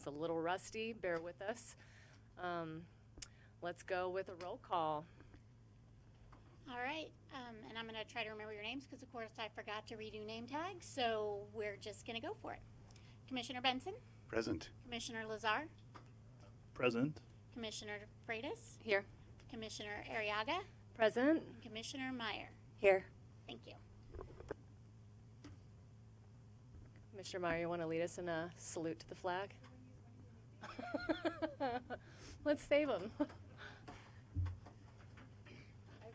It's a little rusty, bear with us. Let's go with a roll call. All right, and I'm going to try to remember your names because, of course, I forgot to redo name tags, so we're just going to go for it. Commissioner Benson? Present. Commissioner Lazar? Present. Commissioner Freitas? Here. Commissioner Arriaga? Present. And Commissioner Meyer? Here. Thank you. Commissioner Meyer, you want to lead us in a salute to the flag? Let's save him. I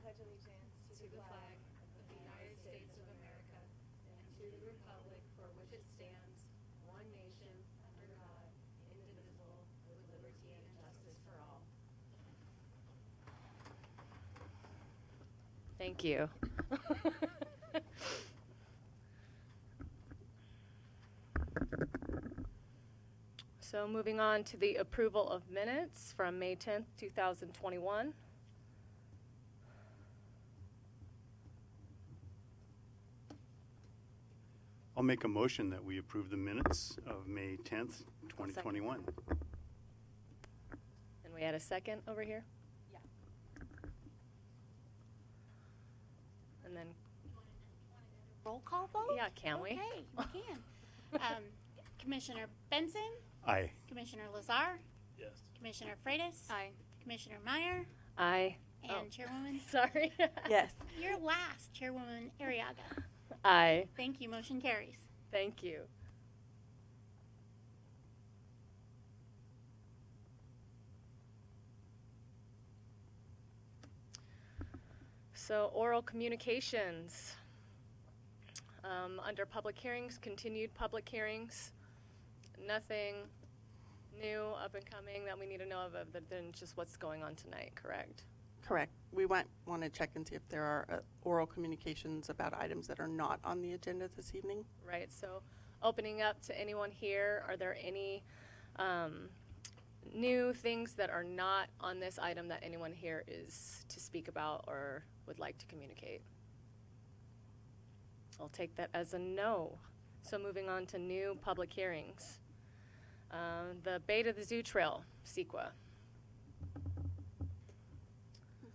pledge allegiance to the flag of the United States of America and to the republic for which it stands, one nation, under God, indivisible, with liberty and justice for all. Thank you. So moving on to the approval of minutes from May 10th, 2021. I'll make a motion that we approve the minutes of May 10th, 2021. And we had a second over here? Yeah. And then, Roll call vote? yeah, can we? Okay, we can. Commissioner Benson? Aye. Commissioner Lazar? Yes. Commissioner Freitas? Aye. Commissioner Meyer? Aye. And Oh. Chairwoman? Sorry. Yes. You're last, Chairwoman Arriaga. Aye. Thank you, motion carries. Thank you. So oral communications. Under public hearings, continued public hearings, nothing new up and coming that we need to know of other than just what's going on tonight, correct? Correct. We want to check and see if there are oral communications about items that are not on the agenda this evening. Right, so opening up to anyone here, are there any new things that are not on this item that anyone here is to speak about or would like to communicate? I'll take that as a no. So moving on to new public hearings. The Bait of the Zoo Trail, Sequoia.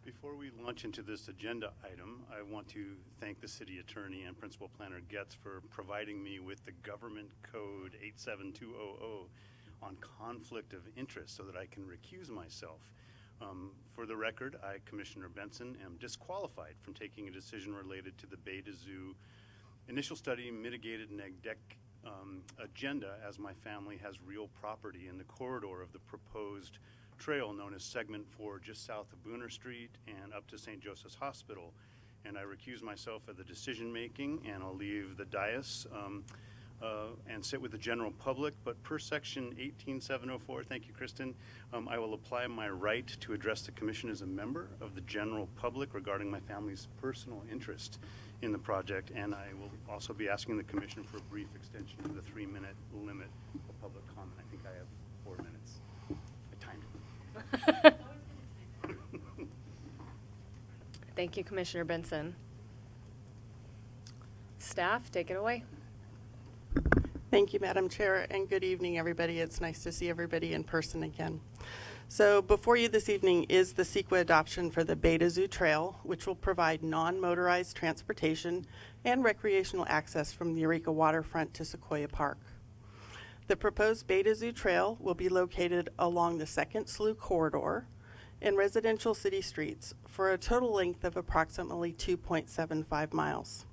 Before we launch into this agenda item, I want to thank the city attorney and principal planner Getz for providing me with the government code 87200 on conflict of interest so that I can recuse myself. For the record, I, Commissioner Benson, am disqualified from taking a decision related to the Beta Zoo initial study mitigated neg deck agenda, as my family has real property in the corridor of the proposed trail known as Segment 4 just south of Booner Street and up to St. Joseph's Hospital. And I recuse myself of the decision making, and I'll leave the dais and sit with the general public. But per section 18704, thank you, Kristen, I will apply my right to address the commission as a member of the general public regarding my family's personal interest in the project, and I will also be asking the commission for a brief extension of the 3-minute limit of public comment. I think I have 4 minutes. I timed it. Thank you, Commissioner Benson. Staff, take it away. Thank you, Madam Chair, and good evening, everybody. It's nice to see everybody in person again. So before you this evening is the Sequoia adoption for the Beta Zoo Trail, which will provide non-motorized transportation and recreational access from the Eureka Waterfront to Sequoia Park. The proposed Beta Zoo Trail will be located along the Second Slough corridor in residential city streets for a total length of approximately 2.75 miles.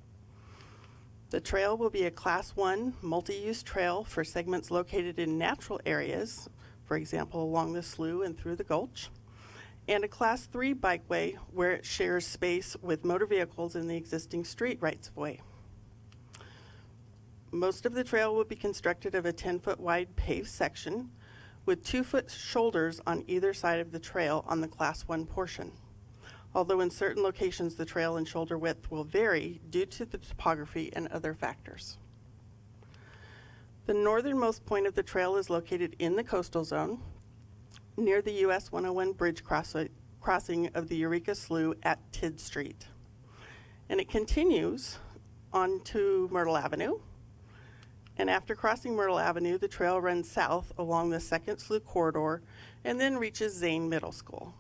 The trail will be a Class 1 multi-use trail for segments located in natural areas, for example, along the slough and through the gulch, and a Class 3 bikeway where it shares space with motor vehicles in the existing street rights-of-way. Most of the trail will be constructed of a 10-foot wide paved section with 2-foot shoulders on either side of the trail on the Class 1 portion. Although in certain locations the trail and shoulder width will vary due to the topography and other factors. The northernmost point of the trail is located in the coastal zone near the US 101 bridge crossing of the Eureka Slough at Tidd Street. And it continues on to Myrtle Avenue And after crossing Myrtle Avenue, the trail runs south along the Second Slough corridor and then reaches Zane Middle School.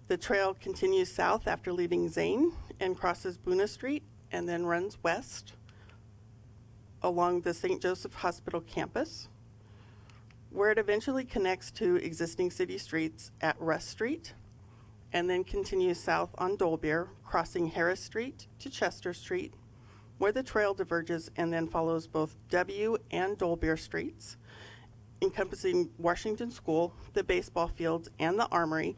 The trail continues south after leaving Zane and crosses Boona Street and then runs west along the St. Joseph Hospital campus, where it eventually connects to existing city streets at Russ Street and then continues south on Dolbear, crossing Harris Street to Chester Street, where the trail diverges and then follows both W and Dolbear Streets, encompassing Washington School, the baseball fields, and the Armory,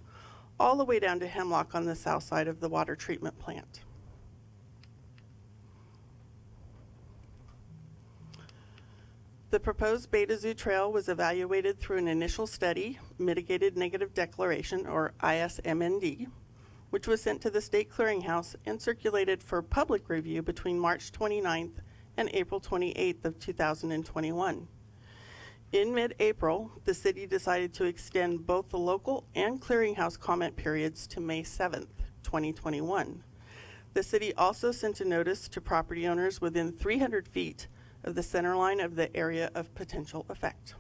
all the way down to Hemlock on the south side of the water treatment plant. The proposed Beta Zoo Trail was evaluated through an initial study, Mitigated Negative Declaration, or ISMND, which was sent to the State Clearinghouse and circulated for public review between March 29th and April 28th of 2021. In mid-April, the city decided to extend both the local and clearinghouse comment periods to May 7th, 2021. The city also sent a notice to property owners within 300 feet of the center line of the area of potential effect.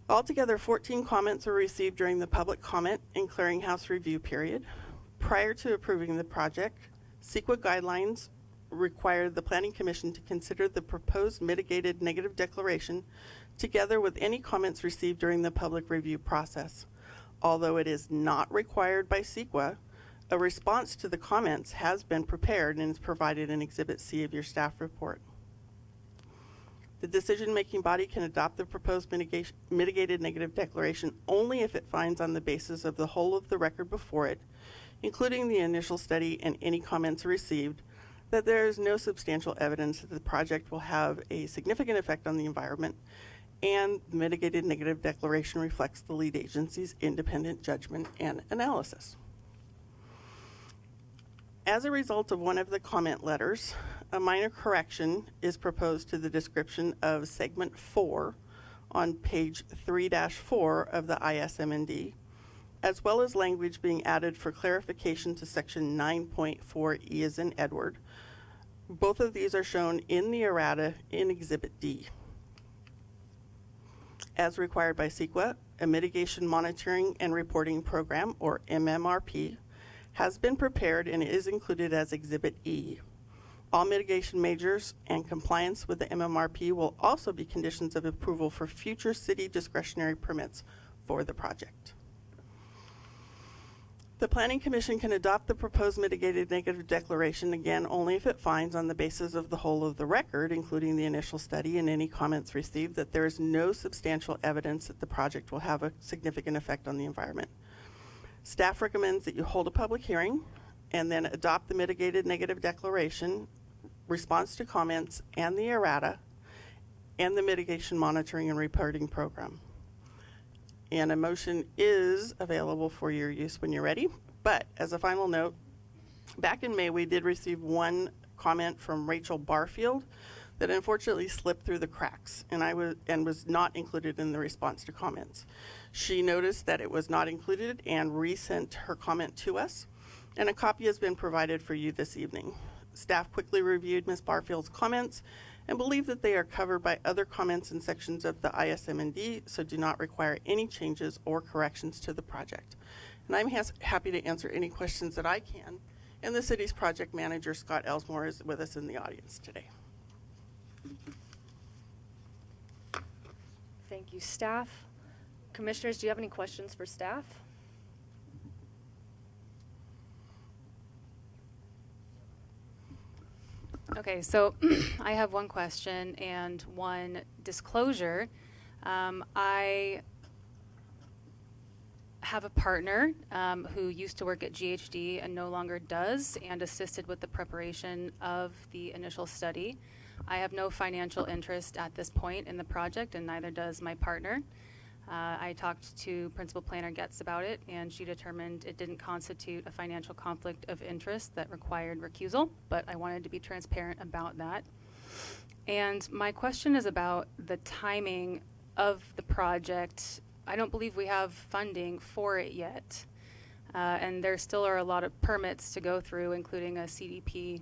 Altogether, 14 comments were received during the public comment and clearinghouse review period. Prior to approving the project, CEQA guidelines required the Planning Commission to consider the proposed mitigated negative declaration together with any comments received during the public review process. Although it is not required by CEQA, a response to the comments has been prepared and is provided in Exhibit C of your staff report. The decision-making body can adopt the proposed mitigated negative declaration only if it finds on the basis of the whole of the record before it, including the initial study and any comments received, that there is no substantial evidence that the project will have a significant effect on the environment, and the mitigated negative declaration reflects the lead agency's independent judgment and analysis. As a result of one of the comment letters, a minor correction is proposed to the description of segment 4 on page 3-4 of the ISMND, as well as language being added for clarification to section 9.4E as in Edward. Both of these are shown in the errata in Exhibit D. As required by CEQA, a Mitigation Monitoring and Reporting Program, or MMRP, has been prepared and is included as Exhibit E. All mitigation measures and compliance with the MMRP will also be conditions of approval for future city discretionary permits for the project. The Planning Commission can adopt the proposed mitigated negative declaration again only if it finds on the basis of the whole of the record, including the initial study and any comments received, that there is no substantial evidence that the project will have a significant effect on the environment. Staff recommends that you hold a public hearing and then adopt the mitigated negative declaration, response to comments, and the errata, and the mitigation monitoring and reporting program. And a motion is available for your use when you're ready. But as a final note, back in May, we did receive one comment from Rachel Barfield that unfortunately slipped through the cracks and was not included in the response to comments. She noticed that it was not included and resent her comment to us, and a copy has been provided for you this evening. Staff quickly reviewed Ms. Barfield's comments and believe that they are covered by other comments and sections of the ISMND, so do not require any changes or corrections to the project. And I'm happy to answer any questions that I can. And the city's project manager, Scott Elsmore, is with us in the audience today. Thank you, staff. Commissioners, do you have any questions for staff? Okay, so I have one question and one disclosure. I have a partner who used to work at GHD and no longer does, and assisted with the preparation of the initial study. I have no financial interest at this point in the project, and neither does my partner. I talked to Principal Planner Getz about it, and she determined it didn't constitute a financial conflict of interest that required recusal, but I wanted to be transparent about that. And my question is about the timing of the project. I don't believe we have funding for it yet, and there still are a lot of permits to go through, including a CDP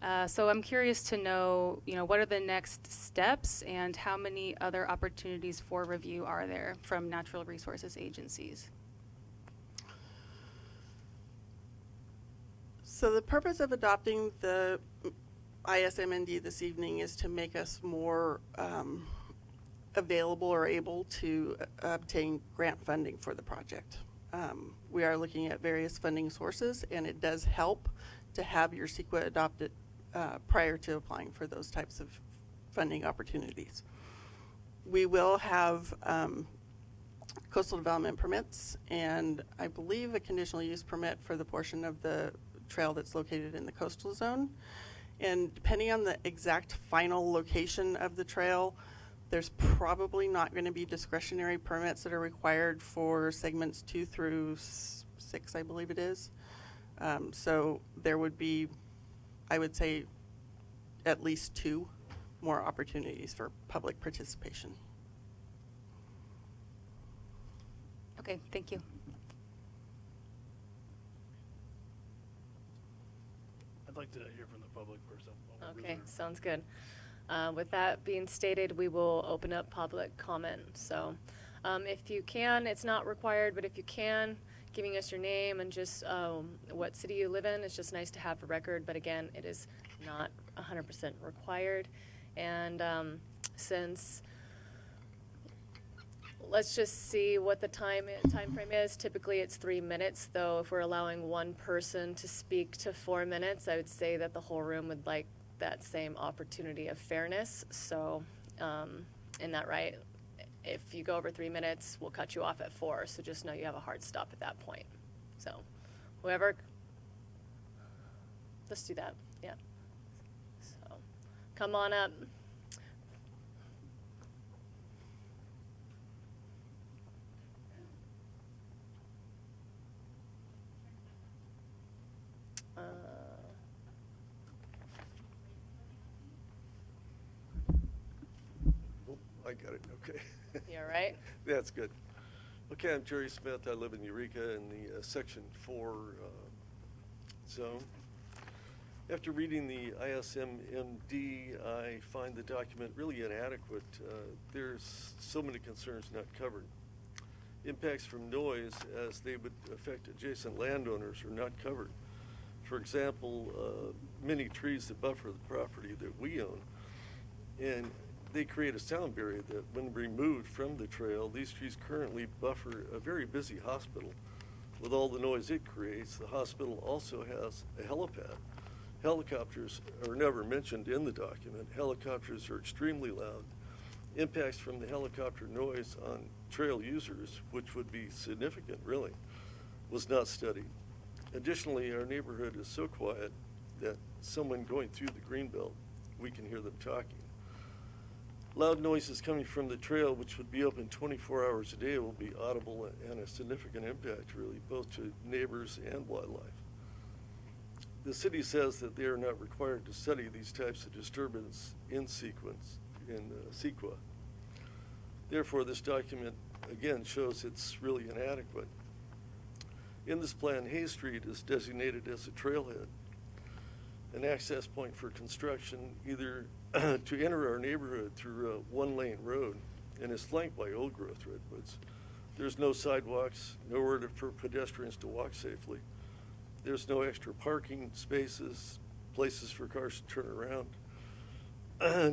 So I'm curious to know, what are the next steps and how many other opportunities for review are there from natural resources agencies? So the purpose of adopting the ISMND this evening is to make us more available or able to obtain grant funding for the project. We are looking at various funding sources, and it does help to have your Sequoia adopted prior to applying for those types of funding opportunities. We will have coastal development permits and I believe a conditional use permit for the portion of the trail that's located in the coastal zone. And depending on the exact final location of the trail, there's probably not going to be discretionary permits that are required for segments 2 through 6, I believe it is. So there would be, I would say, at least 2 more opportunities for public participation. Okay, thank you. I'd like to hear from the public first. Okay, sounds good. With that being stated, we will open up public comment. So if you can, it's not required, but if you can, giving us your name and just what city you live in, it's just nice to have for record. But again, it is not 100% required. And since, let's just see what the time frame is. Typically it's 3 minutes, though if we're allowing one person to speak to 4 minutes, I would say that the whole room would like that same opportunity of fairness. So in that right, if you go over 3 minutes, we'll cut you off at 4. So just know you have a hard stop at that point. So whoever, let's do that. Yeah. So come on up. I got it, okay. You all right? That's good. Okay, I'm Jerry Smith. I live in Eureka in the Section 4 zone. After reading the ISMND, I find the document really inadequate. There's so many concerns not covered. Impacts from noise as they would affect adjacent landowners are not covered. For example, many trees that buffer the property that we own, and they create a sound barrier that when removed from the trail, these trees currently buffer a very busy hospital. With all the noise it creates, the hospital also has a helipad. Helicopters are never mentioned in the document. Helicopters are extremely loud. Impacts from the helicopter noise on trail users, which would be significant really, was not studied. Additionally, our neighborhood is so quiet that someone going through the greenbelt, we can hear them talking. Loud noises coming from the trail, which would be open 24 hours a day, will be audible and a significant impact, really, both to neighbors and wildlife. The city says that they are not required to study these types of disturbance in sequence, in Sequoia. Therefore, this document, again, shows it's really inadequate. In this plan, Hay Street is designated as a trailhead, an access point for construction, either to enter our neighborhood through a one-lane road, and is flanked by old-growth redwoods. There's no sidewalks, nowhere for pedestrians to walk safely. There's no extra parking spaces, places for cars to turn around.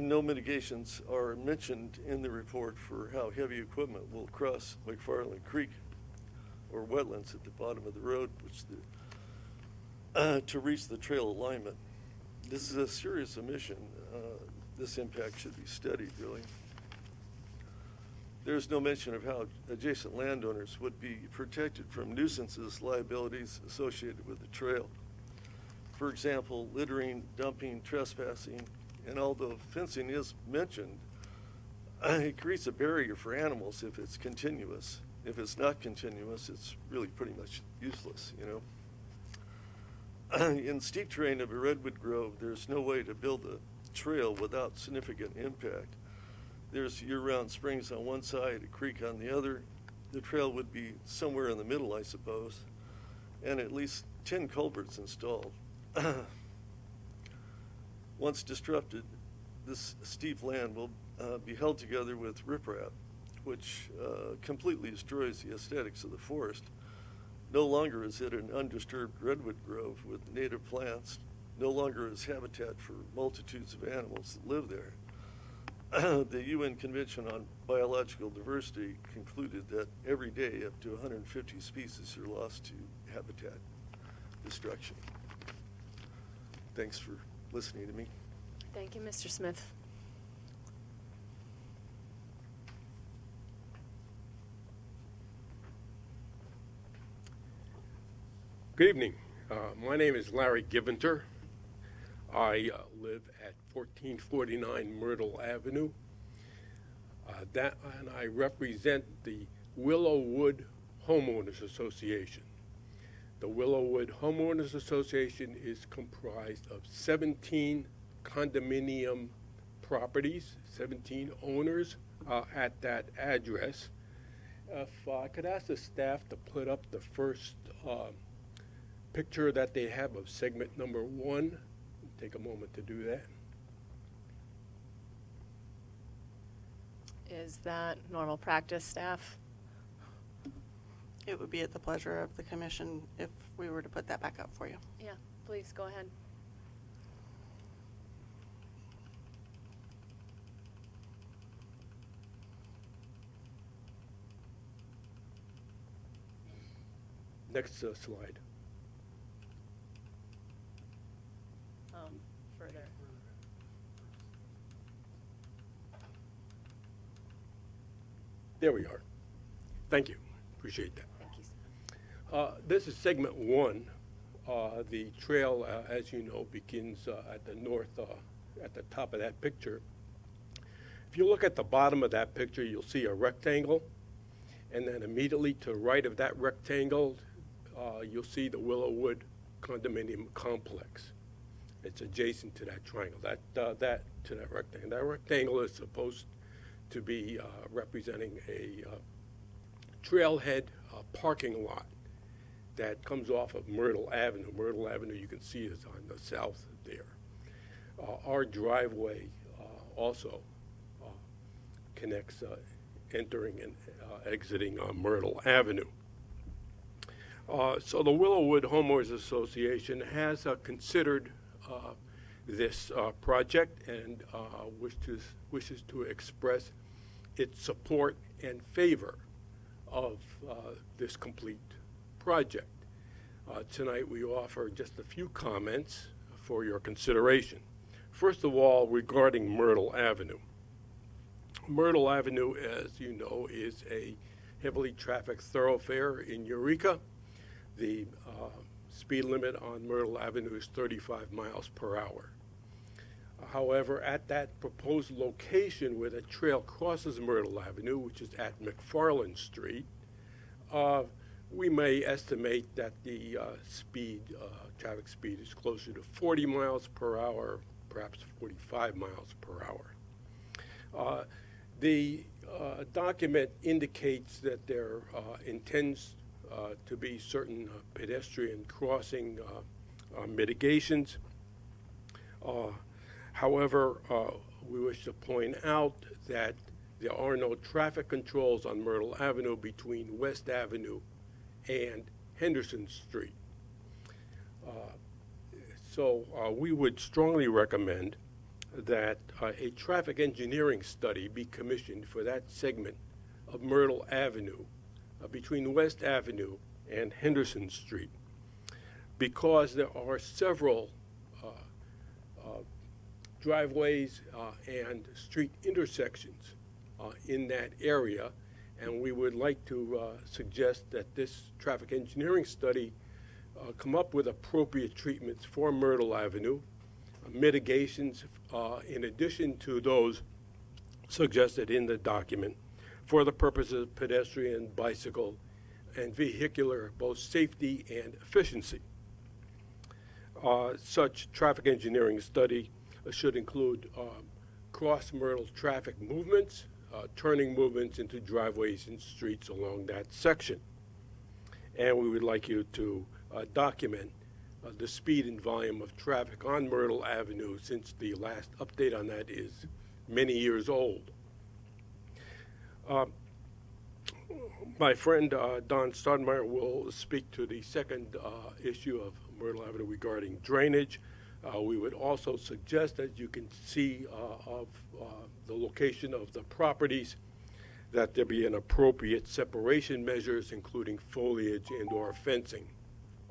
No mitigations are mentioned in the report for how heavy equipment will cross McFarland Creek or wetlands at the bottom of the road, which to reach the trail alignment. This is a serious omission. This impact should be studied, really. There's no mention of how adjacent landowners would be protected from nuisances liabilities associated with the trail. For example, littering, dumping, trespassing, and although fencing is mentioned, it creates a barrier for animals if it's continuous. If it's not continuous, it's really pretty much useless, you know. In steep terrain of a redwood grove, there's no way to build a trail without significant impact. There's year-round springs on one side, a creek on the other. The trail would be somewhere in the middle, I suppose, and at least 10 culverts installed. Once disrupted, this steep land will be held together with riprap, which completely destroys the aesthetics of the forest. No longer is it an undisturbed redwood grove with native plants. No longer is habitat for multitudes of animals that live there. The UN Convention on Biological Diversity concluded that every day up to 150 species are lost to habitat destruction. Thanks for listening to me. Thank you, Mr. Smith. Good evening. My name is Larry Giventer. I live at 1449 Myrtle Avenue. And I represent the Willowwood Homeowners Association. The Willowwood Homeowners Association is comprised of 17 condominium properties, 17 owners at that address. If I could ask the staff to put up the first picture that they have of segment number 1. Take a moment to do that. Is that normal practice, staff? It would be at the pleasure of the commission if we were to put that back up for you. Yeah, please go ahead. Next slide. Further. There we are. Thank you. Appreciate that. Thank you. This is segment 1. The trail, as you know, begins at the north, at the top of that picture. If you look at the bottom of that picture, you'll see a rectangle. And then immediately to the right of that rectangle, you'll see the Willowwood condominium complex. It's adjacent to that triangle, to that rectangle. That rectangle is supposed to be representing a trailhead parking lot that comes off of Myrtle Avenue. Myrtle Avenue, you can see, is on the south there. Our driveway also connects entering and exiting Myrtle Avenue. So the Willowwood Homeowners Association has considered this project and wishes to express its support and favor of this complete project. Tonight we offer just a few comments for your consideration. First of all, regarding Myrtle Avenue. Myrtle Avenue, as you know, is a heavily trafficked thoroughfare in Eureka. The speed limit on Myrtle Avenue is 35 miles per hour. However, at that proposed location where the trail crosses Myrtle Avenue, which is at McFarland Street, we may estimate that the traffic speed is closer to 40 miles per hour, perhaps 45 miles per hour. The document indicates that there intends to be certain pedestrian crossing mitigations. However, we wish to point out that there are no traffic controls on Myrtle Avenue between West Avenue and Henderson Street. So we would strongly recommend that a traffic engineering study be commissioned for that segment of Myrtle Avenue between West Avenue and Henderson Street, because there are several driveways and street intersections in that area, and we would like to suggest that this traffic engineering study come up with appropriate treatments for Myrtle Avenue, mitigations in addition to those suggested in the document for the purposes of pedestrian, bicycle, and vehicular, both safety and efficiency. Such traffic engineering study should include cross-Myrtle traffic movements, turning movements into driveways and streets along that section. And we would like you to document the speed and volume of traffic on Myrtle Avenue, since the last update on that is many years old. My friend Don Stodmeyer will speak to the second issue of Myrtle Avenue regarding drainage. We would also suggest, as you can see of the location of the properties, that there be an appropriate separation measures, including foliage and/or fencing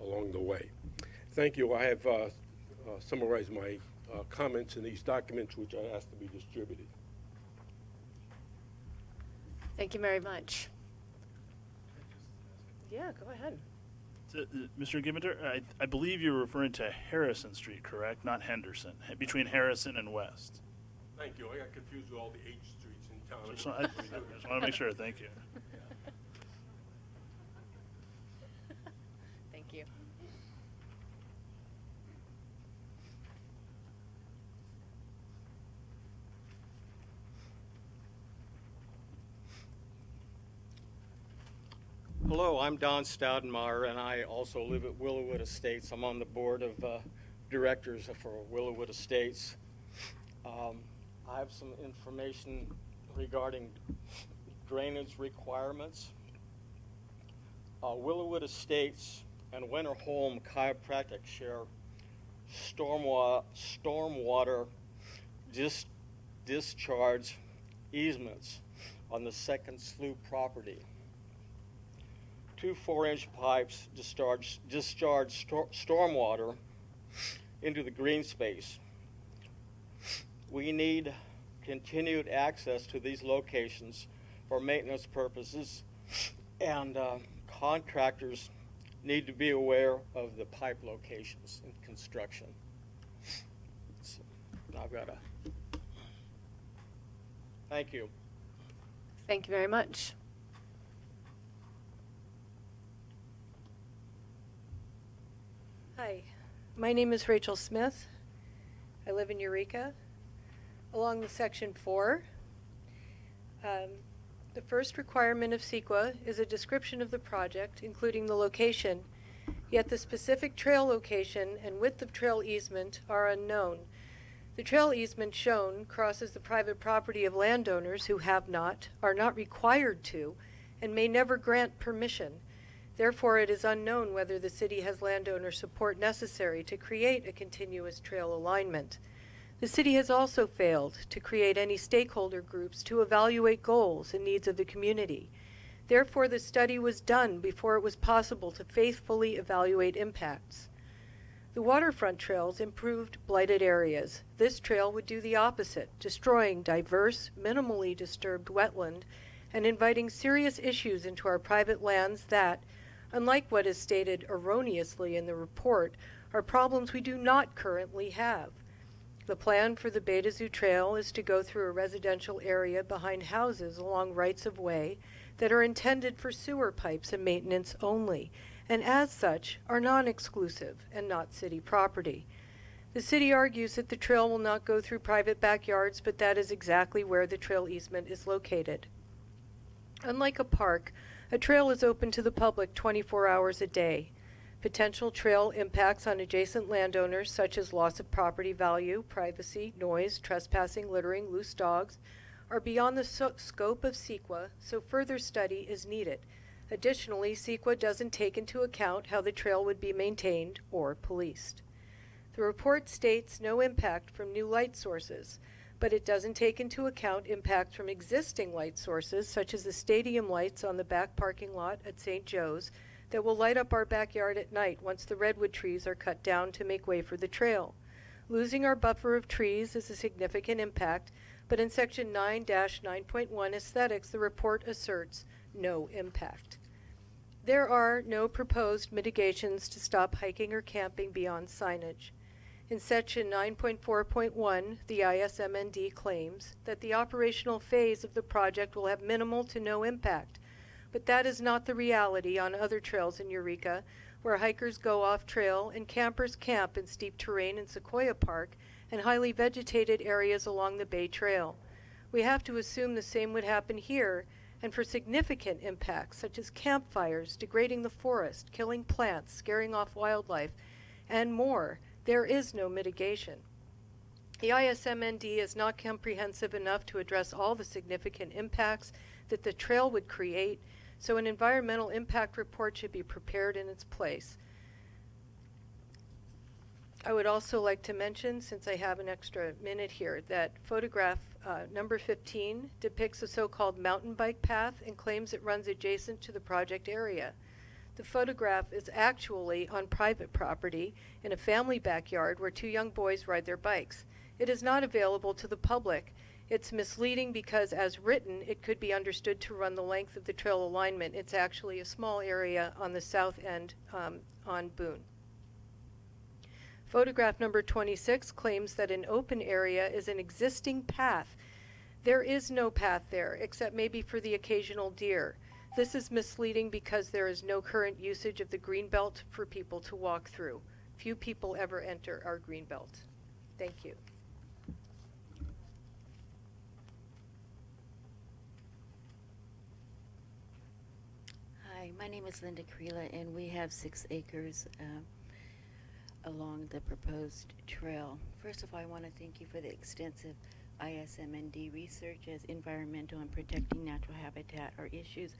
along the way. Thank you. I have summarized my comments in these documents, which I asked to be distributed. Thank you very much. Yeah, go ahead. Mr. Giventer, I believe you're referring to Harrison Street, correct? Not Henderson, between Harrison and West. Thank you. I got confused with all the H streets in town. I just want to make sure. Thank you. Thank you. Hello, I'm Don Stoudenmeyer, and I also live at Willowwood Estates. I'm on the board of directors for Willowwood Estates. I have some information regarding drainage requirements. Willowwood Estates and Winter Home Chiropractic share stormwater discharge easements on the second slough property. Two 4-inch pipes discharge stormwater into the green space. We need continued access to these locations for maintenance purposes, and contractors need to be aware of the pipe locations in construction. So, I've got a thank you. Thank you very much. Hi, my name is Rachel Smith. I live in Eureka. Along the Section 4, the first requirement of CEQA is a description of the project, including the location, yet the specific trail location and width of trail easement are unknown. The trail easement shown crosses the private property of landowners who have not, are not required to, and may never grant permission. Therefore, it is unknown whether the city has landowner support necessary to create a continuous trail alignment. The city has also failed to create any stakeholder groups to evaluate goals and needs of the community. Therefore, the study was done before it was possible to faithfully evaluate impacts. The waterfront trails improved blighted areas. This trail would do the opposite, destroying diverse, minimally disturbed wetland and inviting serious issues into our private lands that, unlike what is stated erroneously in the report, are problems we do not currently have. The plan for the Beta Zoo Trail is to go through a residential area behind houses along rights-of-way that are intended for sewer pipes and maintenance only, and as such are non-exclusive and not city property. The city argues that the trail will not go through private backyards, but that is exactly where the trail easement is located. Unlike a park, a trail is open to the public 24 hours a day. Potential trail impacts on adjacent landowners, such as loss of property value, privacy, noise, trespassing, littering, loose dogs, are beyond the scope of CEQA, so further study is needed. Additionally, CEQA doesn't take into account how the trail would be maintained or policed. The report states no impact from new light sources, but it doesn't take into account impact from existing light sources, such as the stadium lights on the back parking lot at St. Joe's, that will light up our backyard at night once the redwood trees are cut down to make way for the trail. Losing our buffer of trees is a significant impact, but in Section 9-9.1 Aesthetics, the report asserts no impact. There are no proposed mitigations to stop hiking or camping beyond signage. In Section 9.4.1, the ISMND claims that the operational phase of the project will have minimal to no impact, but that is not the reality on other trails in Eureka, where hikers go off trail and campers camp in steep terrain in Sequoia Park and highly vegetated areas along the Bay Trail. We have to assume the same would happen here, and for significant impacts such as campfires, degrading the forest, killing plants, scaring off wildlife, and more. There is no mitigation. The ISMND is not comprehensive enough to address all the significant impacts that the trail would create, so an environmental impact report should be prepared in its place. I would also like to mention, since I have an extra minute here, that photograph number 15 depicts a so-called mountain bike path and claims it runs adjacent to the project area. The photograph is actually on private property in a family backyard where two young boys ride their bikes. It is not available to the public. It's misleading because, as written, it could be understood to run the length of the trail alignment. It's actually a small area on the south end on Boone. Photograph number 26 claims that an open area is an existing path. There is no path there, except maybe for the occasional deer. This is misleading because there is no current usage of the greenbelt for people to walk through. Few people ever enter our greenbelt. Thank you. Hi, my name is Linda Creela, and we have 6 acres along the proposed trail. First of all, I want to thank you for the extensive ISMND research, as environmental and protecting natural habitat are issues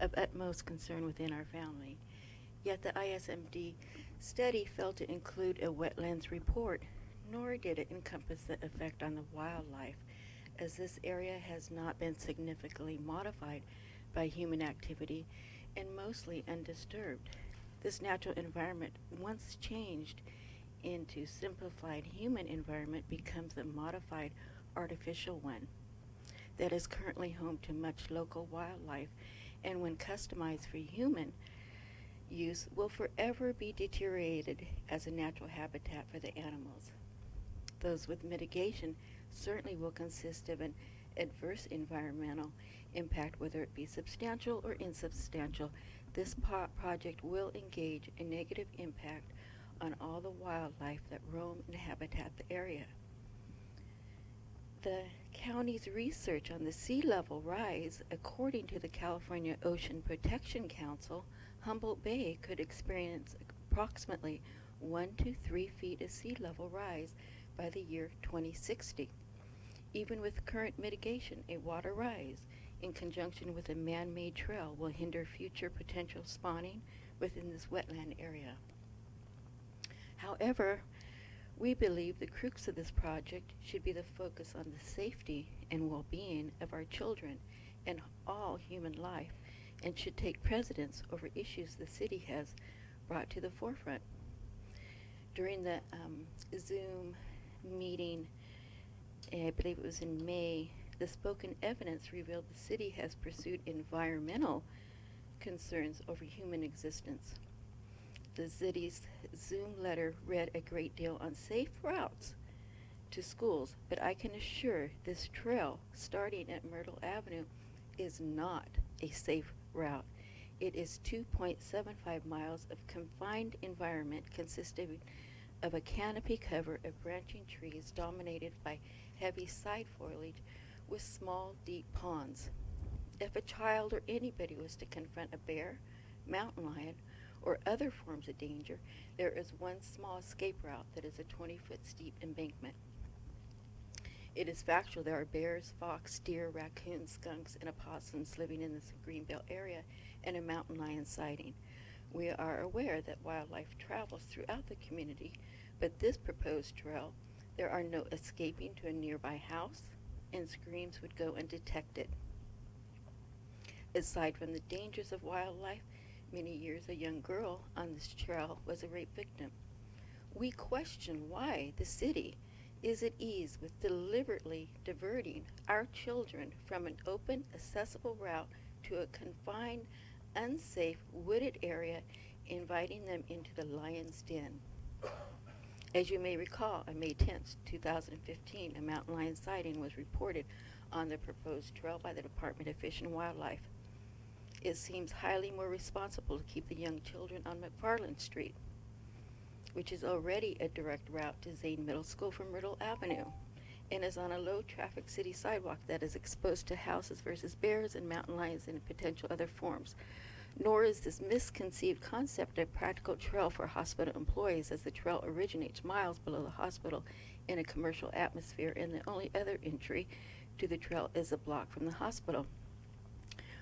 of utmost concern within our family. Yet the ISMD study failed to include a wetlands report, nor did it encompass the effect on the wildlife, as this area has not been significantly modified by human activity and mostly undisturbed. This natural environment, once changed into simplified human environment, becomes a modified artificial one that is currently home to much local wildlife, and when customized for human use will forever be deteriorated as a natural habitat for the animals. Those with mitigation certainly will consist of an adverse environmental impact, whether it be substantial or insubstantial. This project will engage a negative impact on all the wildlife that roam and habitat the area. The county's research on the sea level rise, according to the California Ocean Protection Council, Humboldt Bay could experience approximately 1 to 3 feet of sea level rise by the year 2060. Even with current mitigation, a water rise in conjunction with a man-made trail will hinder future potential spawning within this wetland area. However, we believe the crux of this project should be the focus on the safety and well-being of our children and all human life, and should take precedence over issues the city has brought to the forefront. During the Zoom meeting, I believe it was in May, the spoken evidence revealed the city has pursued environmental concerns over human existence. The city's Zoom letter read a great deal on safe routes to schools, but I can assure this trail starting at Myrtle Avenue is not a safe route. It is 2.75 miles of confined environment consisting of a canopy cover of branching trees dominated by heavy side foliage with small, deep ponds. If a child or anybody was to confront a bear, mountain lion, or other forms of danger, there is one small escape route that is a 20-foot steep embankment. It is factual there are bears, fox, deer, raccoons, skunks, and opossums living in this greenbelt area, and a mountain lion sighting. We are aware that wildlife travels throughout the community, but this proposed trail, there are no escaping to a nearby house, and screams would go undetected. Aside from the dangers of wildlife, many years a young girl on this trail was a rape victim. We question why the city is at ease with deliberately diverting our children from an open, accessible route to a confined, unsafe, wooded area, inviting them into the lion's den. As you may recall, on May 10th, 2015, a mountain lion sighting was reported on the proposed trail by the Department of Fish and Wildlife. It seems highly more responsible to keep the young children on McFarland Street, which is already a direct route to Zane Middle School from Myrtle Avenue, and is on a low-traffic city sidewalk that is exposed to houses versus bears and mountain lions and potential other forms. Nor is this misconceived concept a practical trail for hospital employees, as the trail originates miles below the hospital in a commercial atmosphere, and the only other entry to the trail is a block from the hospital.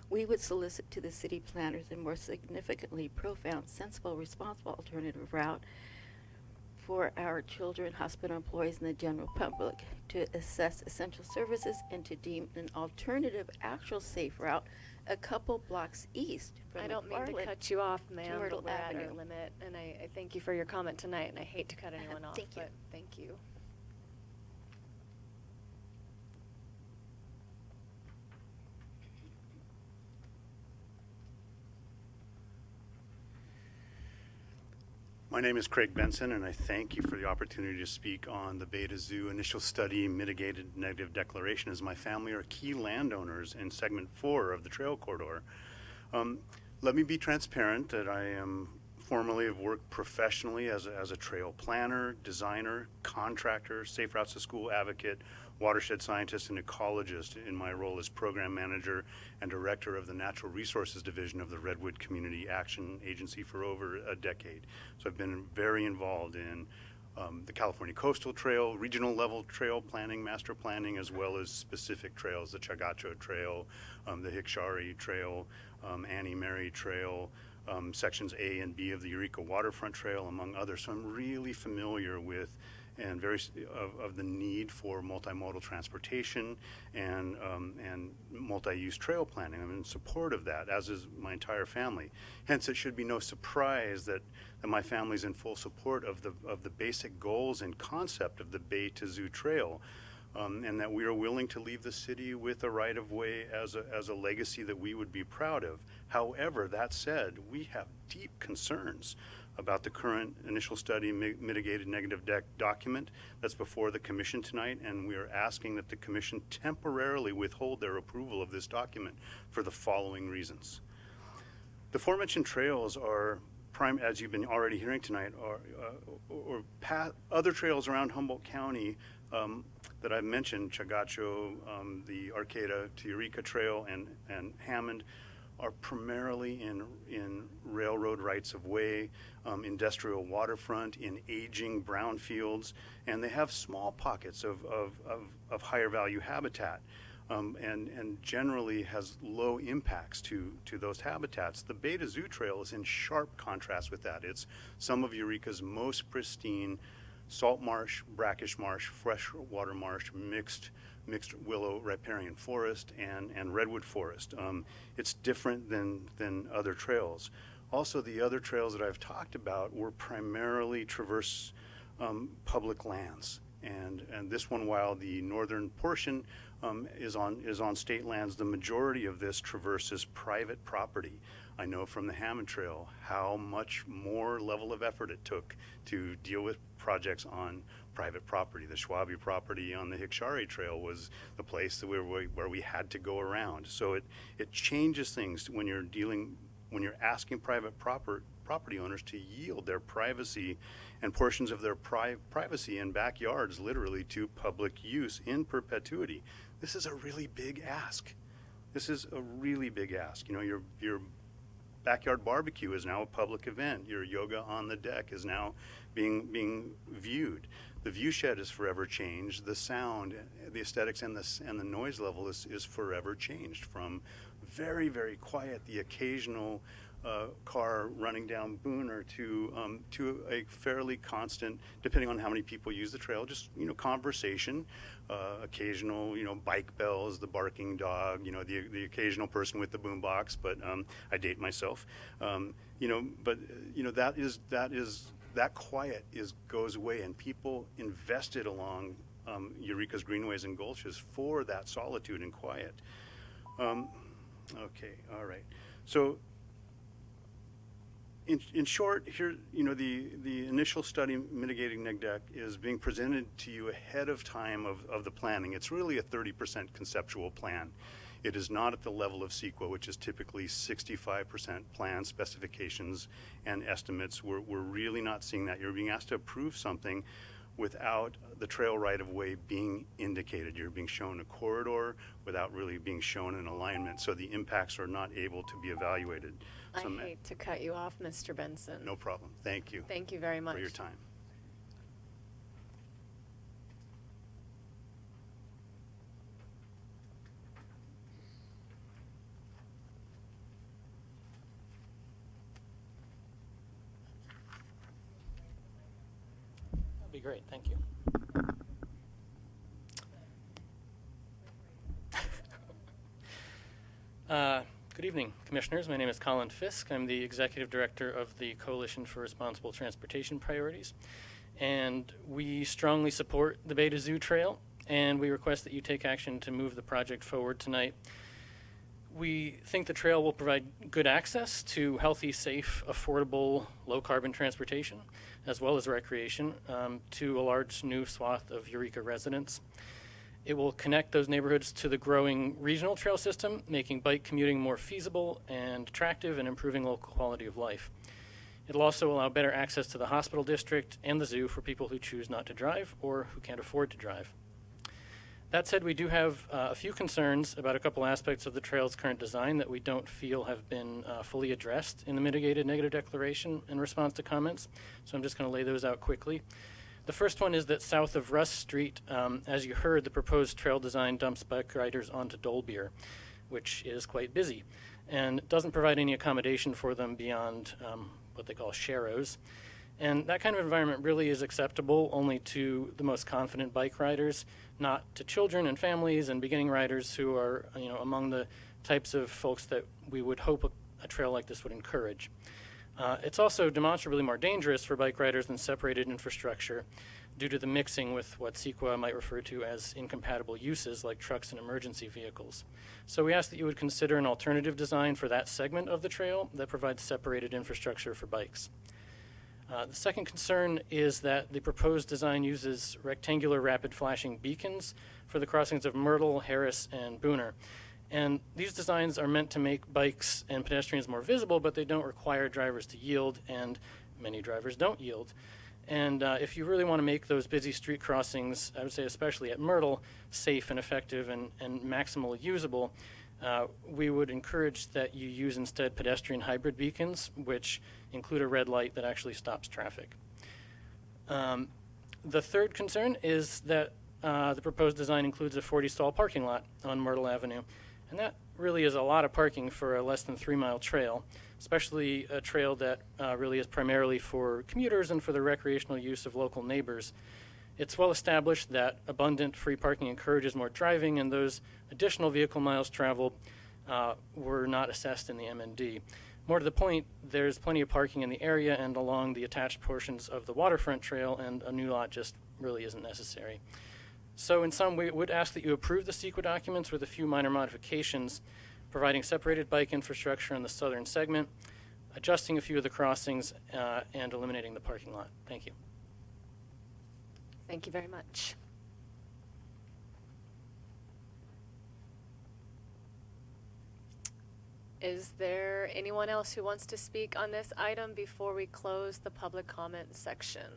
We would solicit to the city planners a more significantly profound, sensible, responsible alternative route for our children, hospital employees, and the general public to assess essential services and to deem an alternative, actual safe route a couple blocks east from I don't mean to McFarland cut you off, ma'am, Myrtle but we're at our Avenue. limit, and I thank you for your comment tonight, and I hate to cut anyone off, Thank you. but thank you. My name is Craig Benson, and I thank you for the opportunity to speak on the Beta Zoo initial study mitigated negative declaration, as my family are key landowners in segment 4 of the trail corridor. Let me be transparent that I am formerly have worked professionally as a trail planner, designer, contractor, safe routes to school advocate, watershed scientist, and ecologist in my role as program manager and director of the Natural Resources Division of the Redwood Community Action Agency for over a decade. So I've been very involved in the California Coastal Trail, regional level trail planning, master planning, as well as specific trails, the Chagacho Trail, the Hickshari Trail, Annie Mary Trail, sections A and B of the Eureka Waterfront Trail, among others. So I'm really familiar with and of the need for multimodal transportation and multi-use trail planning. I'm in support of that, as is my entire family. Hence, it should be no surprise that my family's in full support of the basic goals and concept of the Bay to Zoo Trail, and that we are willing to leave the city with a right-of-way as a legacy that we would be proud of. However, that said, we have deep concerns about the current initial study mitigated negative document that's before the commission tonight, and we are asking that the commission temporarily withhold their approval of this document for the following reasons. The aforementioned trails are as you've been already hearing tonight, other trails around Humboldt County that I've mentioned, Chagacho, the Arcata to Eureka Trail, and Hammond, are primarily in railroad rights of way, industrial waterfront, in aging brownfields, and they have small pockets of higher value habitat, and generally has low impacts to those habitats. The Beta Zoo Trail is in sharp contrast with that. It's some of Eureka's most pristine salt marsh, brackish marsh, freshwater marsh, mixed willow riparian forest and redwood forest. It's different than other trails. Also, the other trails that I've talked about were primarily traverse public lands, and this one, while the northern portion is on state lands, the majority of this traverses private property. I know from the Hammond Trail how much more level of effort it took to deal with projects on private property. The Schwabe property on the Hickshari Trail was the place where we had to go around. So it changes things when you're asking private property owners to yield their privacy and portions of their privacy in backyards literally to public use in perpetuity. This is a really big ask. This is a really big ask. You know, your backyard barbecue is now a public event. Your yoga on the deck is now being viewed. The view shed is forever changed. The sound, the aesthetics, and the noise level is forever changed from very, very quiet, the occasional car running down Booner to a fairly constant, depending on how many people use the trail, just conversation, occasional bike bells, the barking dog, the occasional person with the boombox. But I date myself, that quiet goes away, and people invested along Eureka's greenways and gulches for that solitude and quiet. Okay, all right. So in short, here, the initial study mitigating neg deck is being presented to you ahead of time of the planning. It's really a 30% conceptual plan. It is not at the level of Sequoia, which is typically 65% plan specifications and estimates. We're really not seeing that. You're being asked to approve something without the trail right-of-way being indicated. You're being shown a corridor without really being shown an alignment, so the impacts are not able to be evaluated. I So hate to cut you off, Mr. Benson. no problem. Thank you Thank you very much. for your time. That'd be great, thank you. Good evening, Commissioners. My name is Colin Fisk. I'm the Executive Director of the Coalition for Responsible Transportation Priorities. And we strongly support the Beta Zoo Trail, and we request that you take action to move the project forward tonight. We think the trail will provide good access to healthy, safe, affordable, low-carbon transportation, as well as recreation, to a large new swath of Eureka residents. It will connect those neighborhoods to the growing regional trail system, making bike commuting more feasible and attractive and improving local quality of life. It'll also allow better access to the hospital district and the zoo for people who choose not to drive or who can't afford to drive. That said, we do have a few concerns about a couple aspects of the trail's current design that we don't feel have been fully addressed in the mitigated negative declaration in response to comments, so I'm just going to lay those out quickly. The first one is that south of Russ Street, as you heard, the proposed trail design dumps bike riders onto Dolbeer, which is quite busy, and doesn't provide any accommodation for them beyond what they call sharrows. And that kind of environment really is acceptable only to the most confident bike riders, not to children and families and beginning riders who are, among the types of folks that we would hope a trail like this would encourage. It's also demonstrably more dangerous for bike riders than separated infrastructure due to the mixing with what Sequoia might refer to as incompatible uses like trucks and emergency vehicles. So we ask that you would consider an alternative design for that segment of the trail that provides separated infrastructure for bikes. The second concern is that the proposed design uses rectangular rapid flashing beacons for the crossings of Myrtle, Harris, and Booner. And these designs are meant to make bikes and pedestrians more visible, but they don't require drivers to yield, and many drivers don't yield. And if you really want to make those busy street crossings, I would say especially at Myrtle, safe and effective and maximally usable, we would encourage that you use instead pedestrian hybrid beacons, which include a red light that actually stops traffic. The third concern is that the proposed design includes a 40-stall parking lot on Myrtle Avenue. And that really is a lot of parking for a less than 3-mile trail, especially a trail that really is primarily for commuters and for the recreational use of local neighbors. It's well established that abundant free parking encourages more driving, and those additional vehicle miles traveled were not assessed in the MND. More to the point, there's plenty of parking in the area and along the attached portions of the Waterfront trail, and a new lot just really isn't necessary. So in sum, we would ask that you approve the CEQA documents with a few minor modifications, providing separated bike infrastructure in the southern segment, adjusting a few of the crossings, and eliminating the parking lot. Thank you. Thank you very much. Is there anyone else who wants to speak on this item before we close the public comment section?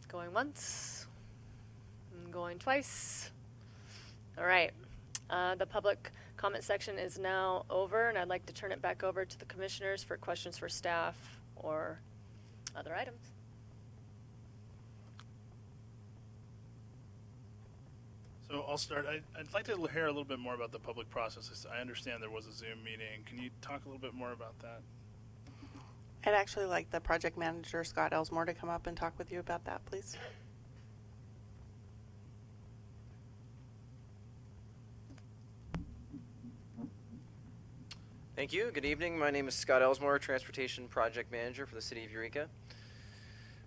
Going once, going twice. All right, the public comment section is now over, and I'd like to turn it back over to the commissioners for questions for staff or other items. So I'll start. I'd like to hear a little bit more about the public process. I understand there was a Zoom meeting. Can you talk a little bit more about that? I'd actually like the project manager, Scott Elsmore, to come up and talk with you about that, please. Thank you. Good evening. My name is Scott Elsmore, Transportation Project Manager for the City of Eureka.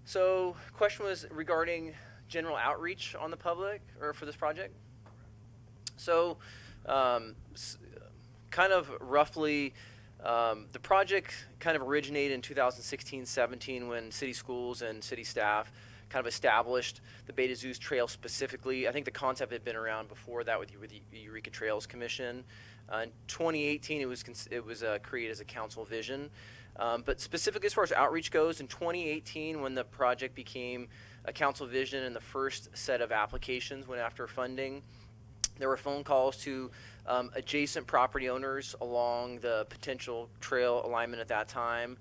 So, question was regarding general outreach on the public or for this project. So, kind of roughly, the project kind of originated in 2016-17 when city schools and city staff kind of established the Beta Zoos Trail specifically. I think the concept had been around before that with the Eureka Trails Commission. In 2018, it was created as a council vision. But specifically as far as outreach goes, in 2018, when the project became a council vision and the first set of applications went after funding, there were phone calls to adjacent property owners along the potential trail alignment at that time.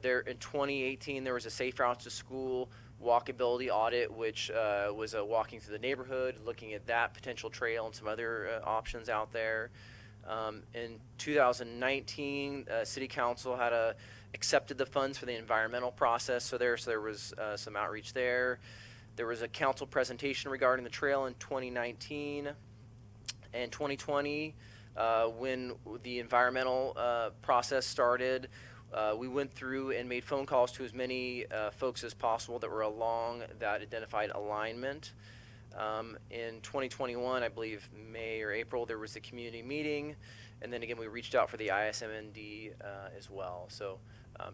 There in 2018, there was a Safe Routes to School walkability audit, which was walking through the neighborhood, looking at that potential trail and some other options out there. In 2019, City Council had accepted the funds for the environmental process, so there was some outreach there. There was a council presentation regarding the trail in 2019. And 2020, when the environmental process started, we went through and made phone calls to as many folks as possible that were along that identified alignment. In 2021, I believe May or April, there was a community meeting, and then again we reached out for the ISMND as well. So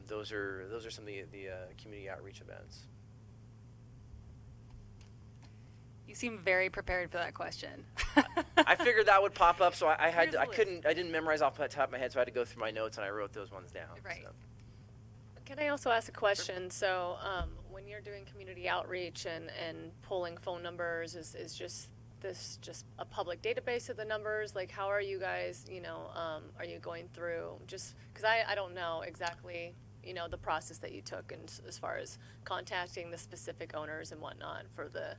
those are some of the community outreach events. You seem very prepared for that question. I figured that would pop up, so I didn't memorize off the top of my head, so I had to go through my notes and I wrote those ones down. Right. So. Can I also ask a question? So when you're doing community outreach and pulling phone numbers, is this just a public database of the numbers? Like, how are you guys, are you going through, just because I don't know exactly, the process that you took and as far as contacting the specific owners and whatnot for the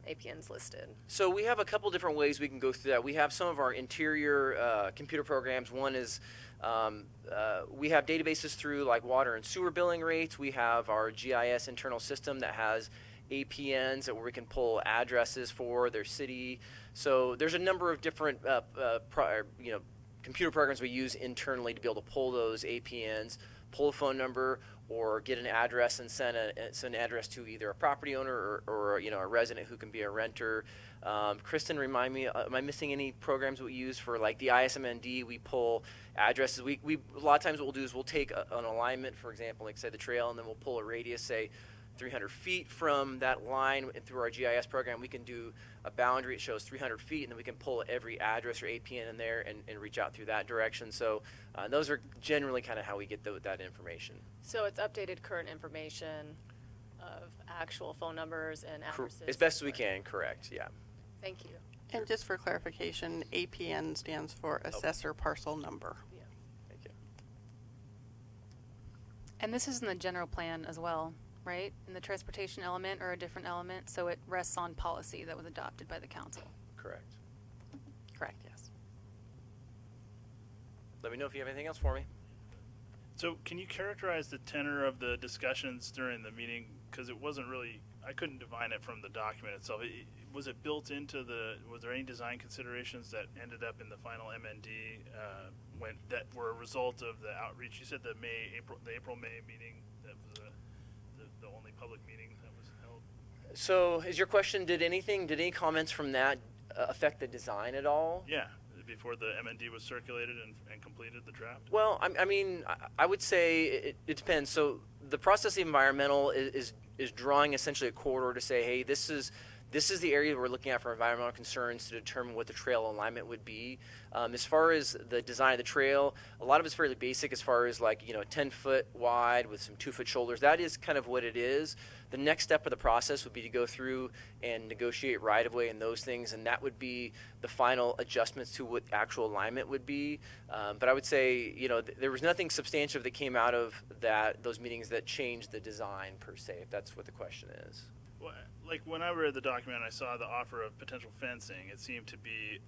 APNs listed. So we have a couple different ways we can go through that. We have some of our interior computer programs. One is we have databases through like water and sewer billing rates. We have our GIS internal system that has APNs where we can pull addresses for their city. So there's a number of different computer programs we use internally to be able to pull those APNs, pull a phone number, or get an address and send an address to either a property owner or a resident who can be a renter. Kristen, remind me, am I missing any programs we use for like the ISMND? We pull addresses. We a lot of times what we'll do is we'll take an alignment, for example, like say the trail, and then we'll pull a radius, say 300 feet from that line, and through our GIS program we can do a boundary. It shows 300 feet, and then we can pull every address or APN in there and reach out through that direction. So those are generally kind of how we get that information. So it's updated current information of actual phone numbers and addresses? As best as we can, correct, yeah. Thank you. And just for clarification, APN stands for Assessor Parcel Number. Yeah. Thank you. And this is in the general plan as well, right? In the transportation element or a different element, so it rests on policy that was adopted by the council. Correct. Correct, yes. Let me know if you have anything else for me. So can you characterize the tenor of the discussions during the meeting? Because it wasn't really, I couldn't divine it from the document itself. Was it built into was there any design considerations that ended up in the final MND that were a result of the outreach? You said the April-May meeting, that was the only public meeting that was held. So is your question, did any comments from that affect the design at all? Yeah, before the MND was circulated and completed the draft? Well, I mean, I would say it depends. So the process of environmental is drawing essentially a corridor to say, hey, this is the area we're looking at for environmental concerns to determine what the trail alignment would be. As far as the design of the trail, a lot of it's fairly basic as far as like, 10-foot wide with some 2-foot shoulders. That is kind of what it is. The next step of the process would be to go through and negotiate right-of-way and those things, and that would be the final adjustments to what actual alignment would be. But I would say, there was nothing substantive that came out of those meetings that changed the design per se, if that's what the question is. Well, like when I read the document and I saw the offer of potential fencing, it seemed to be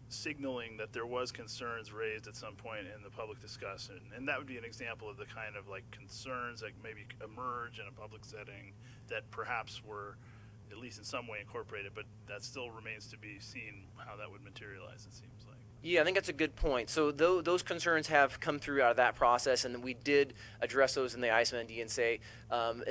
signaling that there was concerns raised at some point in the public discussion, and that would be an example of the kind of like concerns that maybe emerge in a public setting that perhaps were at least in some way incorporated, but that still remains to be seen how that would materialize, it seems like. Yeah, I think that's a good point. So those concerns have come through out of that process, and we did address those in the ISMND and say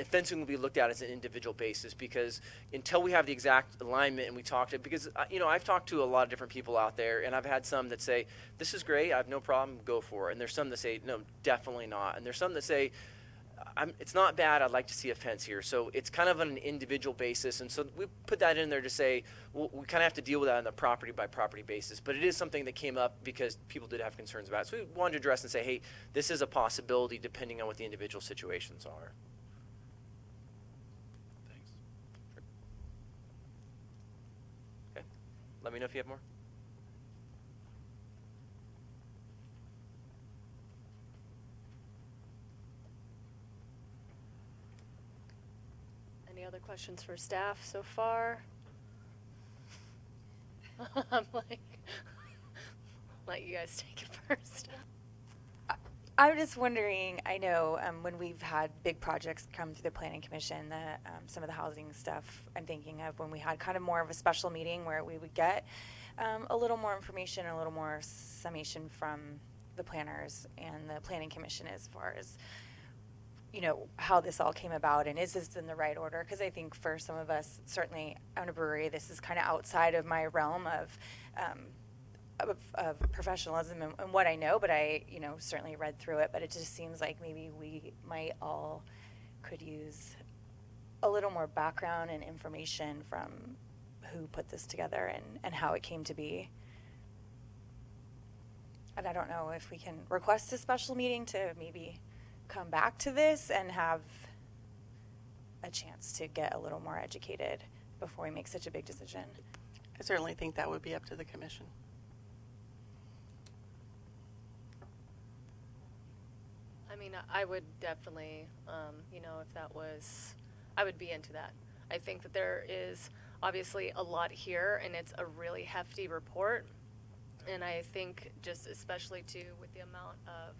fencing will be looked at as an individual basis, because until we have the exact alignment and we talked it, because I've talked to a lot of different people out there, and I've had some that say, this is great, I have no problem, go for it. And there's some that say, no, definitely not. And there's some that say, it's not bad. I'd like to see a fence here. So it's kind of on an individual basis. And so we put that in there to say, well, we kind of have to deal with that on a property by property basis. But it is something that came up because people did have concerns about it. So we wanted to address and say, hey, this is a possibility depending on what the individual situations are. Thanks. Okay. Let me know if you have more. Any other questions for staff so far? I'm like, let you guys take it first. I'm just wondering, I know when we've had big projects come through the Planning Commission, some of the housing stuff I'm thinking of when we had kind of more of a special meeting where we would get a little more information, a little more summation from the planners and the Planning Commission as far as, you know, how this all came about and is this in the right order? Because I think for some of us, certainly own a brewery, this is kind of outside of my realm of professionalism and what I know, but I, you know, certainly read through it, but it just seems like maybe we might all could use a little more background and information from who put this together and how it came to be. And I don't know if we can request a special meeting to maybe come back to this and have a chance to get a little more educated before we make such a big decision. I certainly think that would be up to the commission. I mean, I would definitely, you know, if that was, I would be into that. I think that there is obviously a lot here, and it's a really hefty report. And I think just especially too with the amount of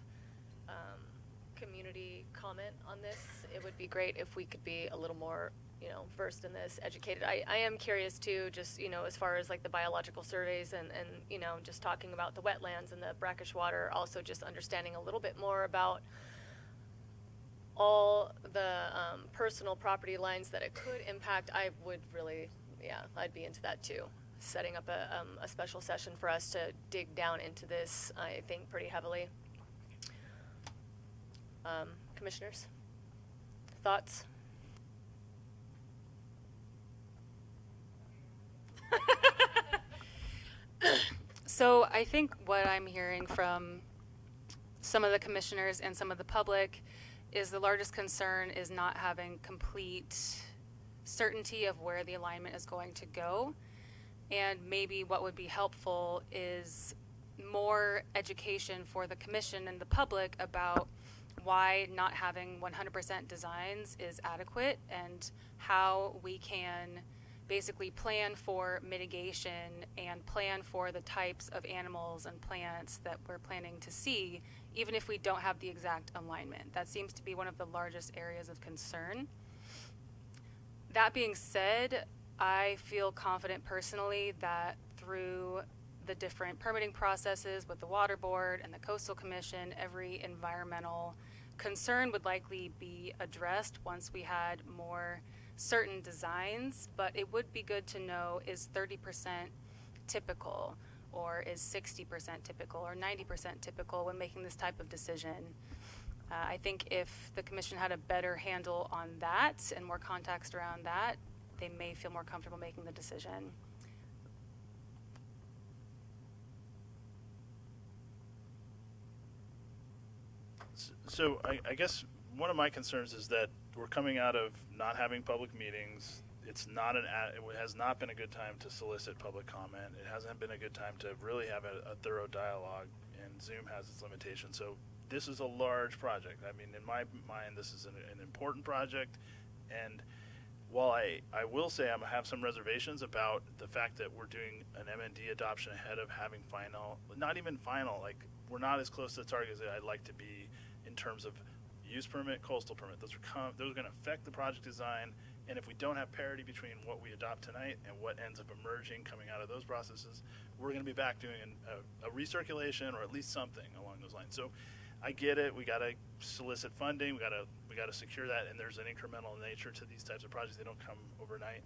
community comment on this, it would be great if we could be a little more, you know, versed in this, educated. I am curious too, just, you know, as far as like the biological surveys and you know, just talking about the wetlands and the brackish water, also just understanding a little bit more about all the personal property lines that it could impact. I would really, yeah, I'd be into that too. Setting up a special session for us to dig down into this, I think, pretty heavily. Commissioners, thoughts? So I think what I'm hearing from some of the commissioners and some of the public is the largest concern is not having complete certainty of where the alignment is going to go. And maybe what would be helpful is more education for the commission and the public about why not having 100% designs is adequate and how we can basically plan for mitigation and plan for the types of animals and plants that we're planning to see, even if we don't have the exact alignment. That seems to be one of the largest areas of concern. That being said, I feel confident personally that through the different permitting processes with the Water Board and the Coastal Commission, every environmental concern would likely be addressed once we had more certain designs, but it would be good to know, is 30% typical, or is 60% typical, or 90% typical when making this type of decision? I think if the commission had a better handle on that and more context around that, they may feel more comfortable making the decision. So I guess one of my concerns is that we're coming out of not having public meetings. It has not been a good time to solicit public comment. It hasn't been a good time to really have a thorough dialogue, and Zoom has its limitations. So this is a large project. I mean, in my mind, this is an important project, and while I will say I have some reservations about the fact that we're doing an MND adoption ahead of having final, not even final, like we're not as close to the target as I'd like to be in terms of use permit, coastal permit. Those are going to affect the project design, and if we don't have parity between what we adopt tonight and what ends up emerging coming out of those processes, we're going to be back doing a recirculation or at least something along those lines. So I get it. We got to solicit funding. We got to secure that, and there's an incremental nature to these types of projects. They don't come overnight.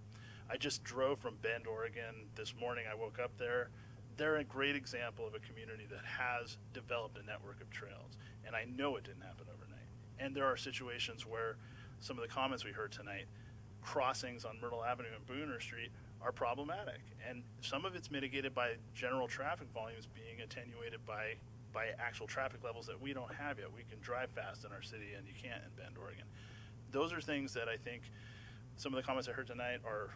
I just drove from Bend, Oregon this morning. I woke up there. They're a great example of a community that has developed a network of trails, and I know it didn't happen overnight. And there are situations where some of the comments we heard tonight, crossings on Myrtle Avenue and Booner Street, are problematic. And some of it's mitigated by general traffic volumes being attenuated by actual traffic levels that we don't have yet. We can drive fast in our city, and you can't in Bend, Oregon. Those are things that I think some of the comments I heard tonight are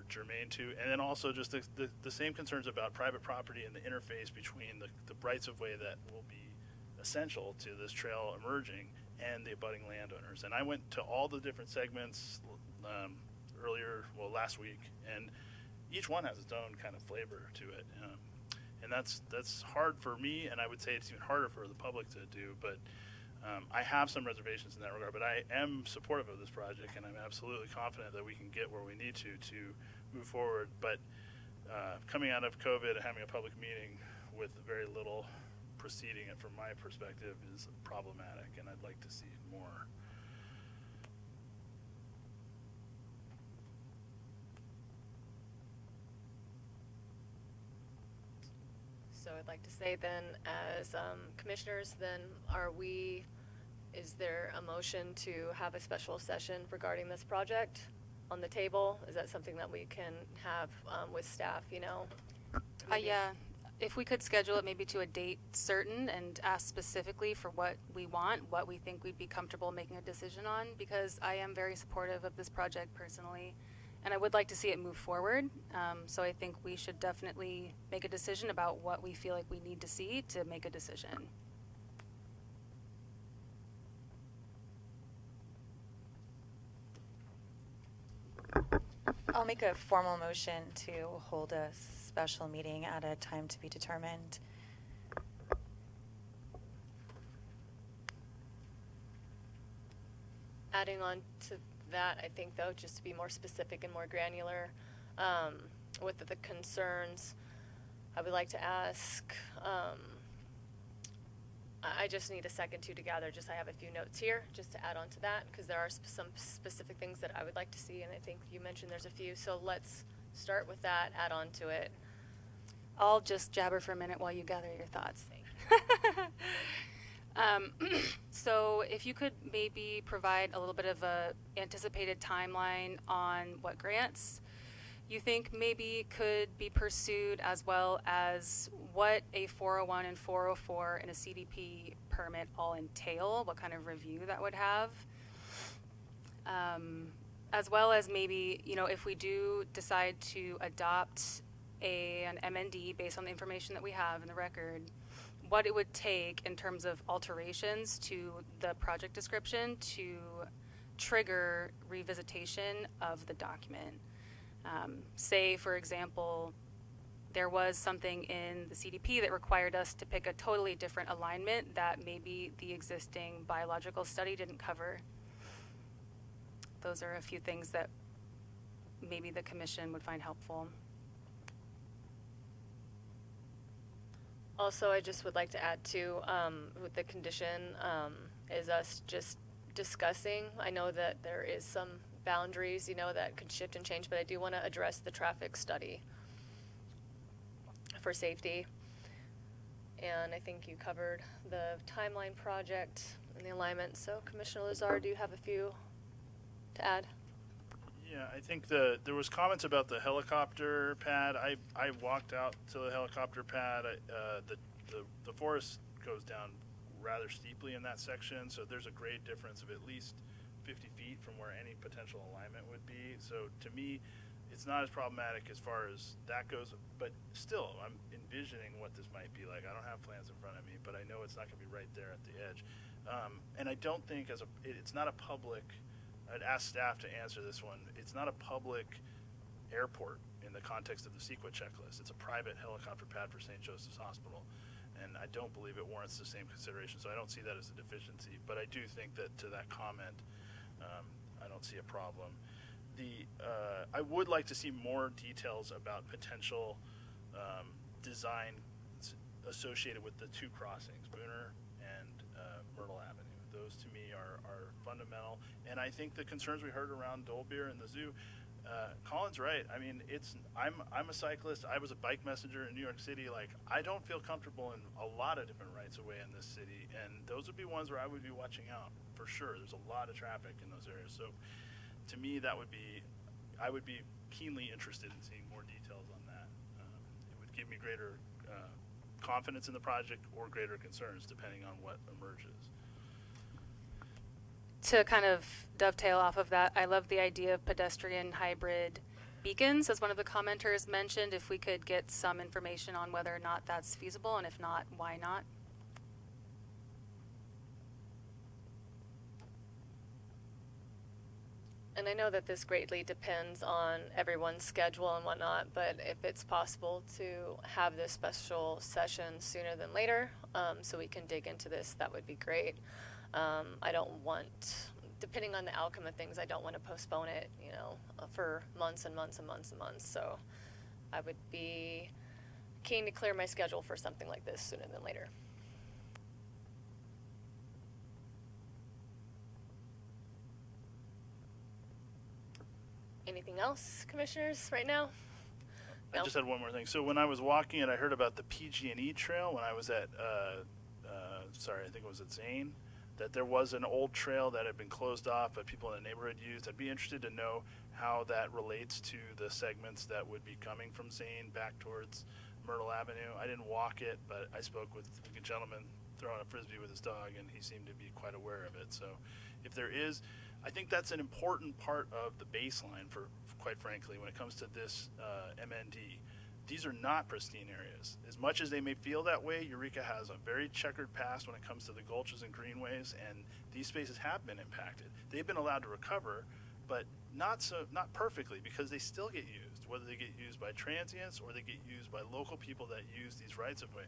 germane to. And then also just the same concerns about private property and the interface between the rights of way that will be essential to this trail emerging and the abutting landowners. And I went to all the different segments last week, and each one has its own kind of flavor to it. And that's hard for me, and I would say it's even harder for the public to do. But I have some reservations in that regard. But I am supportive of this project, and I'm absolutely confident that we can get where we need to move forward. But coming out of COVID and having a public meeting with very little preceding it, from my perspective, is problematic, and I'd like to see more. So I'd like to say then, as commissioners, then is there a motion to have a special session regarding this project on the table? Is that something that we can have with staff, maybe? Yeah, if we could schedule it maybe to a date certain and ask specifically for what we want, what we think we'd be comfortable making a decision on, because I am very supportive of this project personally, and I would like to see it move forward. So I think we should definitely make a decision about what we feel like we need to see to make a decision. I'll make a formal motion to hold a special meeting at a time to be determined. Adding on to that, I think, though, just to be more specific and more granular with the concerns, I would like to ask, I just need a second to gather. I have a few notes here just to add on to that, because there are some specific things that I would like to see, and I think you mentioned there's a few. So let's start with that, add on to it. I'll just jabber for a minute while you gather your thoughts. So if you could maybe provide a little bit of a anticipated timeline on what grants you think maybe could be pursued, as well as what a 401 and 404 and a CDP permit all entail, what kind of review that would have, as well as maybe, if we do decide to adopt an MND based on the information that we have in the record, what it would take in terms of alterations to the project description to trigger revisitation of the document. Say, for example, there was something in the CDP that required us to pick a totally different alignment that maybe the existing biological study didn't cover. Those are a few things that maybe the commission would find helpful. Also, I just would like to add to, with the condition, is us just discussing. I know that there is some boundaries, that could shift and change, but I do want to address the traffic study for safety. And I think you covered the timeline project and the alignment. So, Commissioner Lazar, do you have a few to add? Yeah, I think there was comments about the helicopter pad. I walked out to the helicopter pad. The forest goes down rather steeply in that section, so there's a grade difference of at least 50 feet from where any potential alignment would be. So to me, it's not as problematic as far as that goes, but still, I'm envisioning what this might be like. I don't have plans in front of me, but I know it's not going to be right there at the edge. And I don't think it's not a public. I'd ask staff to answer this one. It's not a public airport in the context of the Sequoia checklist. It's a private helicopter pad for St. Joseph's Hospital, and I don't believe it warrants the same consideration. So I don't see that as a deficiency, but I do think that to that comment, I don't see a problem. I would like to see more details about potential design associated with the two crossings, Booner and Myrtle Avenue. Those to me are fundamental, and I think the concerns we heard around Dole Beer and the zoo, Colin's right. I mean, I'm a cyclist. I was a bike messenger in New York City. Like, I don't feel comfortable in a lot of different rights of way in this city, and those would be ones where I would be watching out for sure. There's a lot of traffic in those areas. So, to me, I would be keenly interested in seeing more details on that. It would give me greater confidence in the project or greater concerns depending on what emerges. To kind of dovetail off of that, I love the idea of pedestrian hybrid beacons, as one of the commenters mentioned. If we could get some information on whether or not that's feasible, and if not, why not? And I know that this greatly depends on everyone's schedule and whatnot, but if it's possible to have this special session sooner than later, so we can dig into this, that would be great. I don't want, depending on the outcome of things, I don't want to postpone it, for months and months and months and months. So I would be keen to clear my schedule for something like this sooner than later. Anything else, commissioners, right now? I No? just had one more thing. So when I was walking it, I heard about the PG&E trail when I was at, I think it was at Zane, that there was an old trail that had been closed off, but people in the neighborhood used. I'd be interested to know how that relates to the segments that would be coming from Zane back towards Myrtle Avenue. I didn't walk it, but I spoke with a gentleman throwing a Frisbee with his dog, and he seemed to be quite aware of it. So if there is, I think that's an important part of the baseline for quite frankly, when it comes to this MND. These are not pristine areas. As much as they may feel that way, Eureka has a very checkered past when it comes to the gulches and greenways, and these spaces have been impacted. They've been allowed to recover, but not perfectly, because they still get used, whether they get used by transients or they get used by local people that use these rights of way.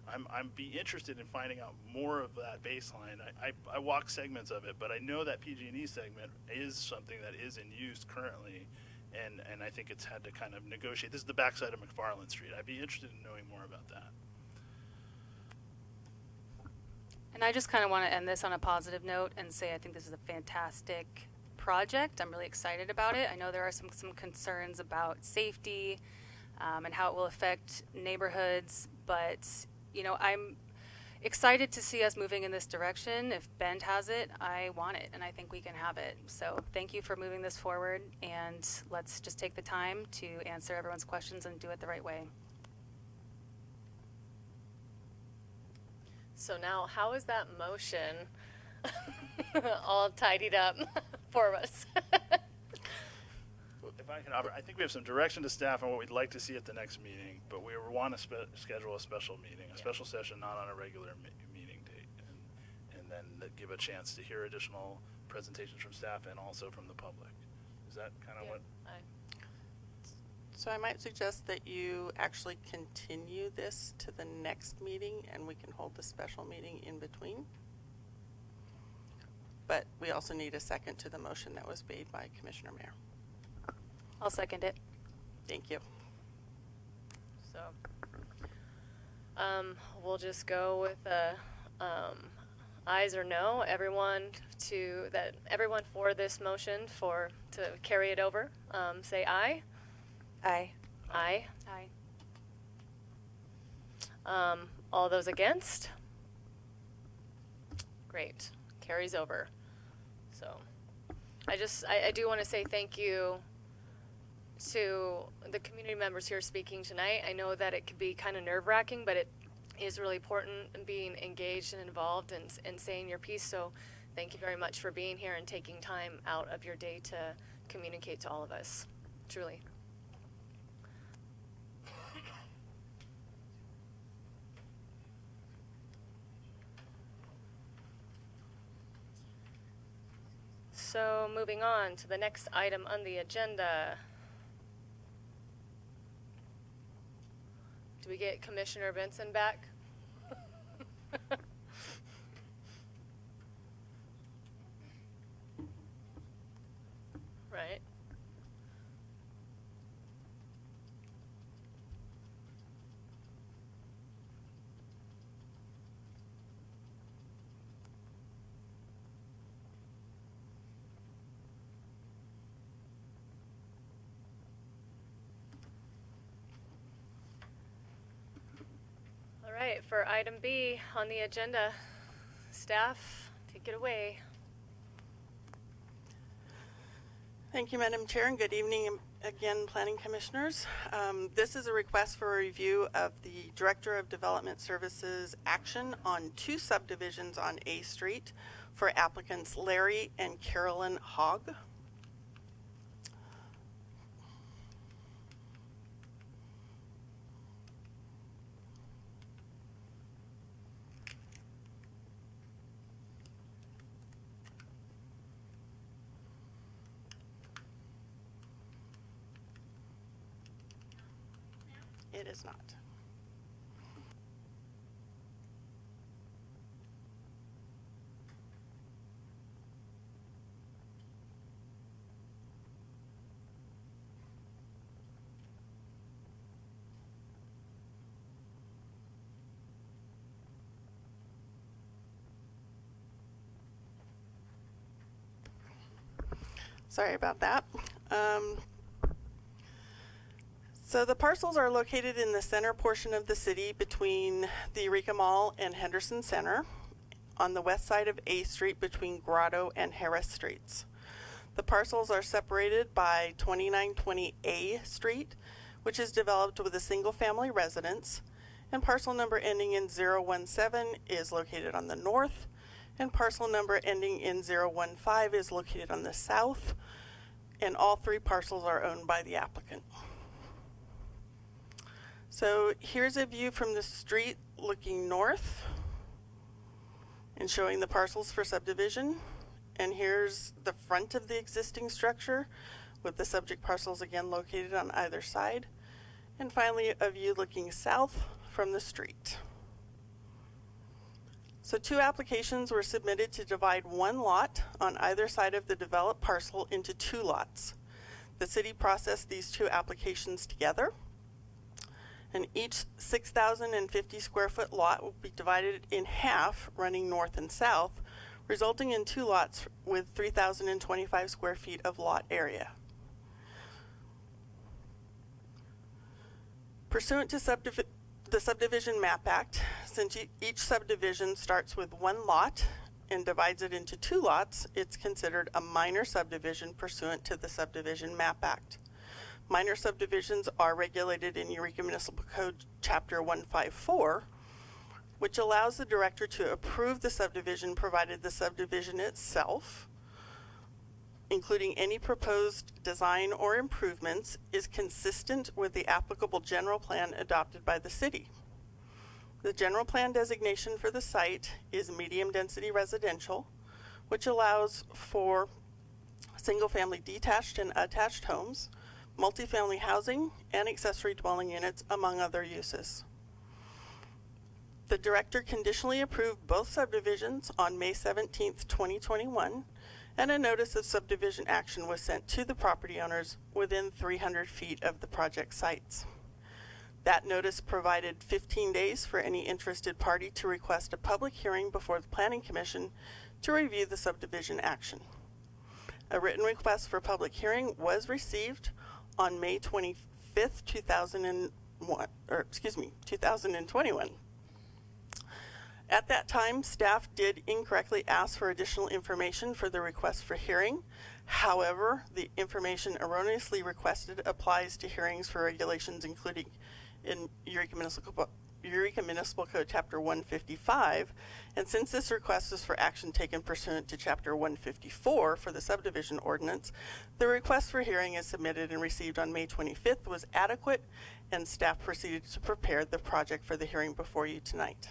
I'm be interested in finding out more of that baseline. I walk segments of it, but I know that PG&E segment is something that is in use currently, and I think it's had to kind of negotiate. This is the backside of McFarland Street. I'd be interested in knowing more about that. And I just kind of want to end this on a positive note and say I think this is a fantastic project. I'm really excited about it. I know there are some concerns about safety and how it will affect neighborhoods, but I'm excited to see us moving in this direction. If Bend has it, I want it, and I think we can have it. So thank you for moving this forward, and let's just take the time to answer everyone's questions and do it the right way. So now, how is that motion all tidied up for us? If I can offer, I think we have some direction to staff on what we'd like to see at the next meeting, but we want to schedule a special meeting, a special session, not on a regular meeting date, and then give a chance to hear additional presentations from staff and also from the public. Is that kind of what? So I might suggest that you actually continue this to the next meeting, and we can hold the special meeting in between. But we also need a second to the motion that was made by Commissioner Mayer. I'll second it. Thank you. So we'll just go with ayes or no. Everyone for this motion to carry it over, say aye. Aye. Aye. Aye. All those against? Great. Carries over. So I do want to say thank you to the community members here speaking tonight. I know that it could be kind of nerve-wracking, but it is really important being engaged and involved and saying your piece. So thank you very much for being here and taking time out of your day to communicate to all of us. Truly. So moving on to the next item on the agenda. Do we get Commissioner Benson back? Right. for item B on the agenda. Staff, take it away. Thank you, Madam Chair, and good evening again, Planning Commissioners. This is a request for a review of the Director of Development Services action on 2 subdivisions on A Street for applicants Larry and Carolyn Hogg. It is not. Sorry about that. So the parcels are located in the center portion of the city between the Eureka Mall and Henderson Center, on the west side of A Street between Grotto and Harris Streets. The parcels are separated by 2920 A Street, which is developed with a single family residence, and parcel number ending in 017 is located on the north, and parcel number ending in 015 is located on the south, and all 3 parcels are owned by the applicant. So here's a view from the street looking north and showing the parcels for subdivision. And here's the front of the existing structure with the subject parcels again located on either side. And finally, a view looking south from the street. So 2 applications were submitted to divide 1 lot on either side of the developed parcel into 2 lots. The city processed these 2 applications together, and each 6,050 square foot lot will be divided in half running north and south, resulting in 2 lots with 3,025 square feet of lot area. Pursuant to the Subdivision Map Act, since each subdivision starts with 1 lot and divides it into 2 lots, it's considered a minor subdivision pursuant to the Subdivision Map Act. Minor subdivisions are regulated in Eureka Municipal Code Chapter 154, which allows the director to approve the subdivision provided the subdivision itself, including any proposed design or improvements, is consistent with the applicable general plan adopted by the city. The general plan designation for the site is medium density residential, which allows for single-family detached and attached homes, multifamily housing, and accessory dwelling units, among other uses. The director conditionally approved both subdivisions on May 17th, 2021, and a notice of subdivision action was sent to the property owners within 300 feet of the project sites. That notice provided 15 days for any interested party to request a public hearing before the Planning Commission to review the subdivision action. A written request for public hearing was received on May 25th, 2021. At that time, staff did incorrectly ask for additional information for the request for hearing. However, the information erroneously requested applies to hearings for regulations including in Eureka Municipal Code Chapter 155, and since this request is for action taken pursuant to Chapter 154 for the subdivision ordinance, the request for hearing is submitted and received on May 25th was adequate, and staff proceeded to prepare the project for the hearing before you tonight.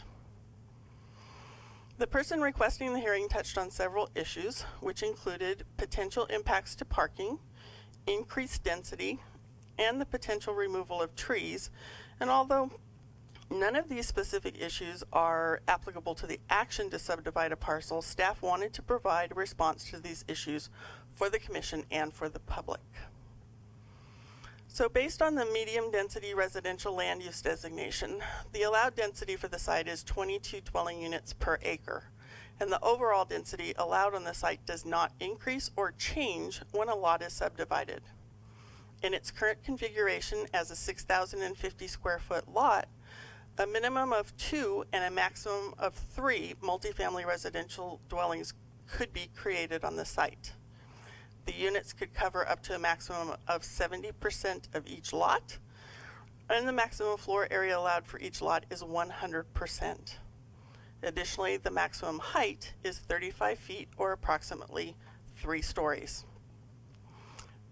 The person requesting the hearing touched on several issues, which included potential impacts to parking, increased density, and the potential removal of trees. And although none of these specific issues are applicable to the action to subdivide a parcel, staff wanted to provide a response to these issues for the Commission and for the public. So based on the medium density residential land use designation, the allowed density for the site is 22 dwelling units per acre, and the overall density allowed on the site does not increase or change when a lot is subdivided. In its current configuration as a 6,050 square foot lot, A minimum of 2 and a maximum of 3 multifamily residential dwellings could be created on the site. The units could cover up to a maximum of 70% of each lot, and the maximum floor area allowed for each lot is 100%. Additionally, the maximum height is 35 feet or approximately 3 stories.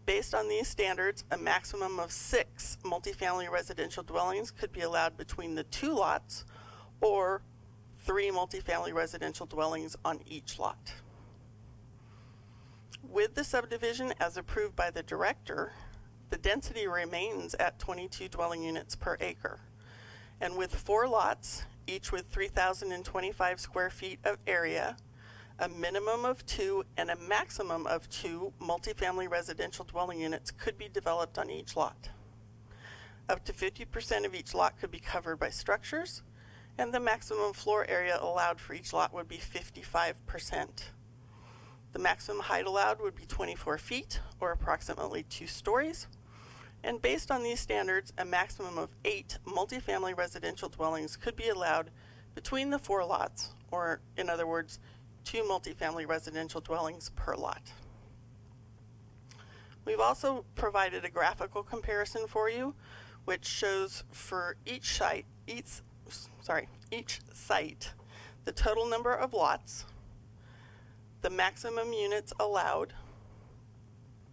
Based on these standards, a maximum of 6 multifamily residential dwellings could be allowed between the 2 lots, or 3 multifamily residential dwellings on each lot. With the subdivision as approved by the director, the density remains at 22 dwelling units per acre. And with 4 lots, each with 3,025 square feet of area, a minimum of 2 and a maximum of 2 multifamily residential dwelling units could be developed on each lot. Up to 50% of each lot could be covered by structures, and the maximum floor area allowed for each lot would be 55%. The maximum height allowed would be 24 feet, or approximately 2 stories. And based on these standards, a maximum of 8 multifamily residential dwellings could be allowed between the 4 lots, or in other words, 2 multifamily residential dwellings per lot. We've also provided a graphical comparison for you, which shows for each site, the total number of lots, the maximum units allowed,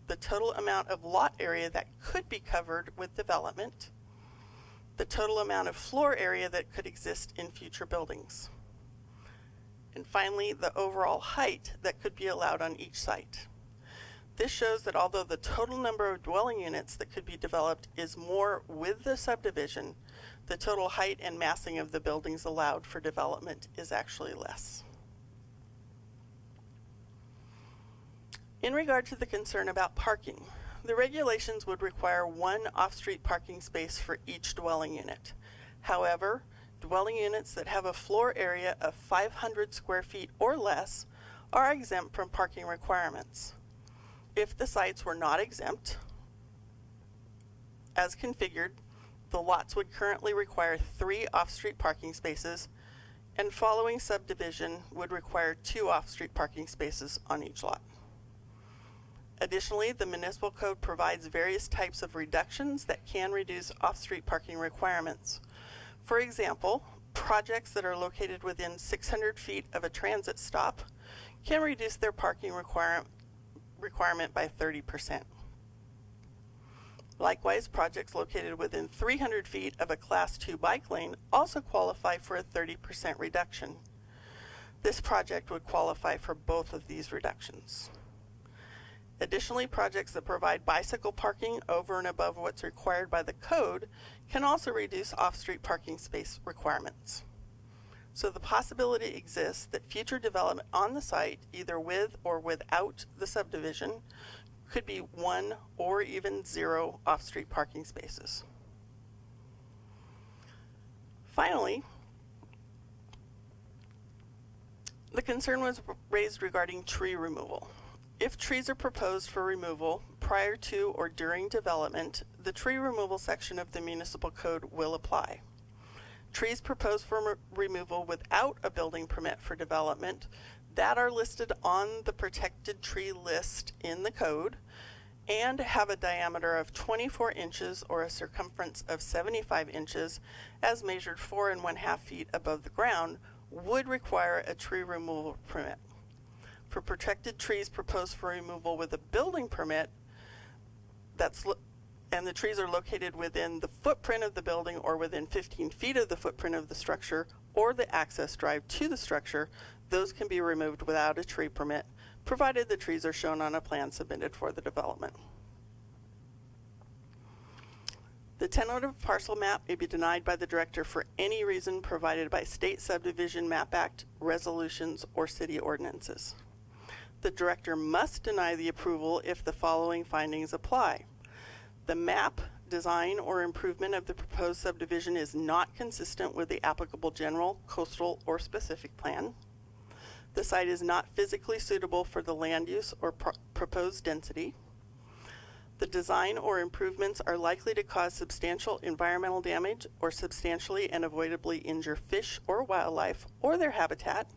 the total amount of lot area that could be covered with development, the total amount of floor area that could exist in future buildings, and finally, the overall height that could be allowed on each site. This shows that although the total number of dwelling units that could be developed is more with the subdivision, the total height and massing of the buildings allowed for development is actually less. In regard to the concern about parking, the regulations would require 1 off-street parking space for each dwelling unit. However, dwelling units that have a floor area of 500 square feet or less are exempt from parking requirements. If the sites were not exempt, as configured, the lots would currently require 3 off-street parking spaces, and following subdivision would require 2 off-street parking spaces on each lot. Additionally, the municipal code provides various types of reductions that can reduce off-street parking requirements. For example, projects that are located within 600 feet of a transit stop can reduce their parking requirement by 30%. Likewise, projects located within 300 feet of a Class 2 bike lane also qualify for a 30% reduction. This project would qualify for both of these reductions. Additionally, projects that provide bicycle parking over and above what's required by the code can also reduce off-street parking space requirements. So the possibility exists that future development on the site, either with or without the subdivision, could be 1 or even 0 off-street parking spaces. Finally, the concern was raised regarding tree removal. If trees are proposed for removal prior to or during development, the tree removal section of the municipal code will apply. Trees proposed for removal without a building permit for development that are listed on the protected tree list in the code and have a diameter of 24 inches or a circumference of 75 inches as measured 4 1/2 feet above the ground would require a tree removal permit. For protected trees proposed for removal with a building permit, and the trees are located within the footprint of the building or within 15 feet of the footprint of the structure or the access drive to the structure, those can be removed without a tree permit, provided the trees are shown on a plan submitted for the development. The tentative parcel map may be denied by the director for any reason provided by State Subdivision Map Act, resolutions, or city ordinances. The director must deny the approval if the following findings apply. The map, design, or improvement of the proposed subdivision is not consistent with the applicable general, coastal, or specific plan. The site is not physically suitable for the land use or proposed density. The design or improvements are likely to cause substantial environmental damage or substantially and avoidably injure fish or wildlife or their habitat.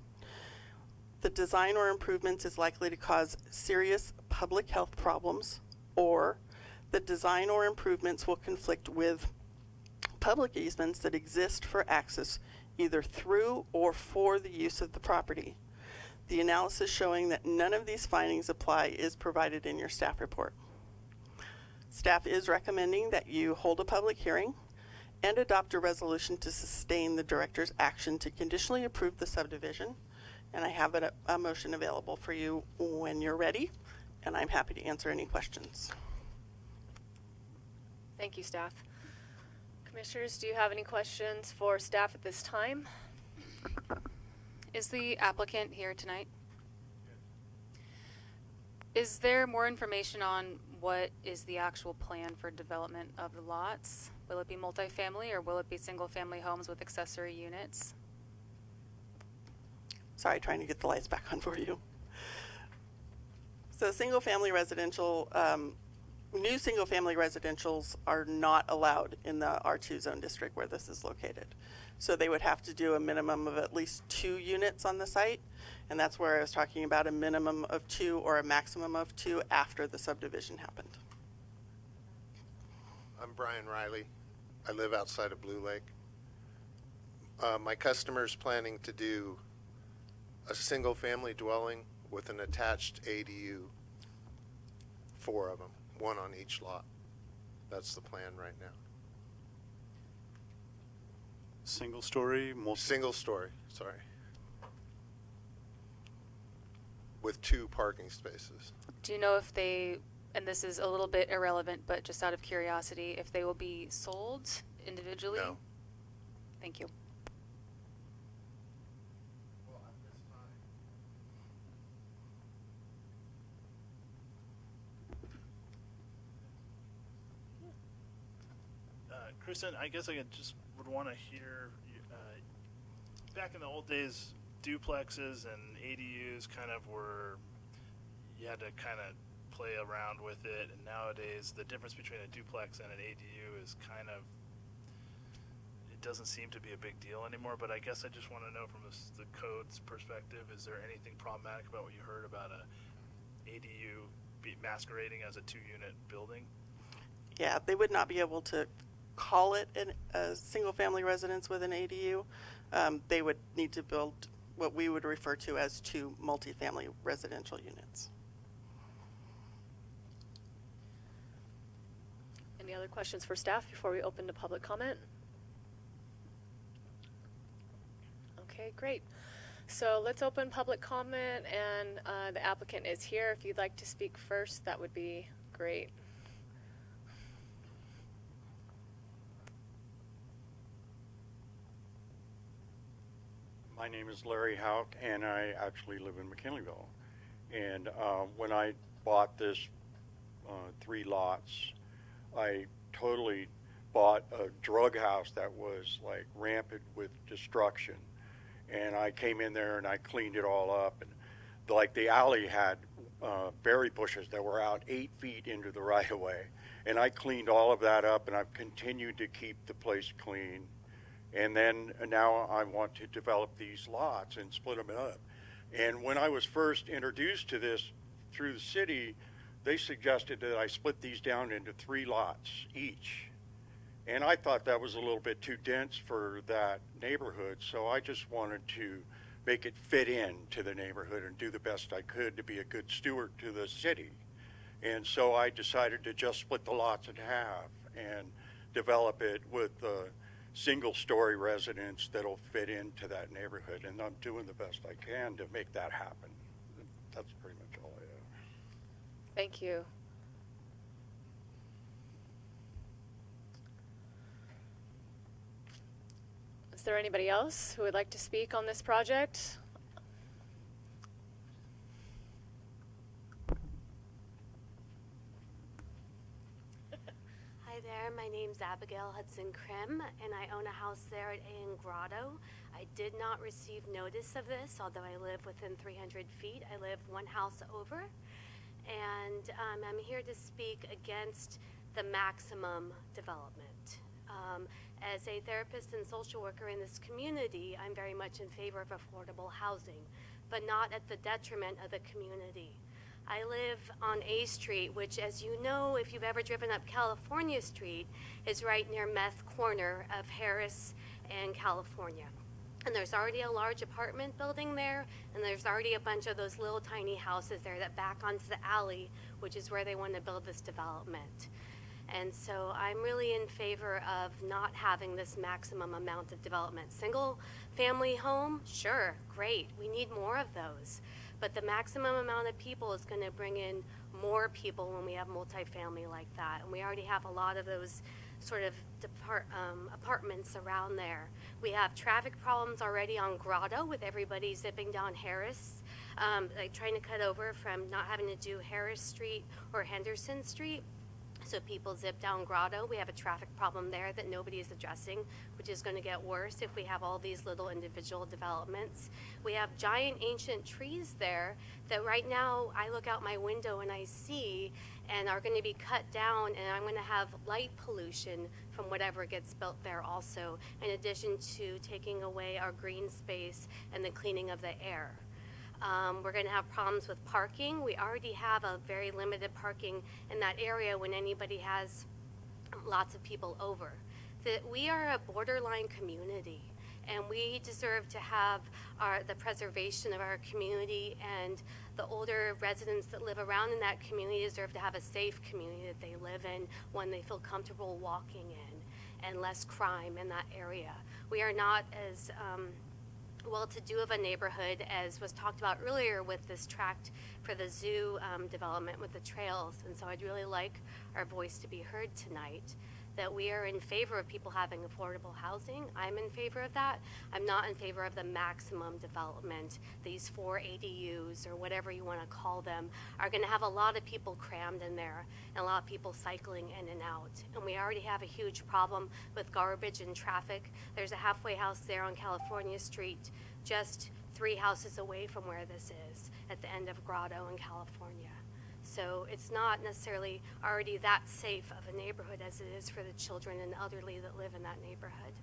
The design or improvements is likely to cause serious public health problems, or the design or improvements will conflict with public easements that exist for access either through or for the use of the property. The analysis showing that none of these findings apply is provided in your staff report. Staff is recommending that you hold a public hearing and adopt a resolution to sustain the director's action to conditionally approve the subdivision. And I have a motion available for you when you're ready, and I'm happy to answer any questions. Thank you, staff. Commissioners, do you have any questions for staff at this time? Is the applicant here tonight? Is there more information on what is the actual plan for development of the lots? Will it be multifamily or will it be single-family homes with accessory units? Sorry, trying to get the lights back on for you. So single-family residential, new single-family residentials are not allowed in the R2 zone district where this is located. So they would have to do a minimum of at least 2 units on the site, and that's where I was talking about a minimum of 2 or a maximum of 2 after the subdivision happened. I'm Brian Riley. I live outside of Blue Lake. My customer's planning to do a single-family dwelling with an attached ADU, 4 of them, 1 on each lot. That's the plan right now. Single story, Single story, sorry. With 2 parking spaces. Do you know if they, and this is a little bit irrelevant, but just out of curiosity, if they will be sold individually? No. Thank you. Kristen, I guess I just would want to hear, back in the old days, duplexes and ADUs kind of were, you had to kind of play around with it, and nowadays the difference between a duplex and an ADU is kind of, it doesn't seem to be a big deal anymore, but I guess I just want to know from the code's perspective, is there anything problematic about what you heard about a ADU masquerading as a 2-unit building? Yeah, they would not be able to call it a single-family residence with an ADU. They would need to build what we would refer to as 2 multifamily residential units. Any other questions for staff before we open to public comment? Okay, great. So let's open public comment, and the applicant is here. If you'd like to speak first, that would be great. My name is Larry Hauk, and I actually live in McKinleyville. And when I bought this 3 lots, I totally bought a drug house that was like rampant with destruction. And I came in there and I cleaned it all up. And like the alley had berry bushes that were out 8 feet into the right of way. And I cleaned all of that up, and I've continued to keep the place clean. And then now I want to develop these lots and split them up. And when I was first introduced to this through the city, they suggested that I split these down into 3 lots each. And I thought that was a little bit too dense for that neighborhood, so I just wanted to make it fit in to the neighborhood and do the best I could to be a good steward to the city. And so I decided to just split the lots in half and develop it with single-story residence that'll fit into that neighborhood, and I'm doing the best I can to make that happen. That's pretty much all I have. Thank you. Is there anybody else who would like to speak on this project? Hi there, my name's Abigail Hudson-Krim, and I own a house there at A. Grotto. I did not receive notice of this, although I live within 300 feet. I live 1 house over, and I'm here to speak against the maximum development. As a therapist and social worker in this community, I'm very much in favor of affordable housing, but not at the detriment of the community. I live on A Street, which, as you know, if you've ever driven up California Street, is right near Meth Corner of Harris and California. And there's already a large apartment building there, and there's already a bunch of those little tiny houses there that back onto the alley, which is where they want to build this development. And so I'm really in favor of not having this maximum amount of development. Single family home, sure, great. We need more of those. But the maximum amount of people is going to bring in more people when we have multifamily like that. And we already have a lot of those sort of apartments around there. We have traffic problems already on Grotto with everybody zipping down Harris, like trying to cut over from not having to do Harris Street or Henderson Street. So people zip down Grotto. We have a traffic problem there that nobody is addressing, which is going to get worse if we have all these little individual developments. We have giant ancient trees there that right now I look out my window and I see and are going to be cut down, and I'm going to have light pollution from whatever gets built there also, in addition to taking away our green space and the cleaning of the air. We're going to have problems with parking. We already have a very limited parking in that area when anybody has lots of people over. We are a borderline community, and we deserve to have the preservation of our community, and the older residents that live around in that community deserve to have a safe community that they live in, one they feel comfortable walking in, and less crime in that area. We are not as well-to-do of a neighborhood as was talked about earlier with this tract for the zoo development with the trails. And so I'd really like our voice to be heard tonight, that we are in favor of people having affordable housing. I'm in favor of that. I'm not in favor of the maximum development. These 4 ADUs or whatever you want to call them are going to have a lot of people crammed in there and a lot of people cycling in and out. And we already have a huge problem with garbage and traffic. There's a halfway house there on California Street, just 3 houses away from where this is, at the end of Grotto in California. So it's not necessarily already that safe of a neighborhood as it is for the children and elderly that live in that neighborhood.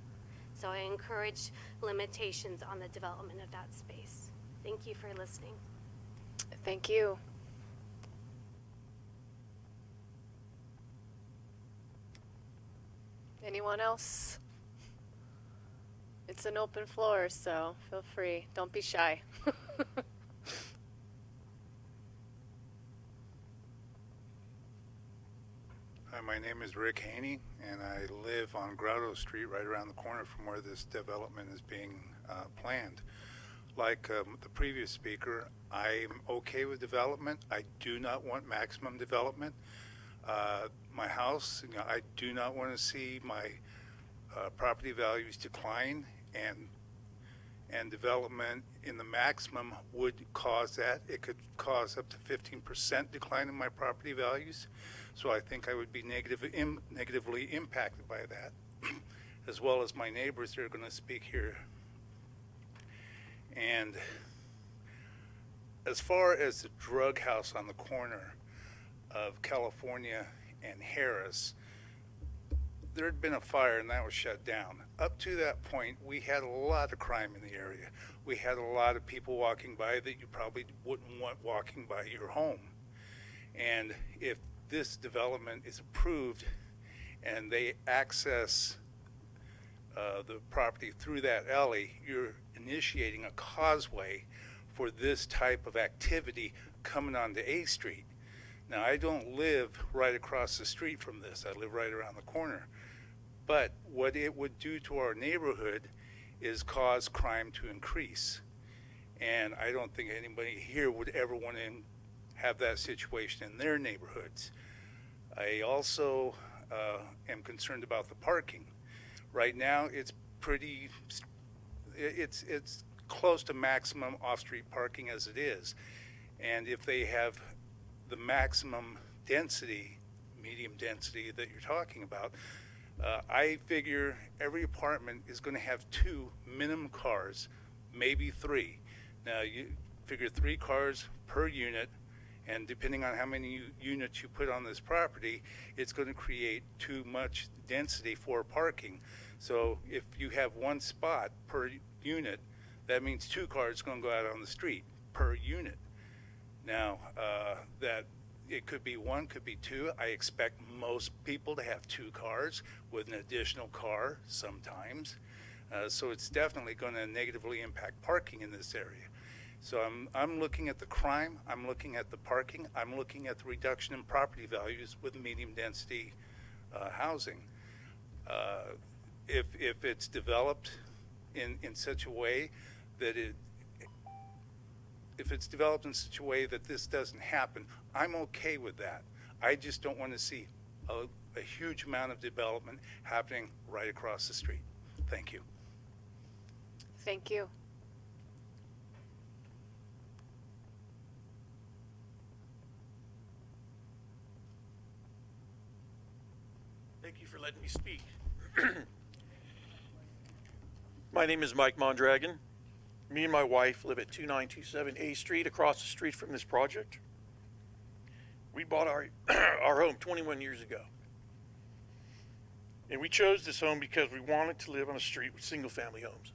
So I encourage limitations on the development of that space. Thank you for listening. Thank you. Anyone else? It's an open floor, so feel free. Don't be shy. Hi, my name is Rick Haney, and I live on Grotto Street, right around the corner from where this development is being planned. Like the previous speaker, I'm okay with development. I do not want maximum development. My house, I do not want to see my property values decline, and development in the maximum would cause that. It could cause up to 15% decline in my property values. So I think I would be negatively impacted by that, as well as my neighbors that are going to speak here. And as far as the drug house on the corner of California and Harris, there had been a fire and that was shut down. Up to that point, we had a lot of crime in the area. We had a lot of people walking by that you probably wouldn't want walking by your home. And if this development is approved and they access the property through that alley, you're initiating a causeway for this type of activity coming onto A Street. Now, I don't live right across the street from this. I live right around the corner. But what it would do to our neighborhood is cause crime to increase. And I don't think anybody here would ever want to have that situation in their neighborhoods. I also am concerned about the parking. Right now, it's close to maximum off-street parking as it is. And if they have the maximum density, medium density that you're talking about, I figure every apartment is going to have 2 minimum cars, maybe 3. Now, you figure 3 cars per unit, And depending on how many units you put on this property, it's going to create too much density for parking. So if you have one spot per unit, that means 2 cars going to go out on the street per unit. Now, that it could be 1, could be 2. I expect most people to have 2 cars with an additional car sometimes. So it's definitely going to negatively impact parking in this area. So I'm looking at the crime, I'm looking at the parking, I'm looking at the reduction in property values with medium density housing. If it's developed in such a way that if it's developed in such a way that this doesn't happen, I'm okay with that. I just don't want to see a huge amount of development happening right across the street. Thank you. Thank you. Thank you for letting me speak. My name is Mike Mondragon. Me and my wife live at 2927 A Street, across the street from this project. We bought our home 21 years ago. And we chose this home because we wanted to live on a street with single-family homes.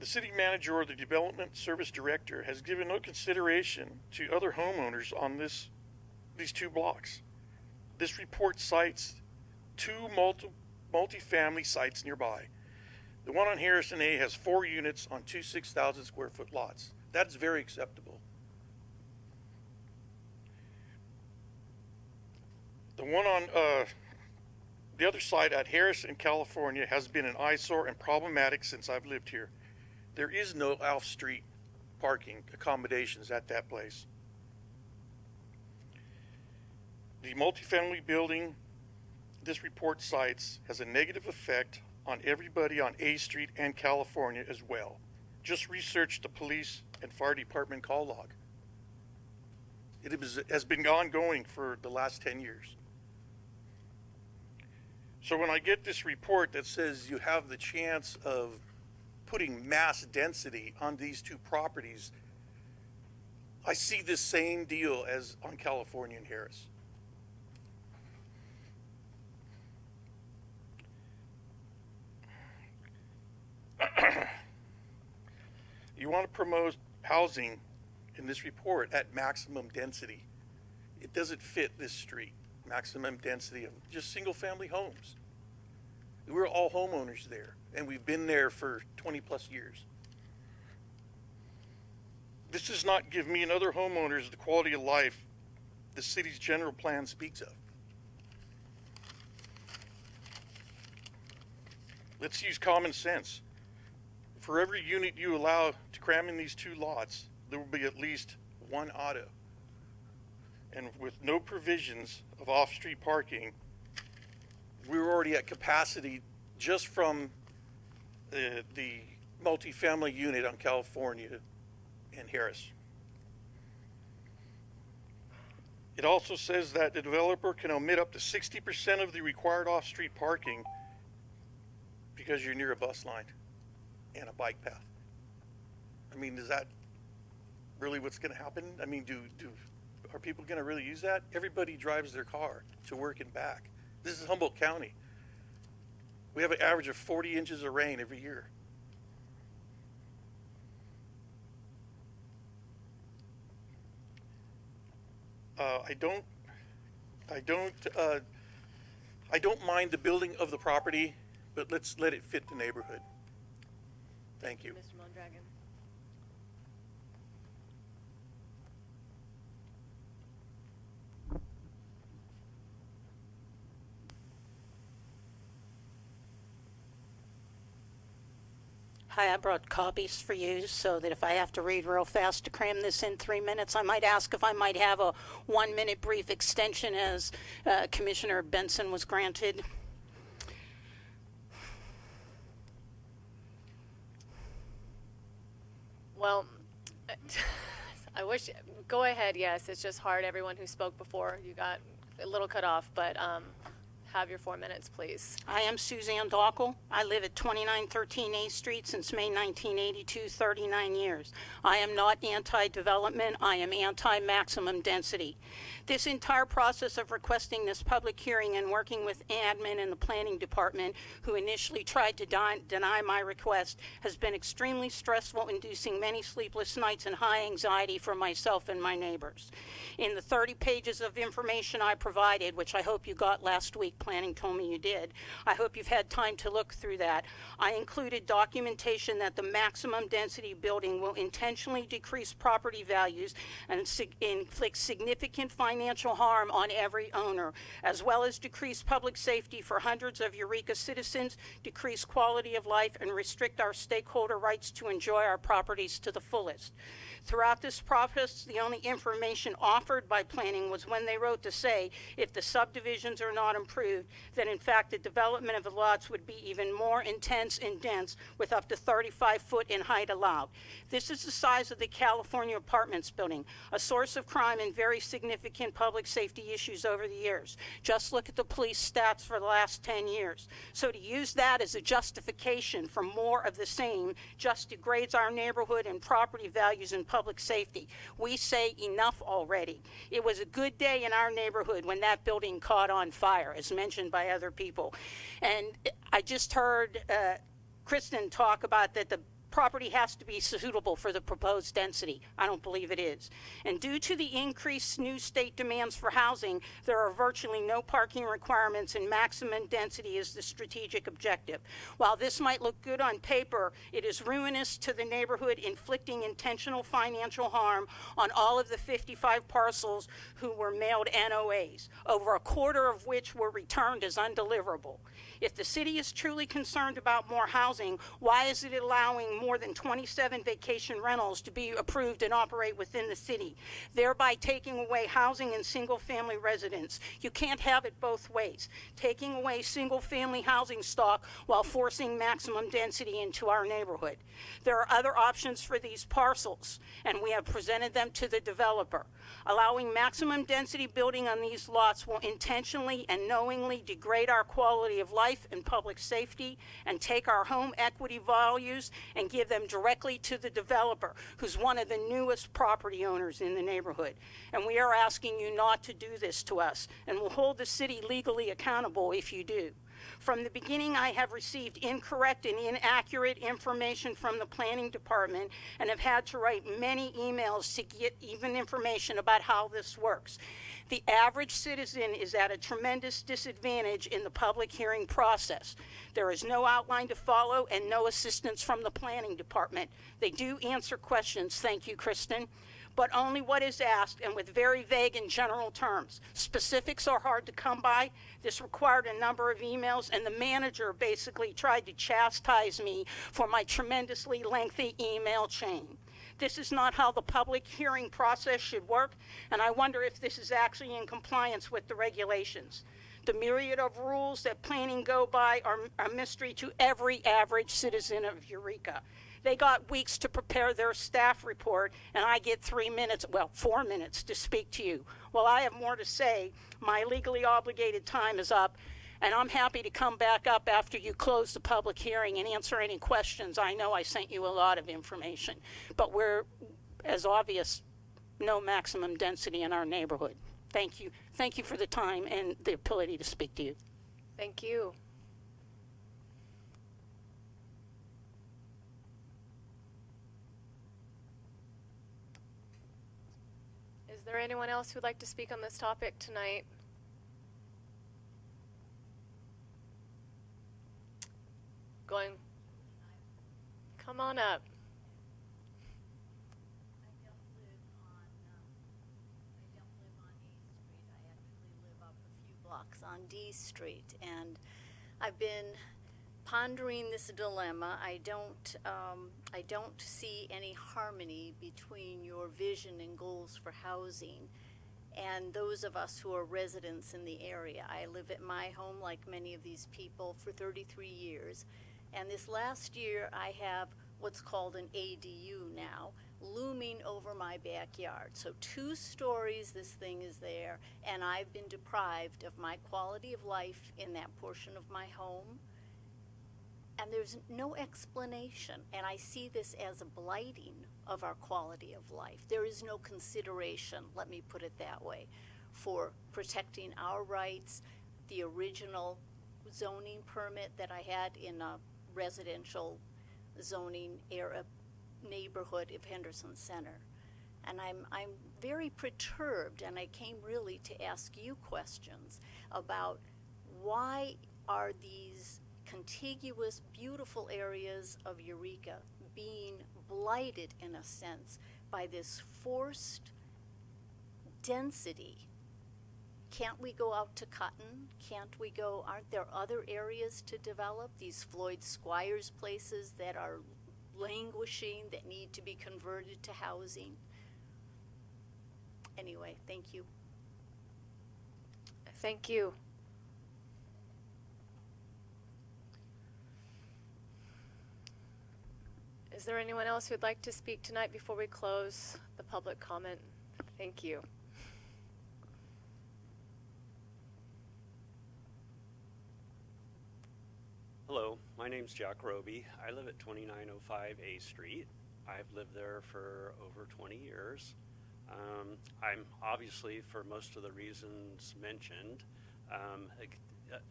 The city manager or the development service director has given no consideration to other homeowners on these 2 blocks. This report cites 2 multi-family sites nearby. The one on Harrison A has 4 units on 2 6,000 square foot lots. That's very acceptable. The one on the other side at Harrison, California, has been an eyesore and problematic since I've lived here. There is no off-street parking accommodations at that place. The multifamily building this report cites has a negative effect on everybody on A Street and California as well. Just research the police and fire department call log. It has been ongoing for the last 10 years. So when I get this report that says you have the chance of putting mass density on these 2 properties, I see this same deal as on California and Harris. You want to promote housing in this report at maximum density. It doesn't fit this street. Maximum density of just single-family homes. We're all homeowners there, and we've been there for 20 plus years. This does not give me and other homeowners the quality of life the city's general plan speaks of. Let's use common sense. For every unit you allow to cram in these 2 lots, there will be at least 1 auto. And with no provisions of off-street parking, we're already at capacity just from the multifamily unit on California and Harris. It also says that the developer can omit up to 60% of the required off-street parking because you're near a bus line and a bike path. I mean, is that really what's going to happen? I mean, are people going to really use that? Everybody drives their car to work and back. This is Humboldt County. We have an average of 40 inches of rain every year. I don't mind the building of the property, but let's let it fit the neighborhood. Thank you. Mr. Mondragon. Hi, I brought copies for you so that if I have to read real fast to cram this in 3 minutes, I might ask if I might have a 1-minute brief extension as Commissioner Benson was granted. Well, I wish, go ahead, yes, it's just hard. Everyone who spoke before, you got a little cut off, but have your 4 minutes, please. I am Suzanne Dockel. I live at 2913 A Street since May 1982, 39 years. I am not anti-development. I am anti-maximum density. This entire process of requesting this public hearing and working with admin and the planning department, who initially tried to deny my request, has been extremely stressful, inducing many sleepless nights and high anxiety for myself and my neighbors. In the 30 pages of information I provided, which I hope you got last week, planning told me you did, I hope you've had time to look through that. I included documentation that the maximum density building will intentionally decrease property values and inflict significant financial harm on every owner, as well as decrease public safety for hundreds of Eureka citizens, decrease quality of life, and restrict our stakeholder rights to enjoy our properties to the fullest. Throughout this process, the only information offered by planning was when they wrote to say if the subdivisions are not improved, then in fact the development of the lots would be even more intense and dense, with up to 35 foot in height allowed. This is the size of the California apartments building, a source of crime and very significant public safety issues over the years. Just look at the police stats for the last 10 years. So to use that as a justification for more of the same just degrades our neighborhood and property values and public safety. We say enough already. It was a good day in our neighborhood when that building caught on fire, as mentioned by other people. And I just heard Kristen talk about that the property has to be suitable for the proposed density. I don't believe it is. And due to the increased new state demands for housing, there are virtually no parking requirements, and maximum density is the strategic objective. While this might look good on paper, it is ruinous to the neighborhood, inflicting intentional financial harm on all of the 55 parcels who were mailed NOAs, over a quarter of which were returned as undeliverable. If the city is truly concerned about more housing, why is it allowing more than 27 vacation rentals to be approved and operate within the city, thereby taking away housing and single-family residents? You can't have it both ways, taking away single-family housing stock while forcing maximum density into our neighborhood. There are other options for these parcels, and we have presented them to the developer. Allowing maximum density building on these lots will intentionally and knowingly degrade our quality of life and public safety, and take our home equity values and give them directly to the developer, who's one of the newest property owners in the neighborhood. And we are asking you not to do this to us, and will hold the city legally accountable if you do. From the beginning, I have received incorrect and inaccurate information from the planning department, and have had to write many emails to get even information about how this works. The average citizen is at a tremendous disadvantage in the public hearing process. There is no outline to follow and no assistance from the planning department. They do answer questions, thank you, Kristen, but only what is asked, and with very vague and general terms. Specifics are hard to come by. This required a number of emails, and the manager basically tried to chastise me for my tremendously lengthy email chain. This is not how the public hearing process should work, and I wonder if this is actually in compliance with the regulations. The myriad of rules that planning go by are a mystery to every average citizen of Eureka. They got weeks to prepare their staff report, and I get 3 minutes, well, 4 minutes to speak to you. Well, I have more to say. My legally obligated time is up, and I'm happy to come back up after you close the public hearing and answer any questions. I know I sent you a lot of information, but we're, as obvious, no maximum density in our neighborhood. Thank you. Thank you for the time and the ability to speak to you. Thank you. Is there anyone else who'd like to speak on this topic tonight? Going. Come on up. I don't live on A Street. I actually live up a few blocks on D Street, and I've been pondering this dilemma. I don't see any harmony between your vision and goals for housing and those of us who are residents in the area. I live at my home, like many of these people, for 33 years. And this last year, I have what's called an ADU now, looming over my backyard. So 2 stories this thing is there, and I've been deprived of my quality of life in that portion of my home. And there's no explanation, and I see this as a blighting of our quality of life. There is no consideration, let me put it that way, for protecting our rights. The original zoning permit that I had in a residential zoning area neighborhood of Henderson Center. And I'm very perturbed, and I came really to ask you questions about why are these contiguous, beautiful areas of Eureka being blighted, in a sense, by this forced density. Can't we go out to Cotton? Can't we go, aren't there other areas to develop? These Floyd Squires places that are languishing, that need to be converted to housing. Anyway, thank you. Thank you. Is there anyone else who'd like to speak tonight before we close the public comment? Thank you. Hello, my name's Jack Roby. I live at 2905 A Street. I've lived there for over 20 years. I'm obviously, for most of the reasons mentioned,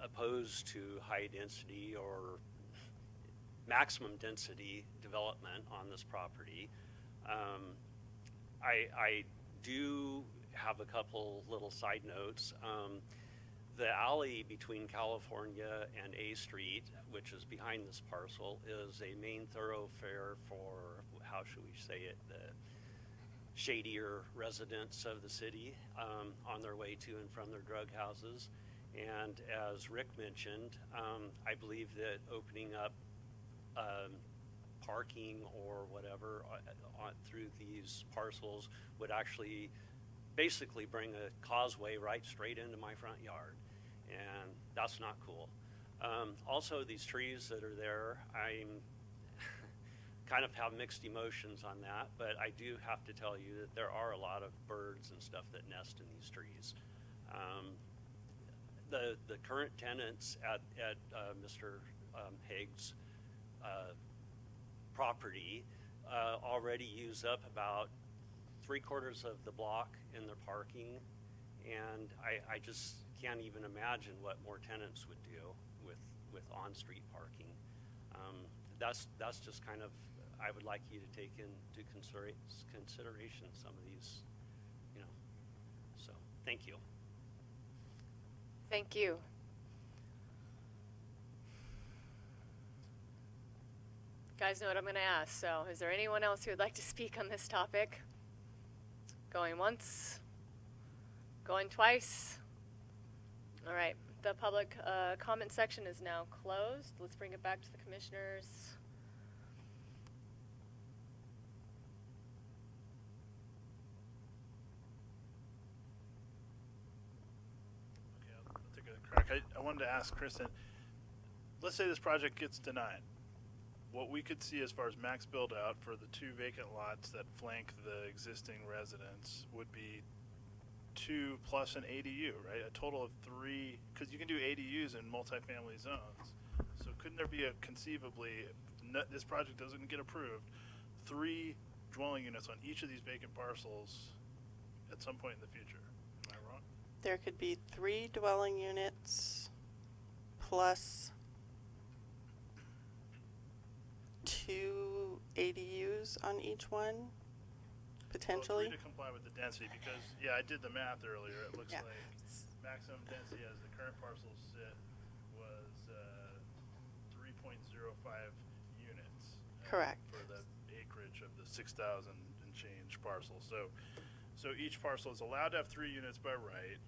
opposed to high density or maximum density development on this property. I do have a couple little side notes. The alley between California and A Street, which is behind this parcel, is a main thoroughfare for, how should we say it, the shadier residents of the city on their way to and from their drug houses. And as Rick mentioned, I believe that opening up parking or whatever through these parcels would actually basically bring a causeway right straight into my front yard, and that's not cool. Also, these trees that are there, I'm kind of have mixed emotions on that, but I do have to tell you that there are a lot of birds and stuff that nest in these trees. The current tenants at Mr. Haig's property already use up about 3/4 of the block in their parking, and I just can't even imagine what more tenants would do with on-street parking. That's just kind of, I would like you to take into consideration some of these, so thank you. Thank you. Guys know what I'm going to ask, so is there anyone else who would like to speak on this topic? Going once? Going twice? All right, the public comment section is now closed. Let's bring it back to the commissioners. Okay, I'll take a crack. I wanted to ask Kristen, let's say this project gets denied. What we could see as far as max build out for the 2 vacant lots that flank the existing residence would be 2 plus an ADU, right? A total of 3, because you can do ADUs in multifamily zones. So couldn't there be conceivably, if this project doesn't get approved, 3 dwelling units on each of these vacant parcels at some point in the future? Am I wrong? There could be 3 dwelling units plus 2 ADUs on each one, potentially. Well, 3 to comply with the density, because, yeah, I did the math earlier. It looks Yeah. like maximum density as the current parcels sit was 3.05 units. Correct. For the acreage of the 6,000 and change parcel. So each parcel is allowed to have 3 units by right.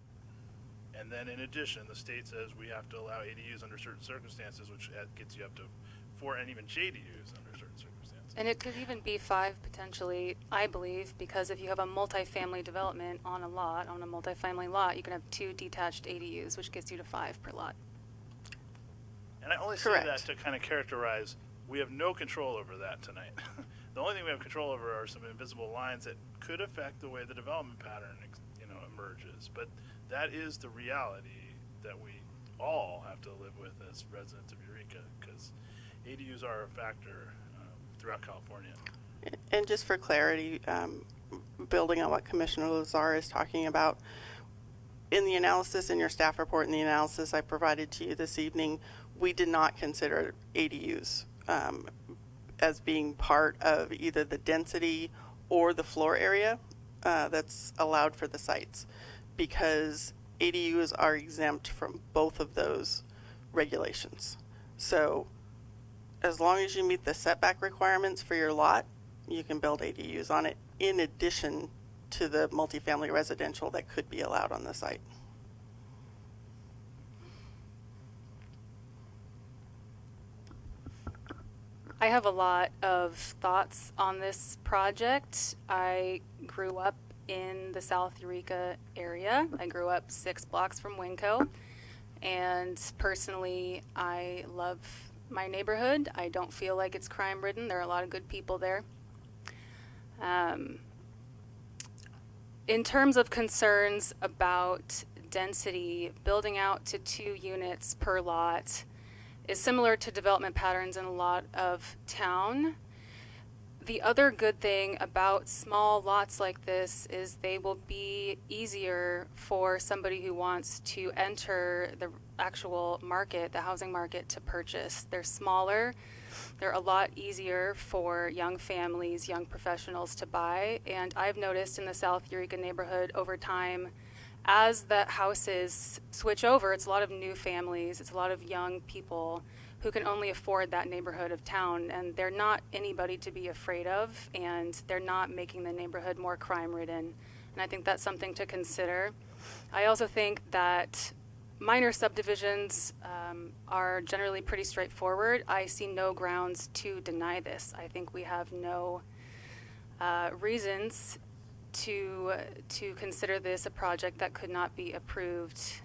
And then in addition, the state says we have to allow ADUs under certain circumstances, which gets you up to 4 and even JDUs under certain circumstances. And it could even be 5 potentially, I believe, because if you have a multifamily development on a multifamily lot, you can have 2 detached ADUs, which gets you to 5 per lot. And I only say that to kind of characterize, we have no control over that tonight. The only thing we have control over are some invisible lines that could affect the way the development pattern, emerges. But that is the reality that we all have to live with as residents of Eureka, because ADUs are a factor throughout California. And just for clarity, building on what Commissioner Lazar is talking about, in the analysis in your staff report and the analysis I provided to you this evening, we did not consider ADUs as being part of either the density or the floor area that's allowed for the sites, because ADUs are exempt from both of those regulations. So as long as you meet the setback requirements for your lot, you can build ADUs on it in addition to the multifamily residential that could be allowed on the site. I have a lot of thoughts on this project. I grew up in the South Eureka area. I grew up 6 blocks from Winco, and personally, I love my neighborhood. I don't feel like it's crime-ridden. There are a lot of good people there. In terms of concerns about density, building out to 2 units per lot is similar to development patterns in a lot of town. The other good thing about small lots like this is they will be easier for somebody who wants to enter the actual market, the housing market, to purchase. They're smaller. They're a lot easier for young families, young professionals to buy. And I've noticed in the South Eureka neighborhood over time, as the houses switch over, it's a lot of new families, it's a lot of young people who can only afford that neighborhood of town, and they're not anybody to be afraid of, and they're not making the neighborhood more crime-ridden. And I think that's something to consider. I also think that minor subdivisions are generally pretty straightforward. I see no grounds to deny this. I think we have no reasons to consider this a project that could not be approved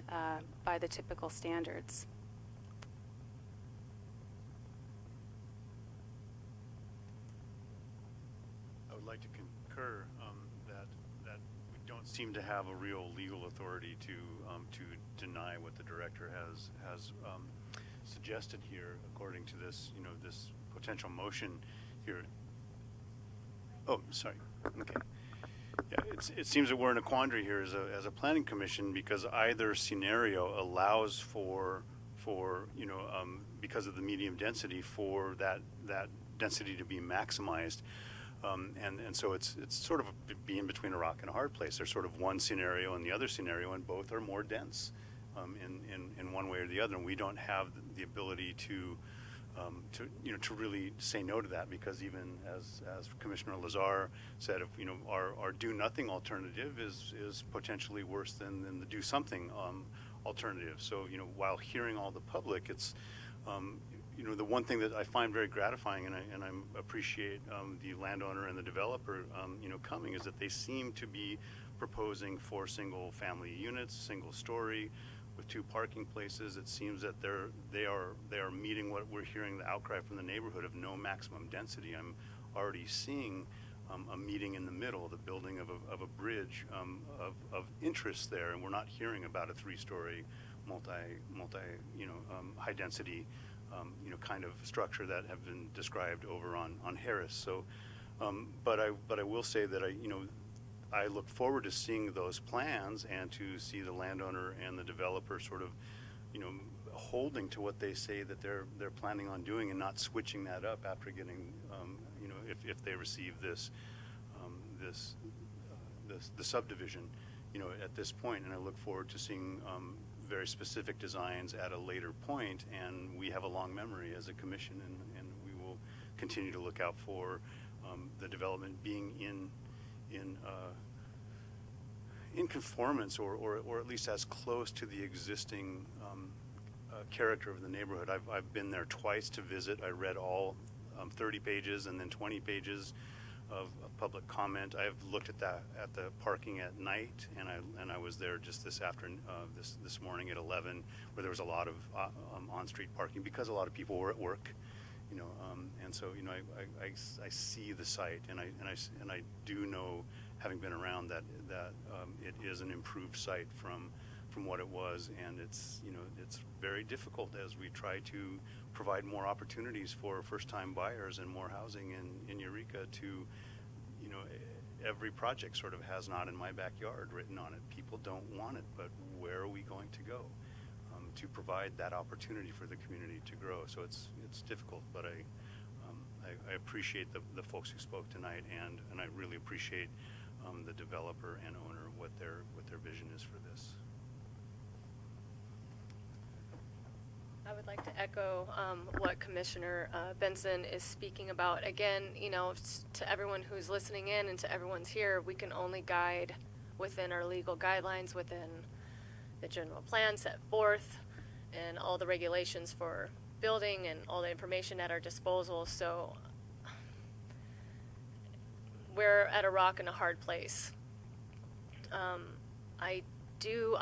by the typical standards. I would like to concur that we don't seem to have a real legal authority to deny what the director has suggested here, according to this this potential motion here. Oh, sorry. Okay. Yeah, it seems that we're in a quandary here as a planning commission, because either scenario allows for because of the medium density, for that density to be maximized. And so it's sort of being between a rock and a hard place. There's sort of one scenario and the other scenario, and both are more dense in one way or the other. And we don't have the ability to really say no to that, because even as Commissioner Lazar said, if our do nothing alternative is potentially worse than the do something alternative. So while hearing all the public, it's the one thing that I find very gratifying, and I appreciate the landowner and the developer coming, is that they seem to be proposing 4 single family units, single story, with 2 parking places. It seems that they are meeting what we're hearing, the outcry from the neighborhood of no maximum density. I'm already seeing a meeting in the middle, the building of a bridge of interest there, and we're not hearing about a 3-story multi high density kind of structure that have been described over on Harris. So but I will say that I look forward to seeing those plans and to see the landowner and the developer sort of, holding to what they say that they're planning on doing, and not switching that up after getting, if they receive the subdivision, at this point. And I look forward to seeing very specific designs at a later point. And we have a long memory as a commission, and we will continue to look out for the development being in conformance, or at least as close to the existing character of the neighborhood. I've been there twice to visit. I read all 30 pages and then 20 pages of public comment. I've looked at the parking at night, and I was there just this afternoon, this morning at 11, where there was a lot of on-street parking, because a lot of people were at work And so, I see the site, and I do know, having been around, that it is an improved site from what it was, and it's very difficult as we try to provide more opportunities for first-time buyers and more housing in Eureka to, every project sort of has "not in my backyard" written on it. People don't want it, but where are we going to go to provide that opportunity for the community to grow? So it's difficult, but I appreciate the folks who spoke tonight, and I really appreciate the developer and owner, what their vision is for this. I would like to echo what Commissioner Benson is speaking about. Again, to everyone who's listening in and to everyone's here, we can only guide within our legal guidelines, within the general plan set forth, and all the regulations for building and all the information at our disposal. So we're at a rock and a hard place.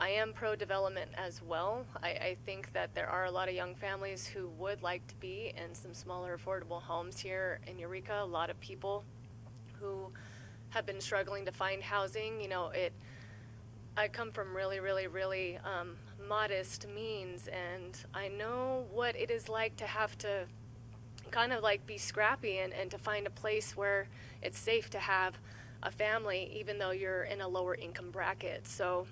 I am pro-development as well. I think that there are a lot of young families who would like to be in some smaller affordable homes here in Eureka. A lot of people who have been struggling to find housing. I come from really, really, really modest means, and I know what it is like to have to kind of like be scrappy and to find a place where it's safe to have a family, even though you're in a lower income bracket. So,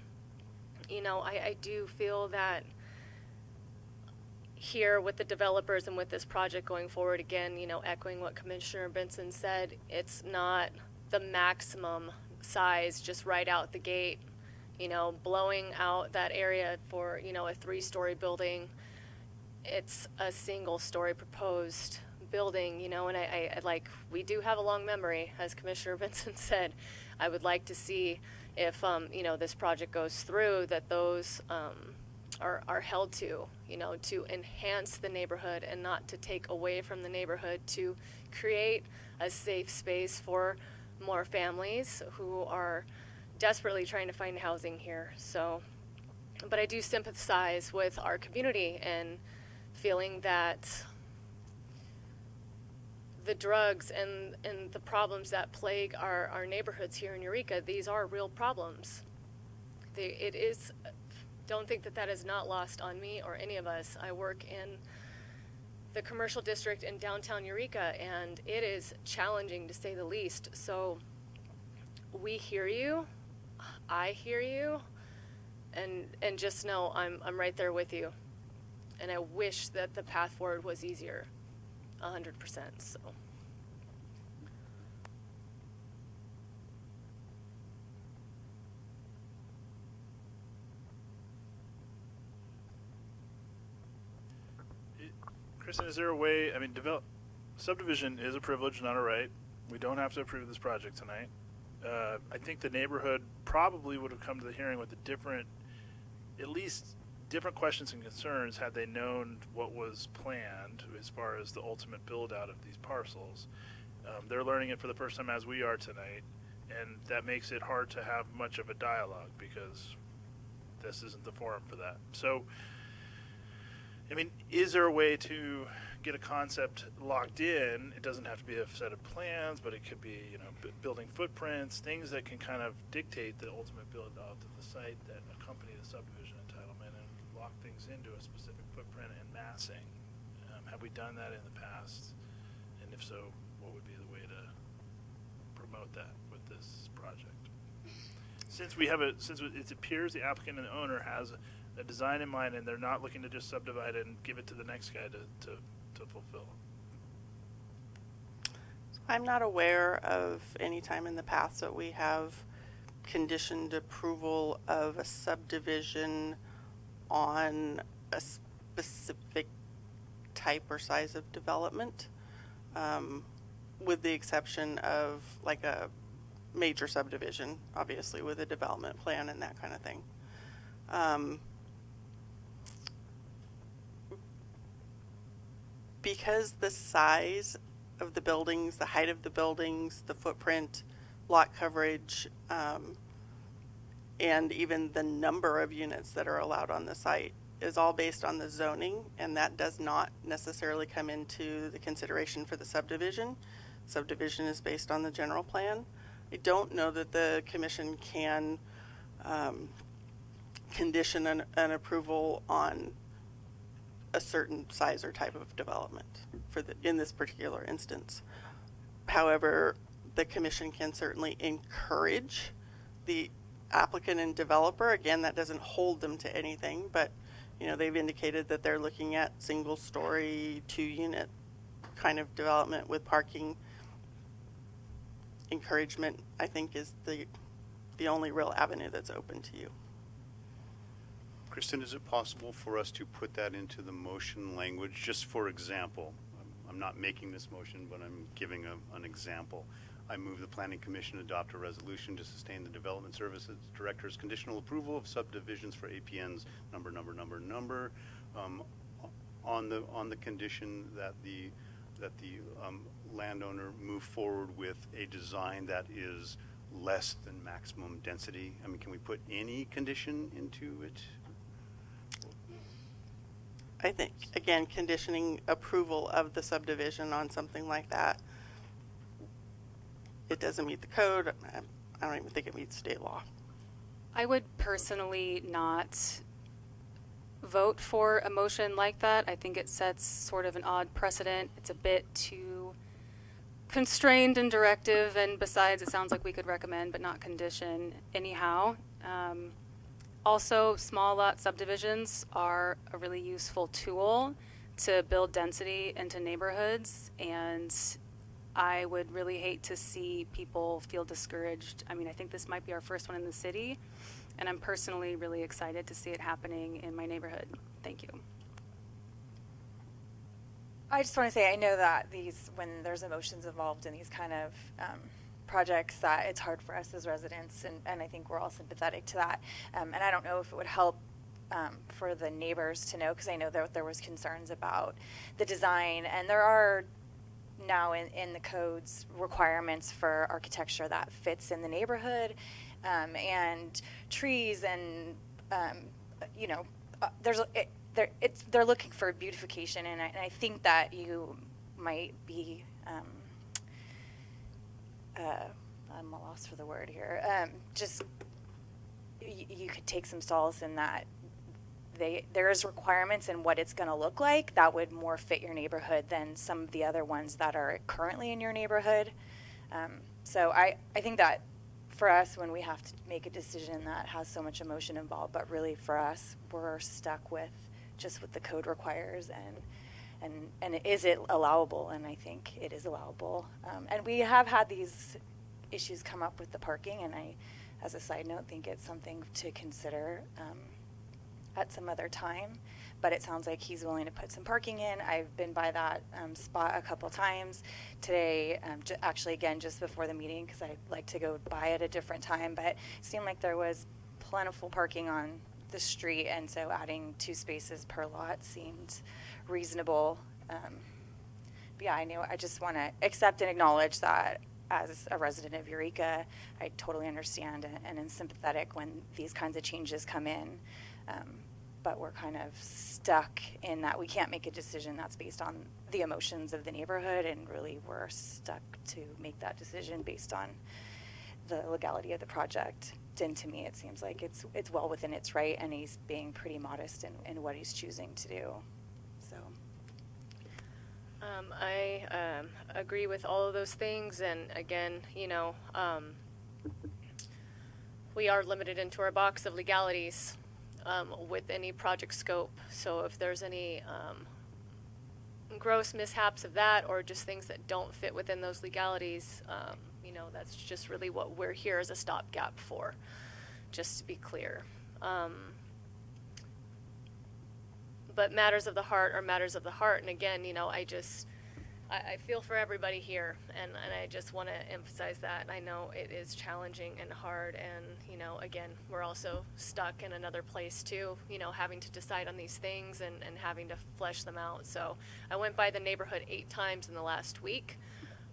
I do feel that here with the developers and with this project going forward, again, echoing what Commissioner Benson said, it's not the maximum size just right out the gate, blowing out that area for, a 3-story building. It's a single-story proposed building, and I we do have a long memory, as Commissioner Benson said. I would like to see if, this project goes through, that those are held to enhance the neighborhood and not to take away from the neighborhood, to create a safe space for more families who are desperately trying to find housing here. So, but I do sympathize with our community and feeling that the drugs and the problems that plague our neighborhoods here in Eureka, these are real problems. Don't think that is not lost on me or any of us. I work in the commercial district in downtown Eureka, and it is challenging to say the least. So we hear you, I hear you, and just know I'm right there with you. And I wish that the path forward was easier. 100%. So. Kristen, is there a way? Subdivision is a privilege, not a right. We don't have to approve this project tonight. I think the neighborhood probably would have come to the hearing with at least different questions and concerns had they known what was planned as far as the ultimate build out of these parcels. They're learning it for the first time, as we are tonight, and that makes it hard to have much of a dialogue because this isn't the forum for that. So, is there a way to get a concept locked in? It doesn't have to be a set of plans, but it could be, building footprints, things that can kind of dictate the ultimate build out of the site that accompany the subdivision entitlement, and lock things into a specific footprint and massing. Have we done that in the past? And if so, what would be the way to promote that with this project? Since it appears the applicant and the owner has a design in mind, and they're not looking to just subdivide it and give it to the next guy to fulfill. I'm not aware of any time in the past that we have conditioned approval of a subdivision on a specific type or size of development, with the exception of like a major subdivision, obviously with a development plan and that kind of thing. Because the size of the buildings, the height of the buildings, the footprint, lot coverage, and even the number of units that are allowed on the site is all based on the zoning, and that does not necessarily come into the consideration for the subdivision. Subdivision is based on the general plan. I don't know that the commission can condition an approval on a certain size or type of development in this particular instance. However, the commission can certainly encourage the applicant and developer. Again, that doesn't hold them to anything, but they've indicated that they're looking at single-story, 2-unit kind of development with parking. Encouragement, I think, is the only real avenue that's open to you. Kristen, is it possible for us to put that into the motion language? Just for example, I'm not making this motion, but I'm giving an example. I move the Planning Commission adopt a resolution to sustain the Development Services Director's conditional approval of subdivisions for APNs number, on the condition that the landowner move forward with a design that is less than maximum density. I mean, can we put any condition into it? I think, again, conditioning approval of the subdivision on something like that, it doesn't meet the code. I don't even think it meets state law. I would personally not vote for a motion like that. I think it sets sort of an odd precedent. It's a bit too constrained and directive, and besides, it sounds like we could recommend but not condition anyhow. Also, small lot subdivisions are a really useful tool to build density into neighborhoods, and I would really hate to see people feel discouraged. I mean, I think this might be our first one in the city, and I'm personally really excited to see it happening in my neighborhood. Thank you. I just want to say, I know that when there's emotions involved in these kind of projects, that it's hard for us as residents, and I think we're all sympathetic to that. And I don't know if it would help for the neighbors to know, because I know there was concerns about the design, and there are now in the codes requirements for architecture that fits in the neighborhood, and trees, and they're looking for beautification, and I think that you might be I'm a loss for the word here. You could take some solace in that there's requirements in what it's going to look like that would more fit your neighborhood than some of the other ones that are currently in your neighborhood. So I think that for us, when we have to make a decision that has so much emotion involved, but really for us, we're stuck with just what the code requires, and is it allowable? And I think it is allowable. And we have had these issues come up with the parking, and I, as a side note, think it's something to consider at some other time. But it sounds like he's willing to put some parking in. I've been by that spot a couple times today, actually again just before the meeting, because I like to go by at a different time, but it seemed like there was plentiful parking on the street, and so adding 2 spaces per lot seemed reasonable. But yeah, I just want to accept and acknowledge that as a resident of Eureka, I totally understand and am sympathetic when these kinds of changes come in. But we're kind of stuck in that we can't make a decision that's based on the emotions of the neighborhood, and really we're stuck to make that decision based on the legality of the project. And to me, it seems like it's well within its right, and he's being pretty modest in what he's choosing to do. So I agree with all of those things, and again, we are limited into our box of legalities with any project scope. So if there's any gross mishaps of that, or just things that don't fit within those legalities, that's just really what we're here as a stopgap for, just to be clear. But matters of the heart are matters of the heart, and again, I feel for everybody here, and I just want to emphasize that. I know it is challenging and hard, and again, we're also stuck in another place too, having to decide on these things and having to flesh them out. So I went by the neighborhood 8 times in the last week,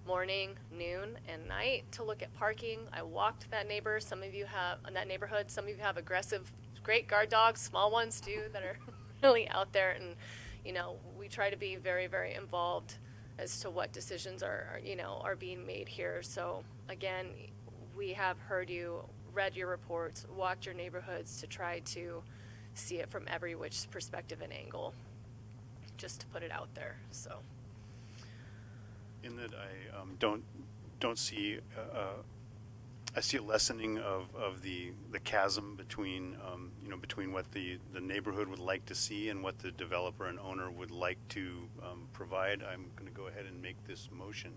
morning, noon, and night, to look at parking. I walked that neighborhood. Some of you have aggressive, great guard dogs, small ones too, that are really out there, and we try to be very, very involved as to what decisions are being made here. So again, we have heard you, read your reports, walked your neighborhoods to try to see it from every which perspective and angle, just to put it out there. So In that I don't see I see a lessening of the chasm between between what the neighborhood would like to see and what the developer and owner would like to provide. I'm going to go ahead and make this motion.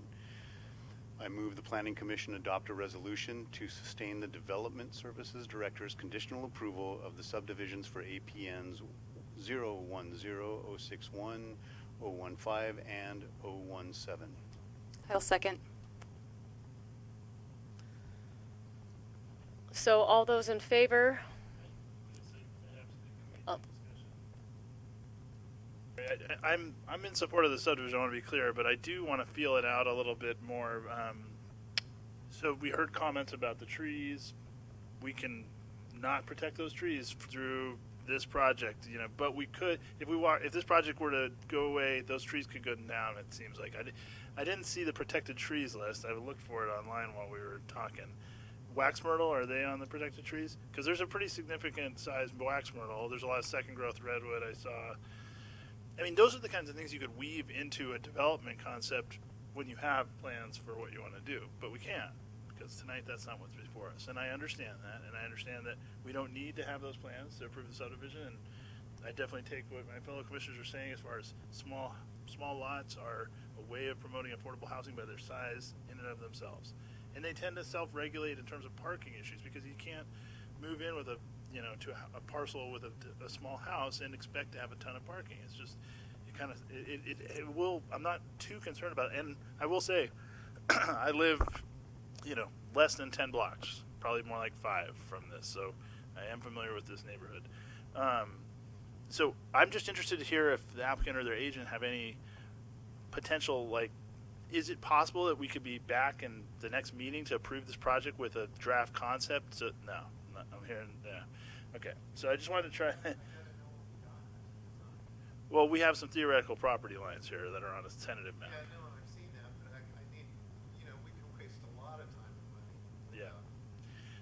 I move the Planning Commission adopt a resolution to sustain the Development Services Director's conditional approval of the subdivisions for APNs 010, 061, 015, and 017. I'll second. So all those in favor? Oh. I'm in support of the subdivision, I want to be clear, but I do want to feel it out a little bit more. So we heard comments about the trees. We can not protect those trees through this project, but we could, if this project were to go away, those trees could go down, it seems like. I didn't see the protected trees list. I looked for it online while we were talking. Wax myrtle, are they on the protected trees? Because there's a pretty significant size wax myrtle. There's a lot of second growth redwood I saw. I mean, those are the kinds of things you could weave into a development concept when you have plans for what you want to do. But we can't, because tonight that's not what's before us. And I understand that, and I understand that we don't need to have those plans to approve the subdivision. And I definitely take what my fellow commissioners are saying as far as small lots are a way of promoting affordable housing by their size in and of themselves. And they tend to self-regulate in terms of parking issues, because you can't move in with to a parcel with a small house and expect to have a ton of parking. It's just, it will, I'm not too concerned about it. And I will say, I live, less than 10 blocks, probably more like 5 from this. So I am familiar with this neighborhood. So I'm just interested to hear if the applicant or their agent have any potential, is it possible that we could be back in the next meeting to approve this project with a draft concept? So, no, I'm hearing, yeah. Okay, so I just wanted to try. Well, we have some theoretical property lines here that are on a tentative map. Yeah, no, I've seen that, but I need, we can waste a lot of time and money. Yeah.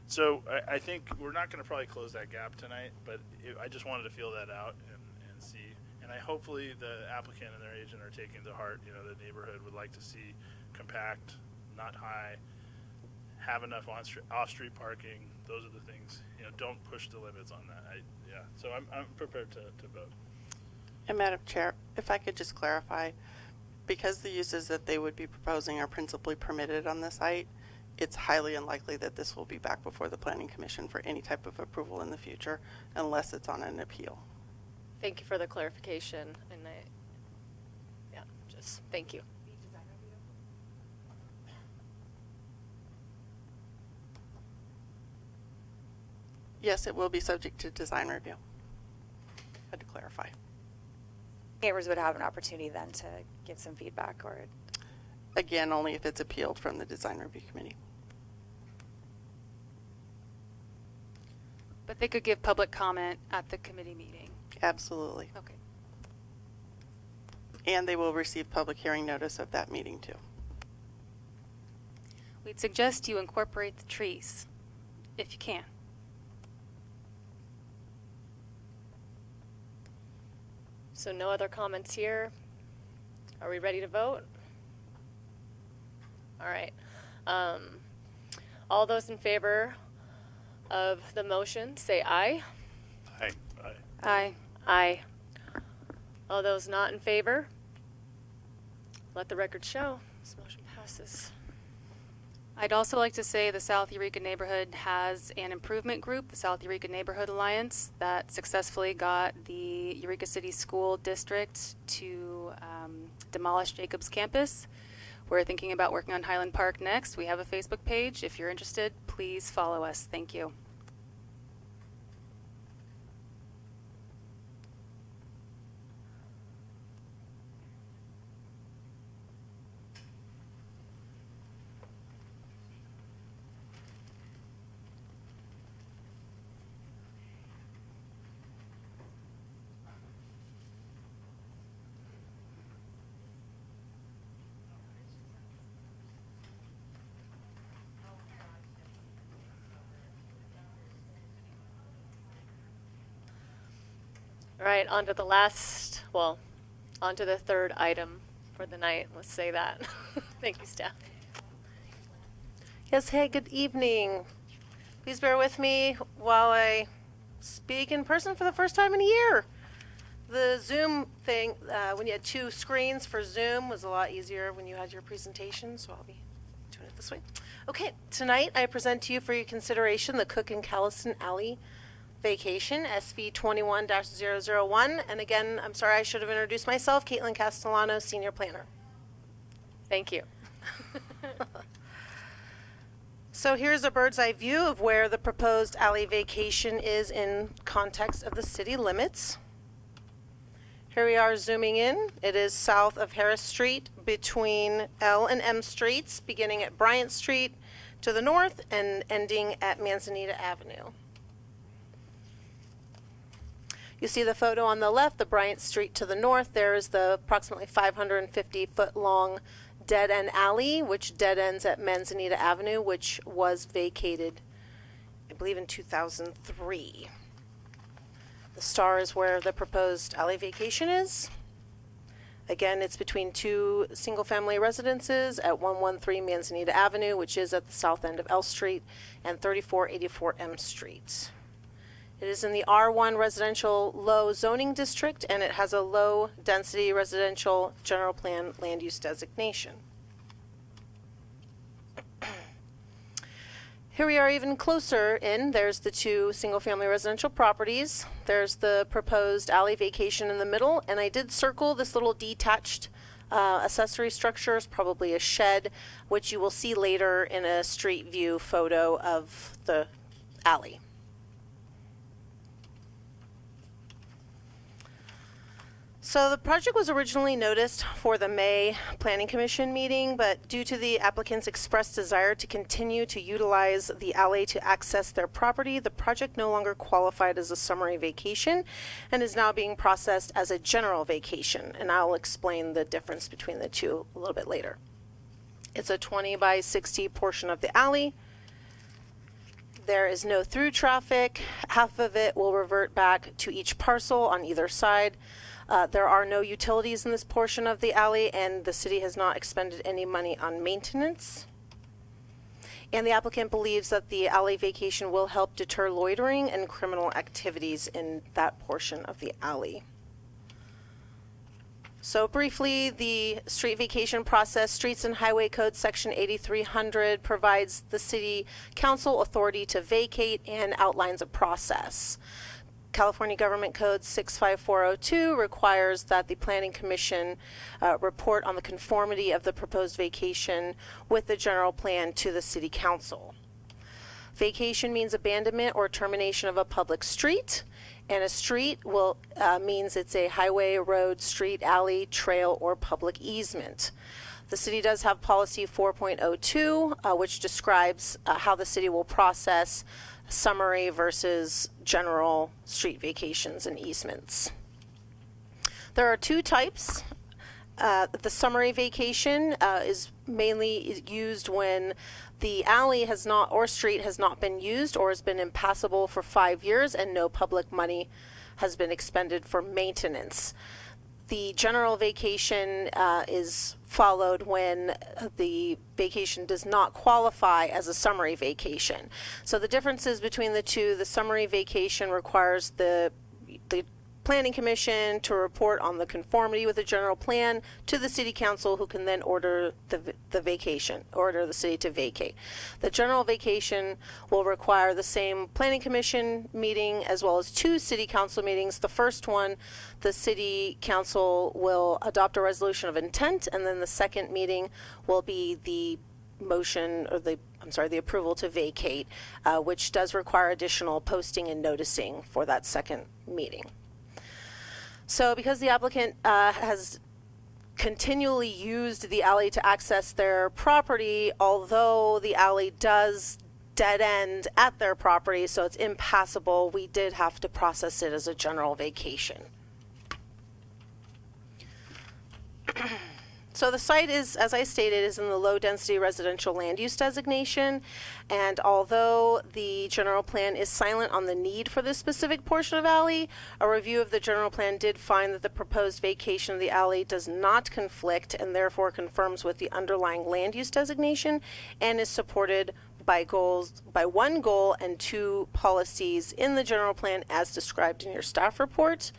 So I think we're not going to probably close that gap tonight, but I just wanted to feel that out and see. And hopefully the applicant and their agent are taking to heart, the neighborhood would like to see compact, not high, have enough off-street parking. Those are the things, don't push the limits on that. So I'm prepared to vote. And Madam Chair, if I could just clarify, because the uses that they would be proposing are principally permitted on the site, it's highly unlikely that this will be back before the Planning Commission for any type of approval in the future, unless it's on an appeal. Thank you for the clarification, and thank you. Yes, it will be subject to design review. Had to clarify. Neighbors would have an opportunity then to give some feedback, or Again, only if it's appealed from the design review committee. But they could give public comment at the committee meeting. Absolutely. Okay. And they will receive public hearing notice of that meeting too. We'd suggest you incorporate the trees, if you can. So no other comments here. Are we ready to vote? All right. All those in favor of the motion, say aye. Aye. Aye. Aye. All those not in favor, let the record show. This motion passes. I'd also like to say the South Eureka neighborhood has an improvement group, the South Eureka Neighborhood Alliance, that successfully got the Eureka City School District to demolish Jacobs campus. We're thinking about working on Highland Park next. We have a Facebook page. If you're interested, please follow us. Thank you. All right, on to the third item for the night. Let's say that. Thank you, staff. Yes, hey, good evening. Please bear with me while I speak in person for the first time in a year. The Zoom thing, when you had two screens for Zoom, was a lot easier when you had your presentation, so I'll be doing it this way. Okay, tonight I present to you for your consideration the Cook and Callison Alley Vacation, SV 21-001. And again, I'm sorry, I should have introduced myself, Caitlin Castellano, Senior Planner. Thank you. So here's a bird's eye view of where the proposed alley vacation is in context of the city limits. Here we are zooming in. It is south of Harris Street between L and M Streets, beginning at Bryant Street to the north and ending at Manzanita Avenue. You see the photo on the left, the Bryant Street to the north. There is the approximately 550-foot long dead-end alley, which dead ends at Manzanita Avenue, which was vacated, I believe, in 2003. The star is where the proposed alley vacation is. Again, it's between two single-family residences at 113 Manzanita Avenue, which is at the south end of L Street, and 3484 M Street. It is in the R1 residential low zoning district, and it has a low density residential general plan land use designation. Here we are even closer in. There's the two single-family residential properties. There's the proposed alley vacation in the middle, and I did circle this little detached accessory structure, is probably a shed, which you will see later in a street view photo of the alley. So the project was originally noticed for the May Planning Commission meeting, but due to the applicant's expressed desire to continue to utilize the alley to access their property, the project no longer qualified as a summary vacation and is now being processed as a general vacation. And I'll explain the difference between the two a little bit later. It's a 20 by 60 portion of the alley. There is no through traffic. Half of it will revert back to each parcel on either side. There are no utilities in this portion of the alley, and the city has not expended any money on maintenance. And the applicant believes that the alley vacation will help deter loitering and criminal activities in that portion of the alley. So briefly, the street vacation process, Streets and Highway Code Section 8300 provides the city council authority to vacate and outlines a process. California Government Code 65402 requires that the Planning Commission report on the conformity of the proposed vacation with the general plan to the City Council. Vacation means abandonment or termination of a public street, and a street means it's a highway, road, street, alley, trail, or public easement. The city does have policy 4.02, which describes how the city will process summary versus general street vacations and easements. There are two types. The summary vacation is mainly used when the alley has not, or street has not been used or has been impassable for 5 years and no public money has been expended for maintenance. The general vacation is followed when the vacation does not qualify as a summary vacation. So the differences between the two, the summary vacation requires the Planning Commission to report on the conformity with the general plan to the City Council, who can then order order the city to vacate. The general vacation will require the same Planning Commission meeting as well as 2 City Council meetings. The first one, the City Council will adopt a resolution of intent, and then the second meeting will be the motion, or the approval to vacate, which does require additional posting and noticing for that second meeting. So because the applicant has continually used the alley to access their property, although the alley does dead end at their property, so it's impassable, we did have to process it as a general vacation. So the site is, as I stated, is in the low-density residential land use designation, and although the general plan is silent on the need for this specific portion of alley, a review of the general plan did find that the proposed vacation of the alley does not conflict and therefore confirms with the underlying land use designation and is supported by one goal and 2 policies in the general plan as described in your staff report.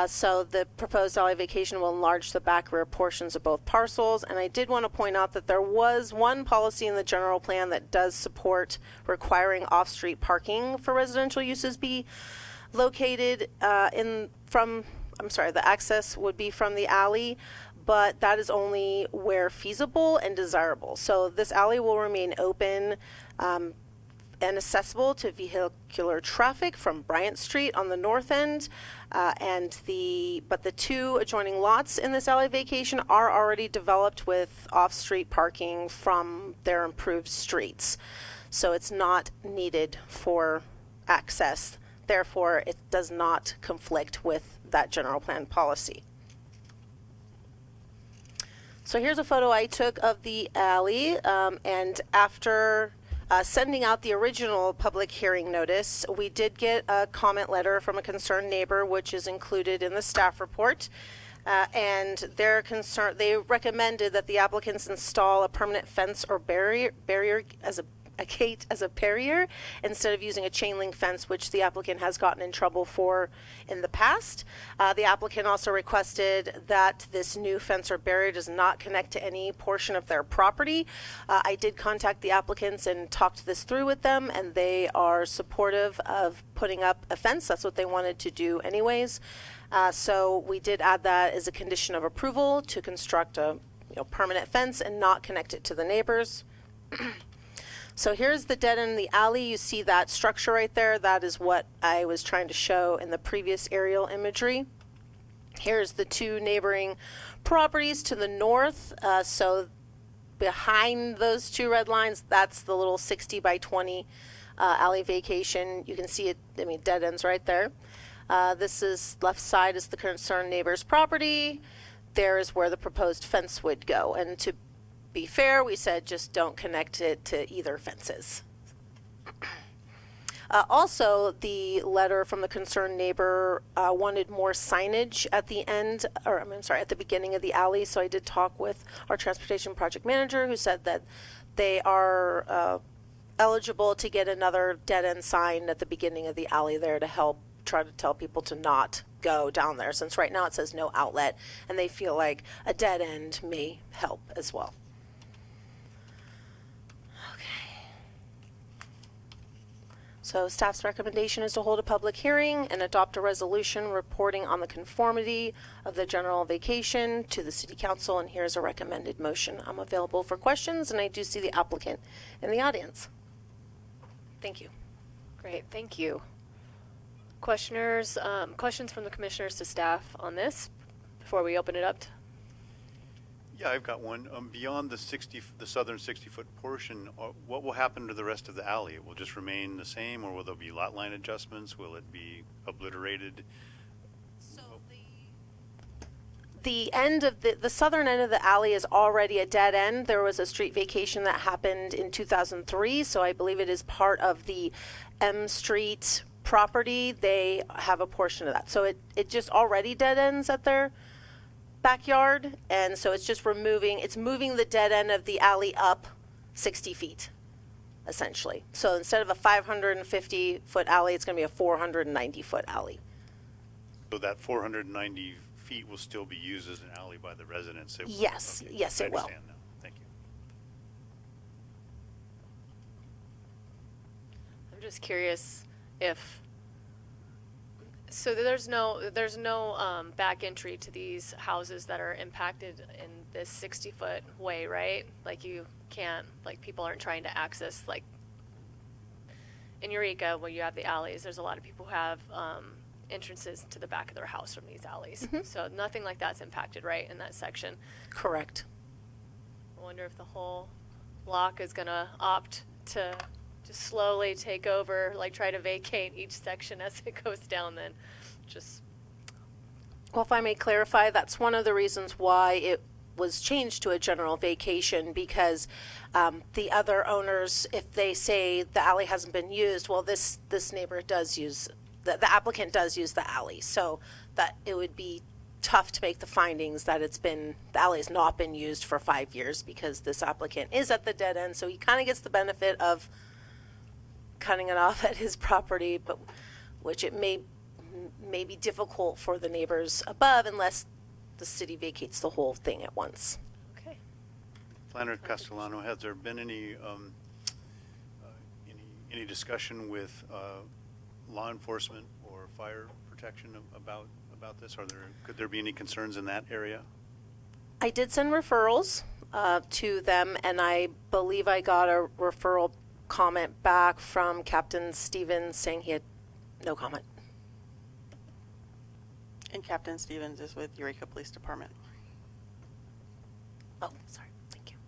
So the proposed alley vacation will enlarge the back rear portions of both parcels. And I did want to point out that there was one policy in the general plan that does support requiring off-street parking for residential uses be located the access would be from the alley, but that is only where feasible and desirable. So this alley will remain open and accessible to vehicular traffic from Bryant Street on the north end, but the 2 adjoining lots in this alley vacation are already developed with off-street parking from their improved streets. So it's not needed for access. Therefore, it does not conflict with that general plan policy. So here's a photo I took of the alley, and after sending out the original public hearing notice, we did get a comment letter from a concerned neighbor, which is included in the staff report. And they recommended that the applicants install a permanent fence or barrier as a gate as a barrier instead of using a chain link fence, which the applicant has gotten in trouble for in the past. The applicant also requested that this new fence or barrier does not connect to any portion of their property. I did contact the applicants and talked this through with them, and they are supportive of putting up a fence. That's what they wanted to do anyways. So we did add that as a condition of approval to construct a permanent fence and not connect it to the neighbors. So here's the dead end of the alley. You see that structure right there. That is what I was trying to show in the previous aerial imagery. Here's the 2 neighboring properties to the north. So behind those 2 red lines, that's the little 60 by 20 alley vacation. You can see it, dead ends right there. This is left side is the concerned neighbor's property. There is where the proposed fence would go. And to be fair, we said just don't connect it to either fences. Also, the letter from the concerned neighbor wanted more signage at the end, at the beginning of the alley. So I did talk with our transportation project manager, who said that they are eligible to get another dead end sign at the beginning of the alley there to help try to tell people to not go down there, since right now it says no outlet, and they feel like a dead end may help as well. So staff's recommendation is to hold a public hearing and adopt a resolution reporting on the conformity of the general vacation to the City Council, and here's a recommended motion. I'm available for questions, and I do see the applicant in the audience. Thank you. Great, thank you. Questions from the commissioners to staff on this before we open it up? Yeah, I've got one. Beyond the southern 60-foot portion, what will happen to the rest of the alley? It will just remain the same, or will there be lot line adjustments? Will it be obliterated? So the end of the southern end of the alley is already a dead end. There was a street vacation that happened in 2003, so I believe it is part of the M Street property. They have a portion of that. So it just already dead ends at their backyard, and so it's just moving the dead end of the alley up 60 feet, essentially. So instead of a 550-foot alley, it's going to be a 490-foot alley. So that 490 feet will still be used as an alley by the residents? Yes, okay. Yes, it will. I understand now. Thank you. I'm just curious if there's no back entry to these houses that are impacted in this 60-foot way, right? Like you can't, people aren't trying to access, in Eureka, where you have the alleys, there's a lot of people who have entrances to the back of their house from these alleys. Mm-hmm. So nothing like that's impacted, right, in that section? Correct. I wonder if the whole block is going to opt to just slowly take over, try to vacate each section as it goes down then. Well, if I may clarify, that's one of the reasons why was changed to a general vacation because the other owners, if they say the alley hasn't been used, well, this neighbor does use, the applicant does use the alley. So that it would be tough to make the findings that the alley has not been used for 5 years because this applicant is at the dead end. So he kind of gets the benefit of cutting it off at his property, but which it may be difficult for the neighbors above unless the city vacates the whole thing at once. Okay. Flannery Castellano, has there been any discussion with law enforcement or fire protection about this? Could there be any concerns in that area? I did send referrals to them, and I believe I got a referral comment back from Captain Stevens saying he had no comment. And Captain Stevens is with Eureka Police Department. Oh, sorry. Thank you.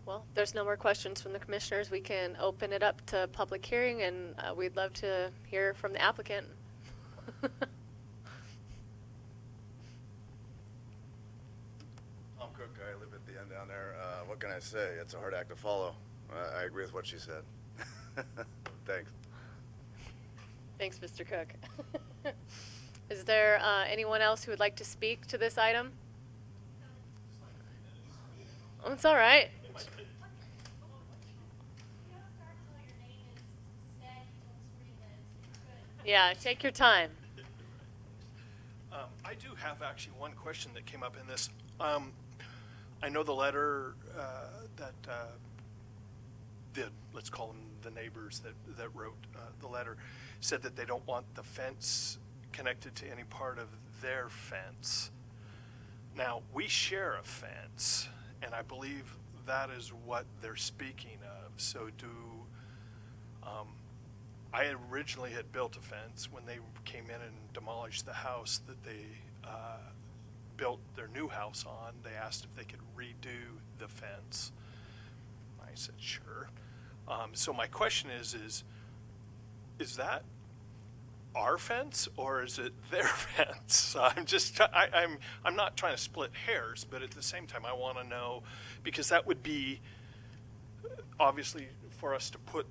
Well, if there's no more questions from the commissioners, we can open it up to public hearing, and we'd love to hear from the applicant. I'm Cook. I live at the end down there. What can I say? It's a hard act to follow. I agree with what she said. Thanks. Thanks, Mr. Cook. Is there anyone else who would like to speak to this item? Oh, it's all right. Yeah, take your time. I do have actually one question that came up in this. I know the letter that let's call them the neighbors that wrote the letter said that they don't want the fence connected to any part of their fence. Now, we share a fence, and I believe that is what they're speaking of. So I originally had built a fence when they came in and demolished the house that they built their new house on. They asked if they could redo the fence. I said, sure. So my question is that our fence or is it their fence? I'm not trying to split hairs, but at the same time, I want to know, because that would be obviously for us to put,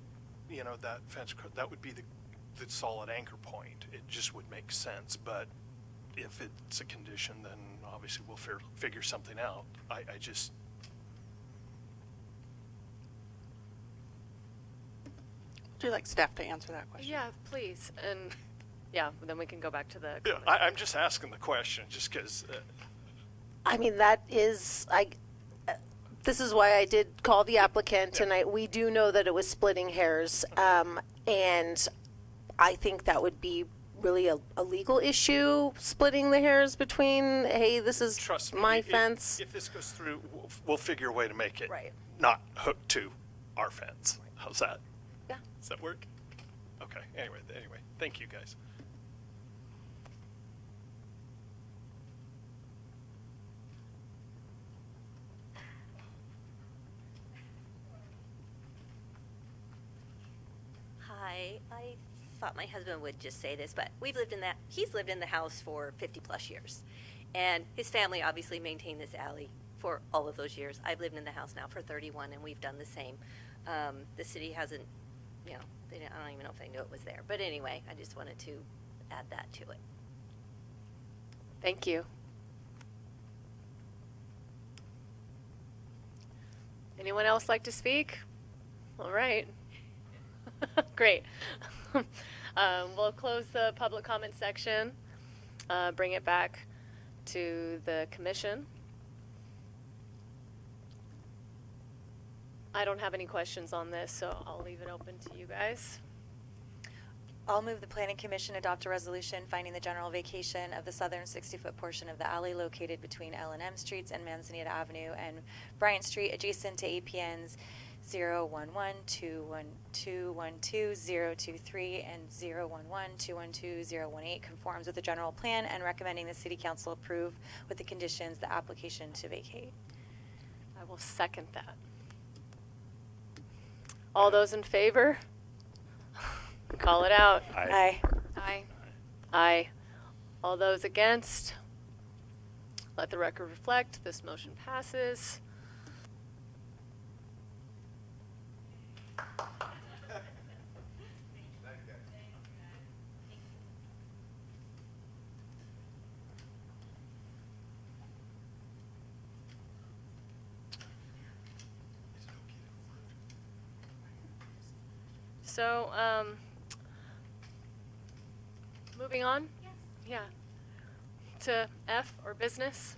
that fence, that would be the solid anchor point. It just would make sense. But if it's a condition, then obviously we'll figure something out. Would you like staff to answer that question? Yeah, please. And yeah, then we can go back to the. Yeah, I'm just asking the question, just because. I mean, this is why I did call the applicant, and we do know that it was splitting hairs, and I think that would be really a legal issue, splitting the hairs between, hey, this is Trust me, my fence. If this goes through, we'll figure a way to make it Right. not hooked to our fence. How's that? Yeah. Does that work? Okay. Anyway, thank you guys. Hi, I thought my husband would just say this, but he's lived in the house for 50 plus years. And his family obviously maintained this alley for all of those years. I've lived in the house now for 31 and we've done the same. The city hasn't, I don't even know if they knew it was there. But anyway, I just wanted to add that to it. Thank you. Anyone else like to speak? All right. Great. We'll close the public comment section, bring it back to the commission. I don't have any questions on this, so I'll leave it open to you guys. I'll move the Planning Commission adopt a resolution finding the general vacation of the southern 60-foot portion of the alley located between L&M Streets and Manzanita Avenue and Bryant Street adjacent to APNs 011-212-212-023 and 011-212-018 conforms with the general plan and recommending the City Council approve with the conditions the application to vacate. I will second that. All those in favor? Call it out. Aye. Aye. Aye. All those against? Let the record reflect, this motion passes. So, moving on? Yes. Yeah. To F, or business.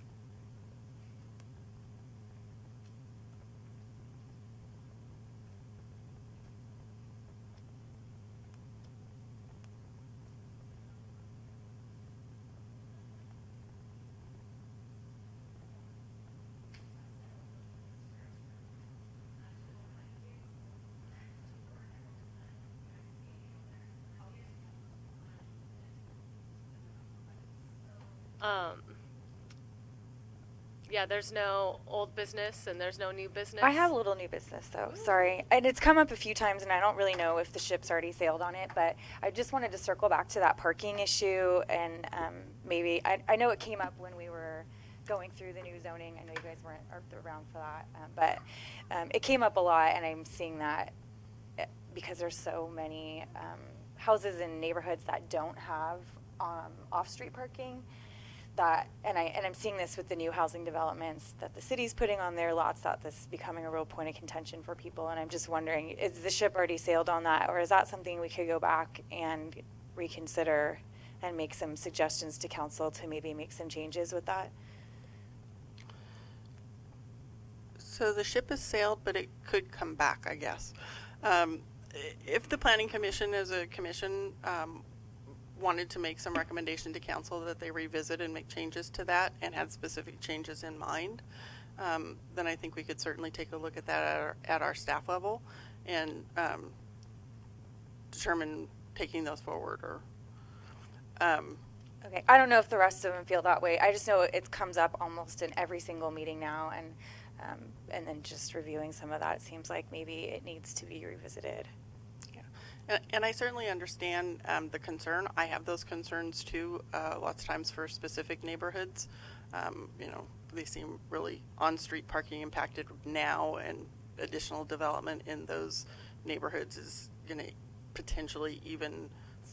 Yeah, there's no old business and there's no new business. I have a little new business though, sorry. And it's come up a few times and I don't really know if the ship's already sailed on it, but I just wanted to circle back to that parking issue and maybe, I know it came up when we were going through the new zoning. I know you guys weren't around for that, but it came up a lot and I'm seeing that because there's so many houses in neighborhoods that don't have off-street parking. And I'm seeing this with the new housing developments that the city's putting on their lots, that this is becoming a real point of contention for people. And I'm just wondering, is the ship already sailed on that, or is that something we could go back and reconsider and make some suggestions to council to maybe make some changes with that? So the ship has sailed, but it could come back, I guess. If the Planning Commission as a commission wanted to make some recommendation to council that they revisit and make changes to that and had specific changes in mind, then I think we could certainly take a look at that at our staff level and determine taking those forward. Or Okay, I don't know if the rest of them feel that way. I just know it comes up almost in every single meeting now, and then just reviewing some of that, it seems like maybe it needs to be revisited. And I certainly understand the concern. I have those concerns too, lots of times for specific neighborhoods. You know, they seem really on-street parking impacted now, and additional development in those neighborhoods is going to potentially even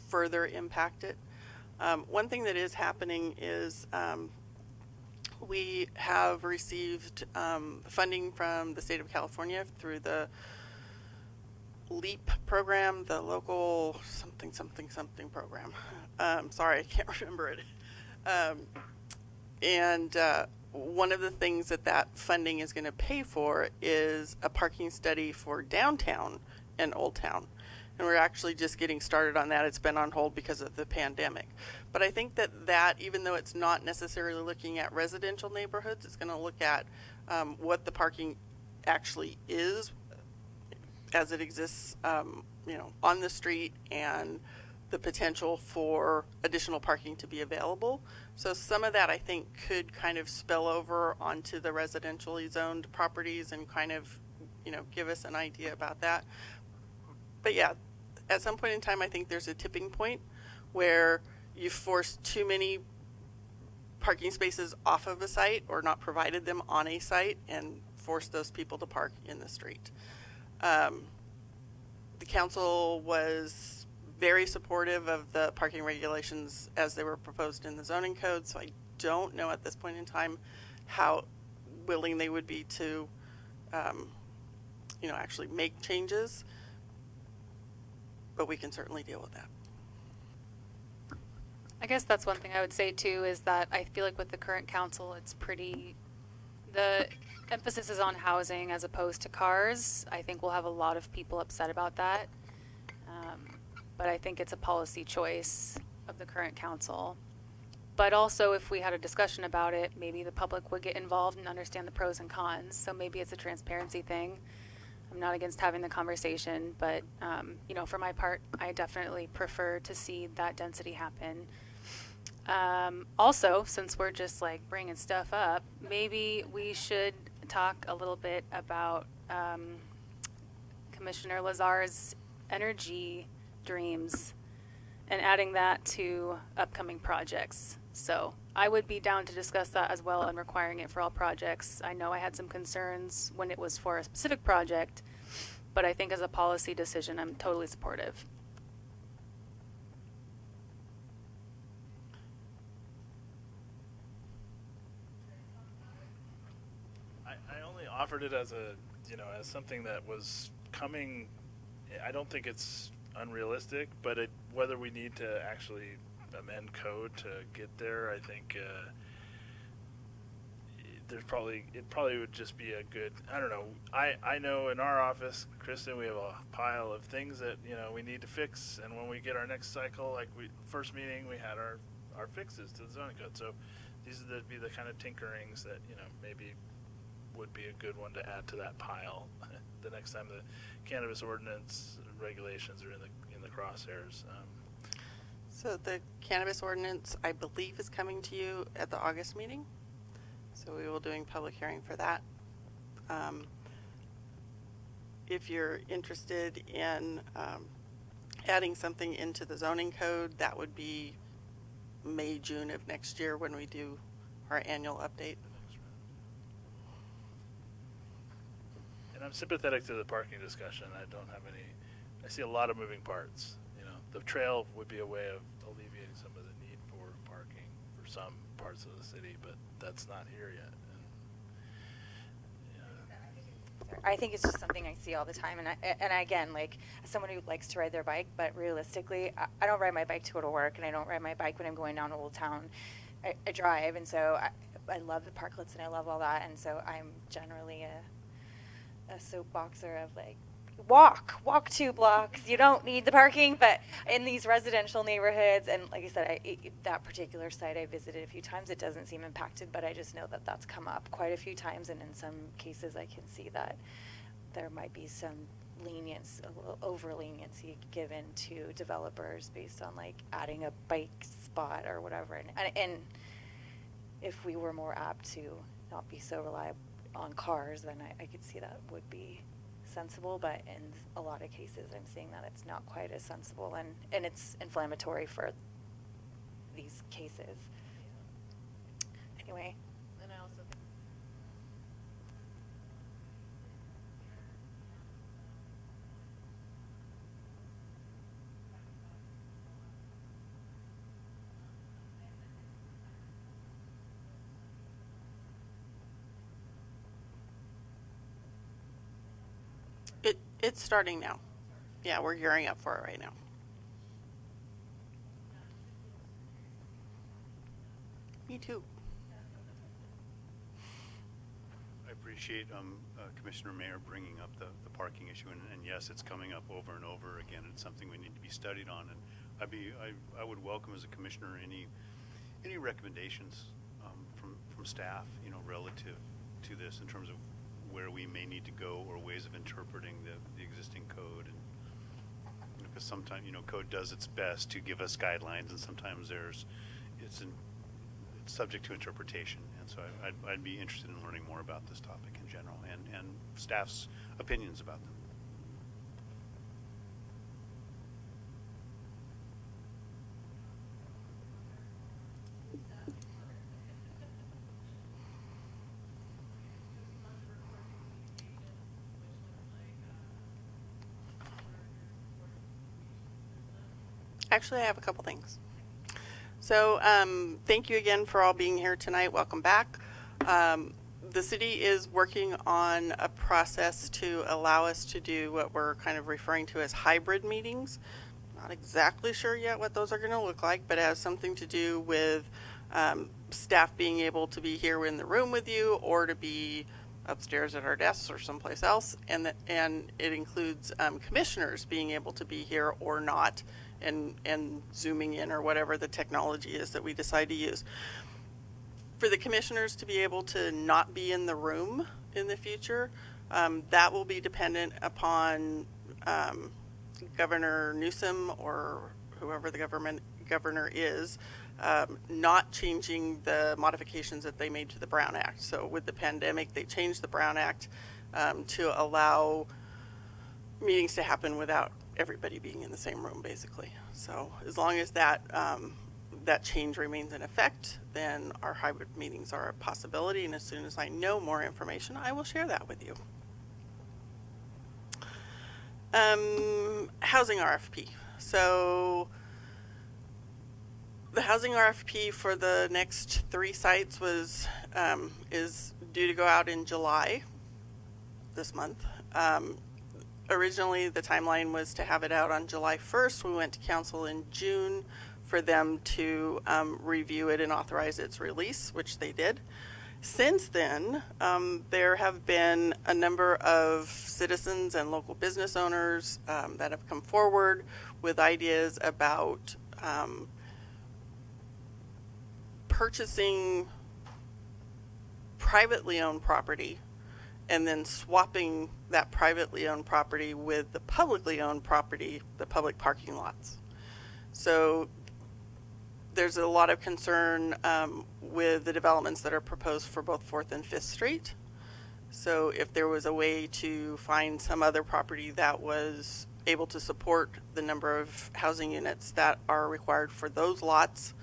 further impact it. One thing that is happening is we have received funding from the state of California through the LEAP program, the local something program. Sorry, I can't remember it. And one of the things that funding is going to pay for is a parking study for downtown and Old Town. And we're actually just getting started on that. It's been on hold because of the pandemic. But I think that even though it's not necessarily looking at residential neighborhoods, it's going to look at what the parking actually is as it exists, you know, on the street, and the potential for additional parking to be available. So some of that, I think, could kind of spill over onto the residentially zoned properties and kind of, you know, give us an idea about that. But yeah, at some point in time, I think there's a tipping point where you force too many parking spaces off of a site or not provided them on a site and force those people to park in the street. The council was very supportive of the parking regulations as they were proposed in the zoning code, so I don't know at this point in time how willing they would be to, you know, actually make changes, but we can certainly deal with that. I guess that's one thing I would say too, is that I feel like with the current council, it's the emphasis is on housing as opposed to cars. I think we'll have a lot of people upset about that. But I think it's a policy choice of the current council. But also, if we had a discussion about it, maybe the public would get involved and understand the pros and cons. So maybe it's a transparency thing. I'm not against having the conversation, but you know, for my part, I definitely prefer to see that density happen. Also, since we're just like bringing stuff up, maybe we should talk a little bit about Commissioner Lazar's energy dreams and adding that to upcoming projects. So I would be down to discuss that as well and requiring it for all projects. I know I had some concerns when it was for a specific project, but I think as a policy decision, I'm totally supportive. I only offered it as a, as something that was coming. I don't think it's unrealistic, but whether we need to actually amend code to get there, I think it probably would just be a good, I don't know. I know in our office, Kristen, we have a pile of things that, we need to fix, and when we get our next cycle, like first meeting, we had our fixes to the zoning code. So these would be the kind of tinkerings that, maybe would be a good one to add to that pile the next time the cannabis ordinance regulations are in the crosshairs. So the cannabis ordinance, I believe, is coming to you at the August meeting. So we will doing public hearing for that. If you're interested in adding something into the zoning code, that would be May, June of next year when we do our annual update. And I'm sympathetic to the parking discussion. I see a lot of moving parts. The trail would be a way of alleviating some of the need for parking for some parts of the city, but that's not here yet. I think it's just something I see all the time, and again, like, as someone who likes to ride their bike, but realistically, I don't ride my bike to go to work, and I don't ride my bike when I'm going down to Old Town. I drive, and so I love the parklets, and I love all that, and so I'm generally a soapboxer of, like, walk 2 blocks. You don't need the parking, but in these residential neighborhoods, and like I said, that particular site I visited a few times, it doesn't seem impacted, but I just know that that's come up quite a few times, and in some cases I can see that there might be some lenience, a little over leniency given to developers based on like adding a bike spot or whatever, and if we were more apt to not be so reliable on cars, then I could see that would be sensible, but in a lot of cases I'm seeing that it's not quite as sensible, and it's inflammatory for these cases. Anyway. And I also think It's starting now. Yeah, we're gearing up for it right now. Me too. I appreciate Commissioner Mayer bringing up the parking issue, and yes, it's coming up over and over again. It's something we need to be studied on, and I would welcome as a commissioner any recommendations from staff, relative to this in terms of where we may need to go or ways of interpreting the existing code, and because sometimes code does its best to give us guidelines, and sometimes it's subject to interpretation, and so I'd be interested in learning more about this topic in general and staff's opinions about them. Actually, I have a couple things. So thank you again for all being here tonight. Welcome back. The city is working on a process to allow us to do what we're kind of referring to as hybrid meetings. Not exactly sure yet what those are going to look like, but it has something to do with staff being able to be here in the room with you or to be upstairs at our desks or someplace else, and it includes commissioners being able to be here or not, and zooming in or whatever the technology is that we decide to use. For the commissioners to be able to not be in the room in the future, that will be dependent upon Governor Newsom or whoever the governor is, not changing the modifications that they made to the Brown Act. So with the pandemic, they changed the Brown Act to allow meetings to happen without everybody being in the same room, basically. So as long as that that change remains in effect, then our hybrid meetings are a possibility, and as soon as I know more information, I will share that with you. Housing RFP. So the housing RFP for the next 3 sites is due to go out in July this month. Originally, the timeline was to have it out on July 1st. We went to council in June for them to review it and authorize its release, which they did. Since then, there have been a number of citizens and local business owners that have come forward with ideas about purchasing privately owned property and then swapping that privately owned property with the publicly owned property, the public parking lots. So there's a lot of concern with the developments that are proposed for both 4th and 5th Street. So if there was a way to find some other property that was able to support the number of housing units that are required for those lots,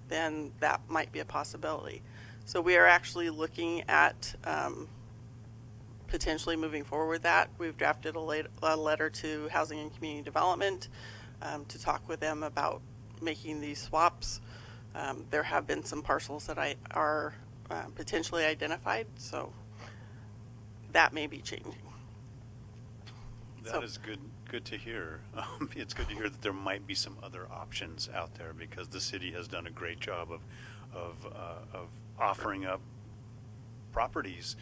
then that might be a possibility. So we are actually looking at potentially moving forward with that. We've drafted a letter to Housing and Community Development to talk with them about making these swaps. There have been some parcels that are potentially identified, so that may be changing. That is good to hear. It's good to hear that there might be some other options out there, because the city has done a great job of offering up properties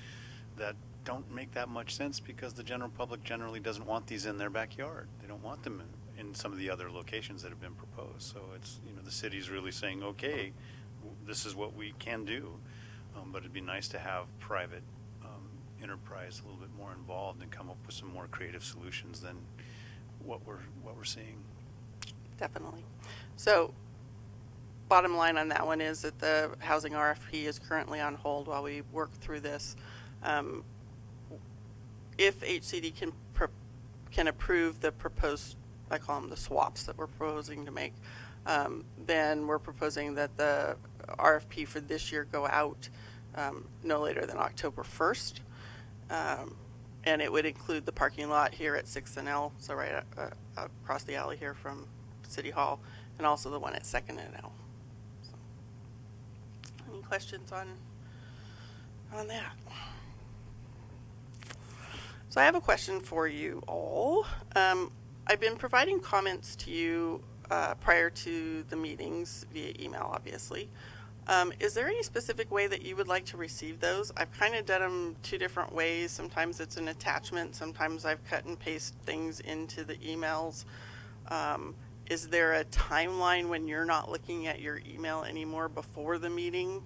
that don't make that much sense, because the general public generally doesn't want these in their backyard. They don't want them in some of the other locations that have been proposed. So it's, the city's really saying, okay, this is what we can do, but it'd be nice to have private enterprise a little bit more involved and come up with some more creative solutions than what we're seeing. Definitely. So bottom line on that one is that the housing RFP is currently on hold while we work through this. If HCD can approve the proposed, I call them the swaps that we're proposing to make, then we're proposing that the RFP for this year go out no later than October 1st. And it would include the parking lot here at 6th and L, so right across the alley here from City Hall, and also the one at 2nd and L. So, any questions on that? So I have a question for you all. I've been providing comments to you prior to the meetings via email, obviously. Is there any specific way that you would like to receive those? I've kind of done them 2 different ways. Sometimes it's an attachment. Sometimes I've cut and pasted things into the emails. Is there a timeline when you're not looking at your email anymore before the meeting?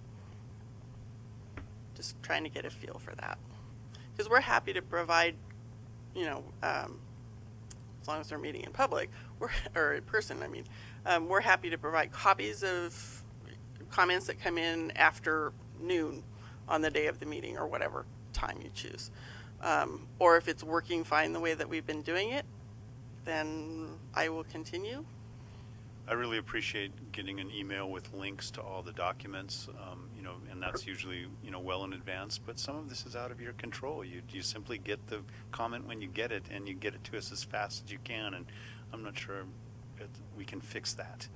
Just trying to get a feel for that. Because we're happy to provide, as long as they're meeting in public, or in person, we're happy to provide copies of comments that come in after noon on the day of the meeting or whatever time you choose. Or if it's working fine the way that we've been doing it, then I will continue. I really appreciate getting an email with links to all the documents, and that's usually, well in advance, but some of this is out of your control. You simply get the comment when you get it, and you get it to us as fast as you can, and I'm not sure we can fix that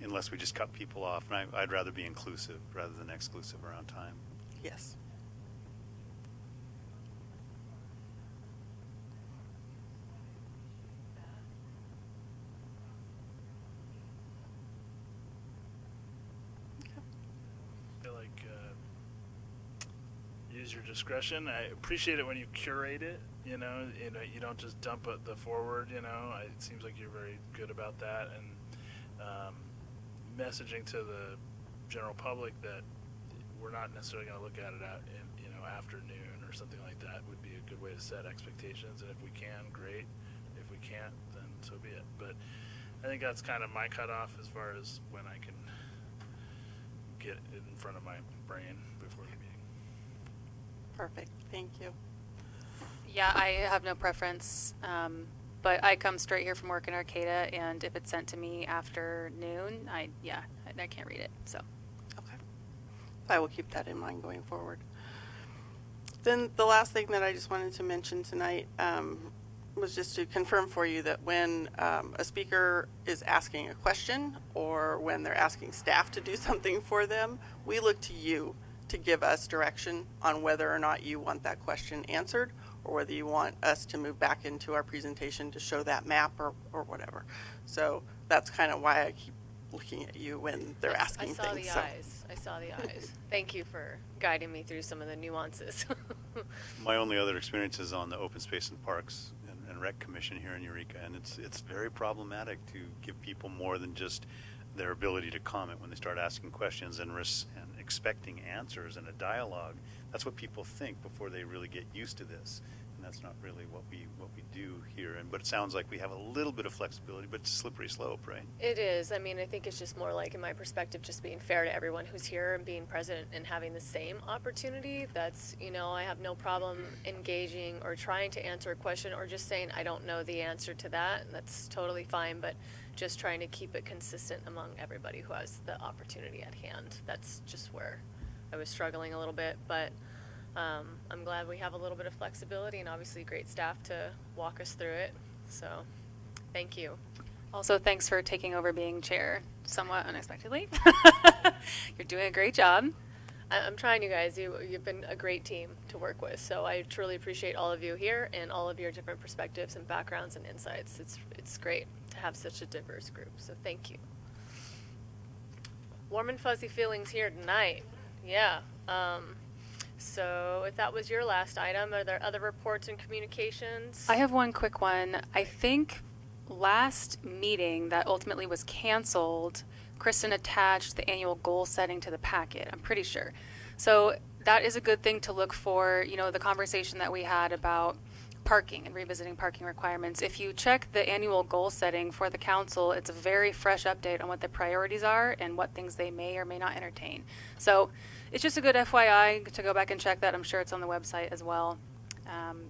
unless we just cut people off. And I'd rather be inclusive rather than exclusive around time. Yes. Use your discretion. I appreciate it when you curate it. You don't just dump the forward. It seems like you're very good about that, and messaging to the general public that we're not necessarily going to look at it afternoon or something like that would be a good way to set expectations. And if we can, great. If we can't, then so be it. But I think that's kind of my cutoff as far as when I can get it in front of my brain before the meeting. Perfect. Thank you. Yeah, I have no preference, but I come straight here from work in Arcata, and if it's sent to me after noon, I I can't read it, so. Okay. I will keep that in mind going forward. Then the last thing that I just wanted to mention tonight was just to confirm for you that when a speaker is asking a question or when they're asking staff to do something for them, we look to you to give us direction on whether or not you want that question answered or whether you want us to move back into our presentation to show that map or whatever. So that's kind of why I keep looking at you when they're asking things. I saw the eyes. Thank you for guiding me through some of the nuances. My only other experience is on the Open Space and Parks and Rec Commission here in Eureka, and it's very problematic to give people more than just their ability to comment when they start asking questions and expecting answers and a dialogue. That's what people think before they really get used to this, and that's not really what we do here. But it sounds like we have a little bit of flexibility, but it's a slippery slope, right? It is. I mean, I think it's just more like, in my perspective, just being fair to everyone who's here and being present and having the same opportunity. That's, I have no problem engaging or trying to answer a question or just saying I don't know the answer to that. And that's totally fine, but just trying to keep it consistent among everybody who has the opportunity at hand. That's just where I was struggling a little bit, but I'm glad we have a little bit of flexibility and obviously great staff to walk us through it. So thank you. Also, thanks for taking over being chair somewhat unexpectedly. You're doing a great job. I'm trying, you guys. You've been a great team to work with. So I truly appreciate all of you here and all of your different perspectives and backgrounds and insights. It's great to have such a diverse group. So thank you. Warm and fuzzy feelings here tonight. Yeah. So if that was your last item, are there other reports and communications? I have one quick one. I think last meeting that ultimately was canceled, Kristen attached the annual goal setting to the packet, I'm pretty sure. So that is a good thing to look for, the conversation that we had about parking and revisiting parking requirements. If you check the annual goal setting for the council, it's a very fresh update on what the priorities are and what things they may or may not entertain. So it's just a good FYI to go back and check that. I'm sure it's on the website as well,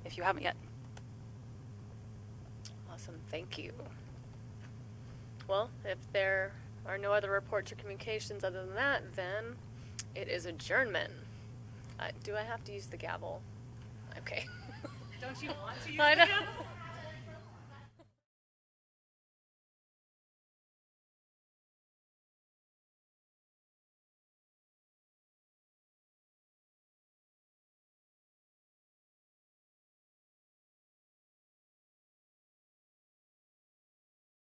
if you haven't yet. Awesome, thank you. Well, if there are no other reports or communications other than that, then it is adjournment. Do I have to use the gavel? Okay. Don't you want to use I the know. gavel?